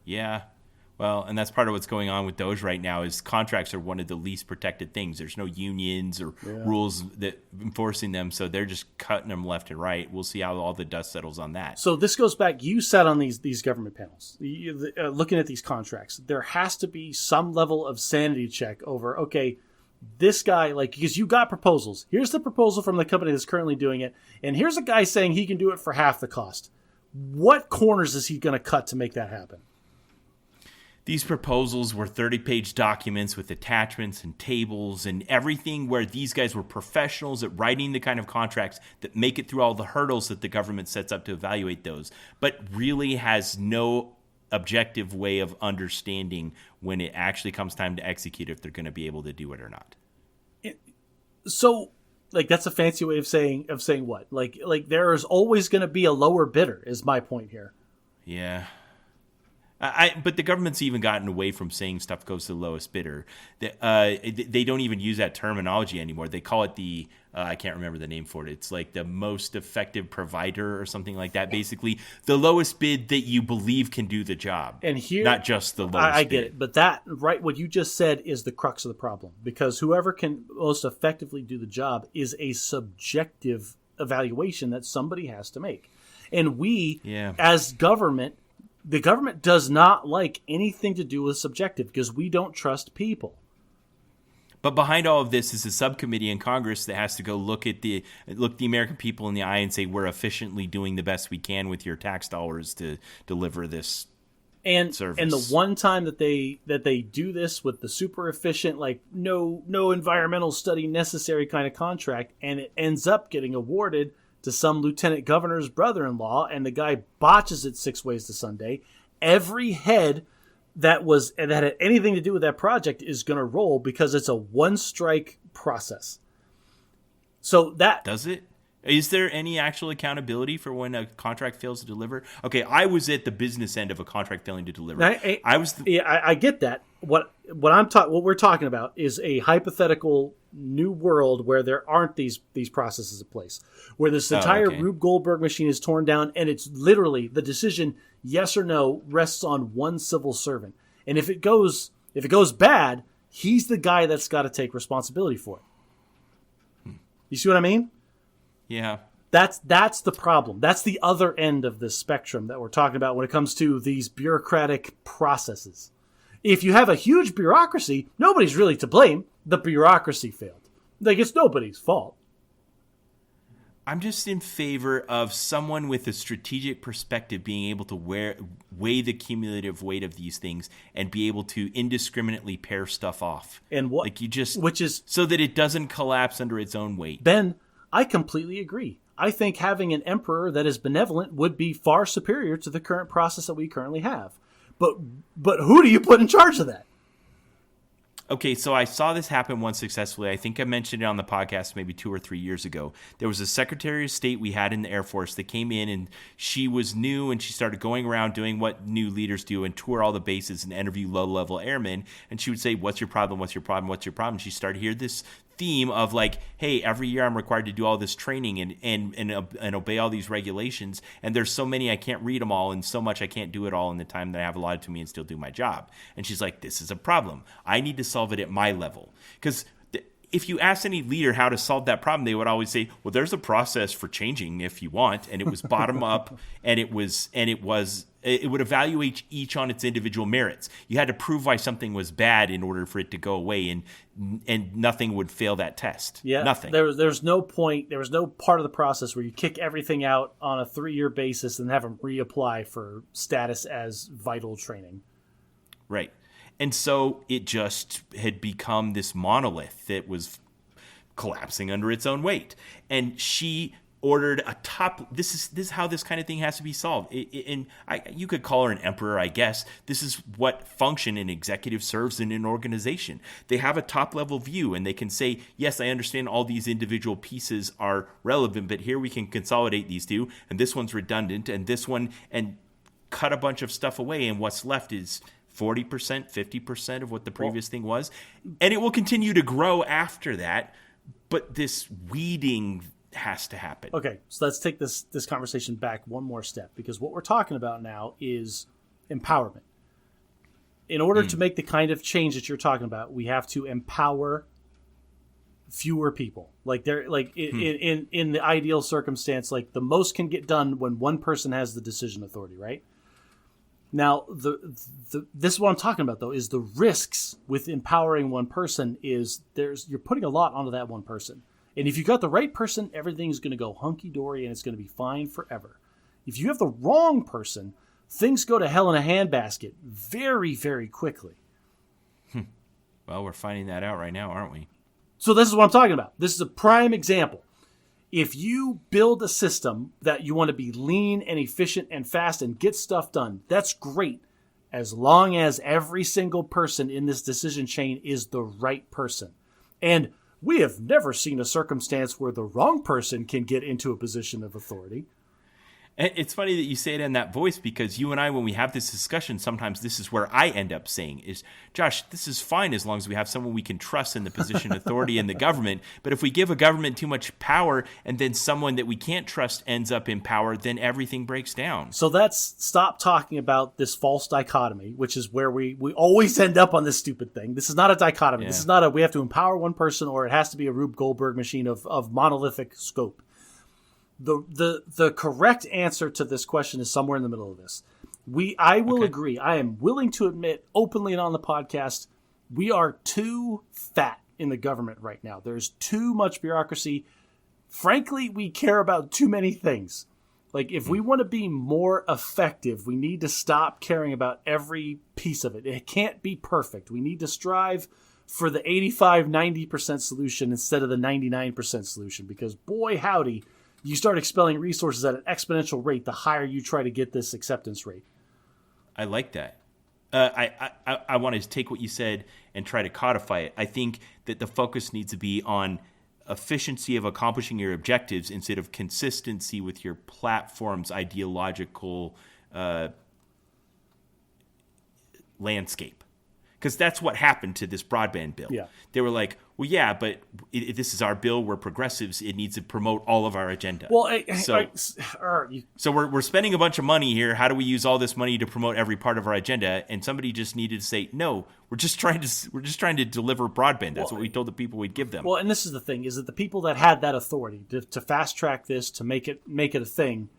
Yeah. Well, and that's part of what's going on with Doge right now is contracts are one of the least protected things. There's no unions or rules that enforcing them, so they're just cutting them left and right. We'll see how all the dust settles on that. So this goes back. You sat on these government panels, looking at these contracts. There has to be some level of sanity check over, okay, this guy, like, because you got proposals. Here's the proposal from the company that's currently doing it, and here's a guy saying he can do it for half the cost. What corners is he going to cut to make that happen? These proposals were 30-page documents with attachments and tables and everything, where these guys were professionals at writing the kind of contracts that make it through all the hurdles that the government sets up to evaluate those, but really has no objective way of understanding when it actually comes time to execute if they're going to be able to do it or not. So, like, that's a fancy way of saying what? Like there is always going to be a lower bidder is my point here. Yeah. But the government's even gotten away from saying stuff goes to the lowest bidder. They don't even use that terminology anymore. They call it the, I can't remember the name for it. It's like the most effective provider or something like that. Basically, the lowest bid that you believe can do the job. And here, not just the lowest bid. I get it. But that, right, what you just said is the crux of the problem. Because whoever can most effectively do the job is a subjective evaluation that somebody has to make. And we, as government, the government does not like anything to do with subjective because we don't trust people. But behind all of this is a subcommittee in Congress that has to go look the American people in the eye and say, we're efficiently doing the best we can with your tax dollars to deliver this service. And the one time that they do this with the super efficient, like no environmental study necessary kind of contract, and it ends up getting awarded to some lieutenant governor's brother-in-law, and the guy botches it 6 ways to Sunday, every head that had anything to do with that project is going to roll because it's a one-strike process. So that does it? Is there any actual accountability for when a contract fails to deliver? Okay, I was at the business end of a contract failing to deliver. I get that. What we're talking about is a hypothetical new world where there aren't these processes in place, where this entire Rube Goldberg machine is torn down, and it's literally the decision, yes or no, rests on one civil servant. And if it goes bad, he's the guy that's got to take responsibility for it. You see what I mean? Yeah. That's the problem. That's the other end of the spectrum that we're talking about when it comes to these bureaucratic processes. If you have a huge bureaucracy, nobody's really to blame. The bureaucracy failed. Like, it's nobody's fault. I'm just in favor of someone with a strategic perspective being able to weigh the cumulative weight of these things and be able to indiscriminately pair stuff off. And what? Which is so that it doesn't collapse under its own weight. Ben, I completely agree. I think having an emperor that is benevolent would be far superior to the current process that we currently have. But who do you put in charge of that? Okay, so I saw this happen once successfully. I think I mentioned it on the podcast maybe 2 or 3 years ago. There was a Secretary of State we had in the Air Force that came in, and she was new, and she started going around doing what new leaders do and tour all the bases and interview low-level airmen. And she would say, "What's your problem? What's your problem? What's your problem?" She started to hear this theme of like, hey, every year I'm required to do all this training and obey all these regulations, and there's so many I can't read them all, and so much I can't do it all in the time that I have allotted to me and still do my job. And she's like, this is a problem. I need to solve it at my level. Because if you ask any leader how to solve that problem, they would always say, well, there's a process for changing if you want. And it was bottom up, and it would evaluate each on its individual merits. You had to prove why something was bad in order for it to go away, and nothing would fail that test. Yeah, nothing. There's no point. There was no part of the process where you kick everything out on a 3-year basis and have them reapply for status as vital training. Right. And so it just had become this monolith that was collapsing under its own weight. And she ordered a top. This is how this kind of thing has to be solved. You could call her an emperor, I guess. This is what function an executive serves in an organization. They have a top level view, and they can say, yes, I understand all these individual pieces are relevant, but here we can consolidate these two, and this one's redundant, and this one, and cut a bunch of stuff away, and what's left is 40%, 50% of what the previous thing was. And it will continue to grow after that, but this weeding has to happen. Okay, so let's take this conversation back one more step, because what we're talking about now is empowerment. In order to make the kind of change that you're talking about, we have to empower fewer people. Like in the ideal circumstance, like the most can get done when one person has the decision authority, right? Now, this is what I'm talking about, though, is the risks with empowering one person is you're putting a lot onto that one person. And if you got the right person, everything's going to go hunky-dory and it's going to be fine forever. If you have the wrong person, things go to hell in a handbasket very, very quickly. Well, we're finding that out right now, aren't we? So this is what I'm talking about. This is a prime example. If you build a system that you want to be lean and efficient and fast and get stuff done, that's great, as long as every single person in this decision chain is the right person. And we have never seen a circumstance where the wrong person can get into a position of authority. And it's funny that you say it in that voice, because you and I, when we have this discussion, sometimes this is where I end up saying is, Josh, this is fine as long as we have someone we can trust in the position of authority in the government. But if we give a government too much power and then someone that we can't trust ends up in power, then everything breaks down. So let's stop talking about this false dichotomy, which is where we always end up on this stupid thing. This is not a dichotomy. Yeah. This is not we have to empower one person, or it has to be a Rube Goldberg machine of monolithic scope. The correct answer to this question is somewhere in the middle of this. I will agree. I am willing to admit openly and on the podcast, we are too fat in the government right now. There's too much bureaucracy. Frankly, we care about too many things. Like, if we want to be more effective, we need to stop caring about every piece of it. It can't be perfect. We need to strive for the 85-90% solution instead of the 99% solution, because boy howdy, you start expelling resources at an exponential rate the higher you try to get this acceptance rate. I like that. I want to take what you said and try to codify it. I think that the focus needs to be on efficiency of accomplishing your objectives instead of consistency with your platform's ideological landscape. Because that's what happened to this broadband bill. Yeah. They were like, well, yeah, but this is our bill. We're progressives. It needs to promote all of our agenda. Well, so we're spending a bunch of money here. How do we use all this money to promote every part of our agenda? And somebody just needed to say, no, we're just trying to deliver broadband. That's what we told the people we'd give them. Well, and this is the thing, is that the people that had that authority to fast track this, to make it a thing,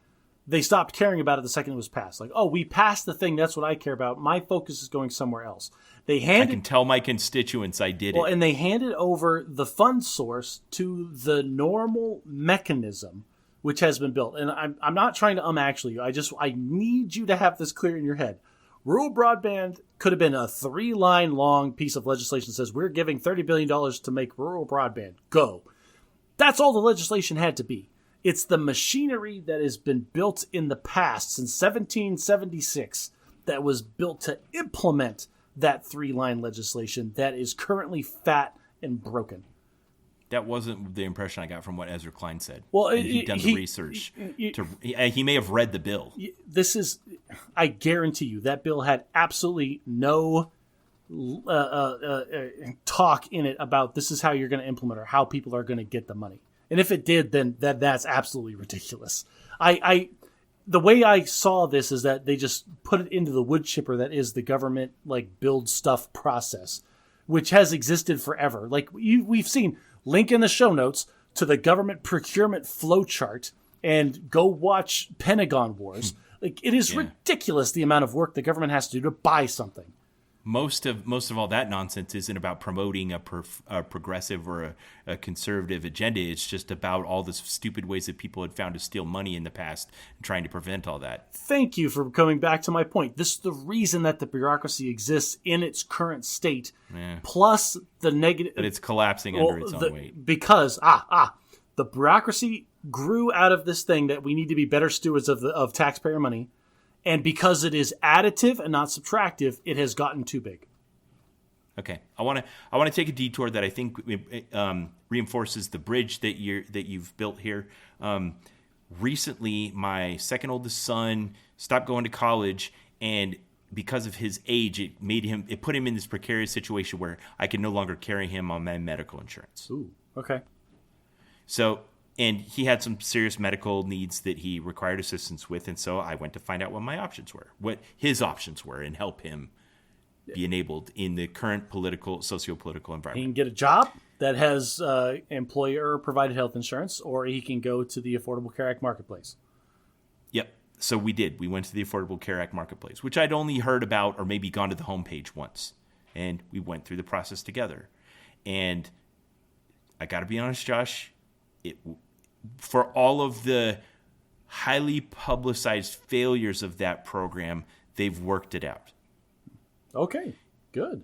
they stopped caring about it the second it was passed. Like, oh, we passed the thing. That's what I care about. My focus is going somewhere else. I can tell my constituents I did it. Well, and they handed over the fund source to the normal mechanism which has been built. And I'm not trying to actually you. I need you to have this clear in your head. Rural broadband could have been a 3-line long piece of legislation that says we're giving $30 billion to make rural broadband. Go. That's all the legislation had to be. It's the machinery that has been built in the past since 1776 that was built to implement that 3-line legislation that is currently fat and broken. That wasn't the impression I got from what Ezra Klein said. Well, he'd done the research. He may have read the bill. I guarantee you, that bill had absolutely no talk in it about this is how you're going to implement or how people are going to get the money. And if it did, then that's absolutely ridiculous. The way I saw this is that they just put it into the wood chipper that is the government build stuff process, which has existed forever. We've seen, link in the show notes to the government procurement flowchart, and go watch Pentagon Wars. It is ridiculous the amount of work the government has to do to buy something. Most of all that nonsense isn't about promoting a progressive or a conservative agenda. It's just about all the stupid ways that people had found to steal money in the past and trying to prevent all that. Thank you for coming back to my point. This is the reason that the bureaucracy exists in its current state, plus the negative... But it's collapsing under its own weight. Because, the bureaucracy grew out of this thing that we need to be better stewards of taxpayer money. And because it is additive and not subtractive, it has gotten too big. Okay, I want to take a detour that I think reinforces the bridge that you've built here. Recently, my second oldest son stopped going to college, and because of his age, it put him in this precarious situation where I could no longer carry him on my medical insurance. Ooh, okay. So. And he had some serious medical needs that he required assistance with. And so I went to find out what my options were, what his options were, and help him be enabled in the current socio-political environment. He can get a job that has employer-provided health insurance, or he can go to the Affordable Care Act Marketplace. Yep. So we did. We went to the Affordable Care Act Marketplace, which I'd only heard about or maybe gone to the homepage once. And we went through the process together. And I got to be honest, Josh, for all of the highly publicized failures of that program, they've worked it out. Okay, good.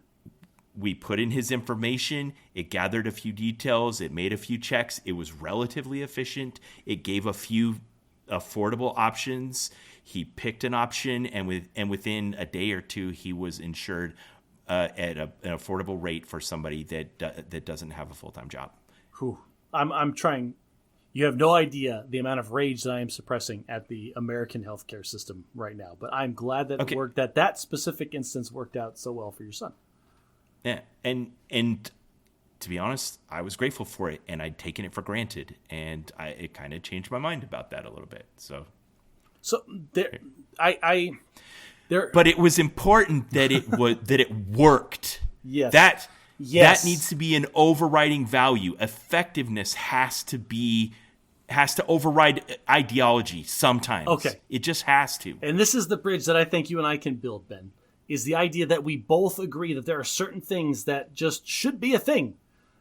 We put in his information. It gathered a few details. It made a few checks. It was relatively efficient. It gave a few affordable options. He picked an option, and within a day or two, he was insured at an affordable rate for somebody that doesn't have a full-time job. Whew. I'm trying. You have no idea the amount of rage that I am suppressing at the American healthcare system right now. But I'm glad that it worked. That specific instance worked out so well for your son. Yeah, and to be honest, I was grateful for it, and I'd taken it for granted, and it kind of changed my mind about that a little bit. So there. But it was important that it worked. Yes. That needs to be an overriding value. Effectiveness has to override ideology sometimes. Okay. It just has to. And this is the bridge that I think you and I can build, Ben, is the idea that we both agree that there are certain things that just should be a thing.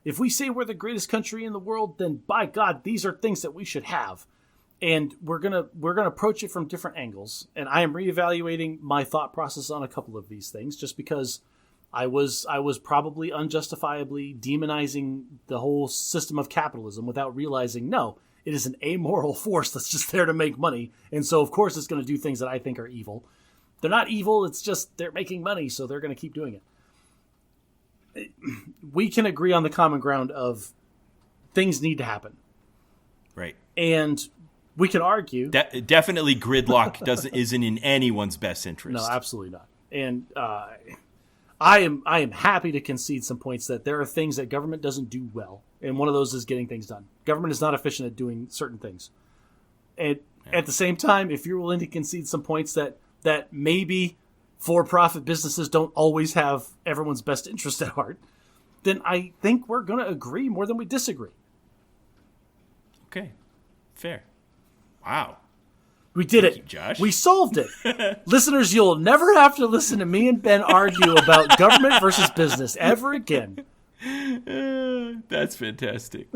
If we say we're the greatest country in the world, then by God, these are things that we should have. And we're gonna approach it from different angles. And I am reevaluating my thought process on a couple of these things just because I was probably unjustifiably demonizing the whole system of capitalism without realizing, no, it is an amoral force that's just there to make money. And so, of course, it's going to do things that I think are evil. They're not evil. It's just they're making money, so they're going to keep doing it. We can agree on the common ground of things need to happen. Right. And we can argue. Definitely gridlock isn't in anyone's best interest. No, absolutely not. And I am happy to concede some points that there are things that government doesn't do well. And one of those is getting things done. Government is not efficient at doing certain things. And at the same time, if you're willing to concede some points that maybe for-profit businesses don't always have everyone's best interest at heart, then I think we're going to agree more than we disagree. Okay. Fair. Wow. We did it. You, Josh. We solved it. Listeners, you'll never have to listen to me and Ben argue about government versus business ever again. That's fantastic.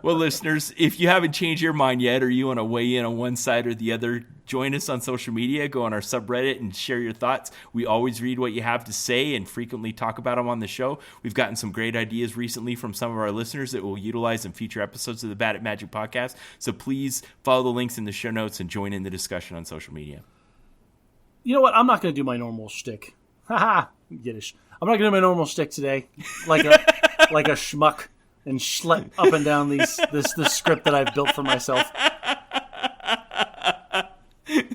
Well, listeners, if you haven't changed your mind yet, or you want to weigh in on one side or the other, join us on social media. Go on our subreddit and share your thoughts. We always read what you have to say and frequently talk about them on the show. We've gotten some great ideas recently from some of our listeners that we'll utilize in future episodes of the Bad at Magic podcast. So please follow the links in the show notes and join in the discussion on social media. You know what? I'm not going to do my normal shtick. Haha, Yiddish. I'm not going to do my normal shtick today, like a schmuck, and schlep up and down this script that I've built for myself.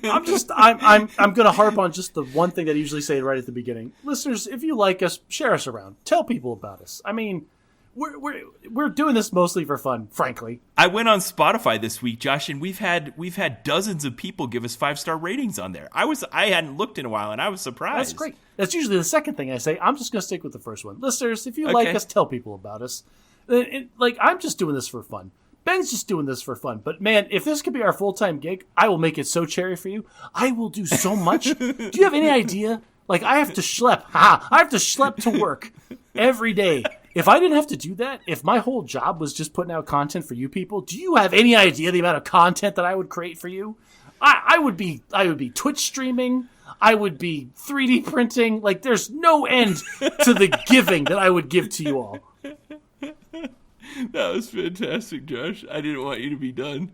I'm going to harp on just the one thing that I usually say right at the beginning. Listeners, if you like us, share us around. Tell people about us. I mean, we're doing this mostly for fun, frankly. I went on Spotify this week, Josh, and we've had dozens of people give us 5-star ratings on there. I hadn't looked in a while, and I was surprised. That's great. That's usually the second thing I say. I'm just going to stick with the first one. Listeners, if you like us, tell people about us. I'm just doing this for fun. Ben's just doing this for fun. But, man, if this could be our full-time gig, I will make it so cherry for you. I will do so much. Do you have any idea? Like, I have to schlep. I have to schlep to work every day. If I didn't have to do that, if my whole job was just putting out content for you people, do you have any idea the amount of content that I would create for you? I would be Twitch streaming. I would be 3D printing. Like, there's no end to the giving that I would give to you all. That was fantastic, Josh. I didn't want you to be done.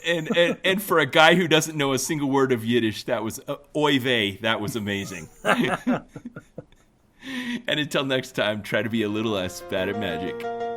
And for a guy who doesn't know a single word of Yiddish, that was oy vey. That was amazing. And until next time, try to be a little less bad at magic.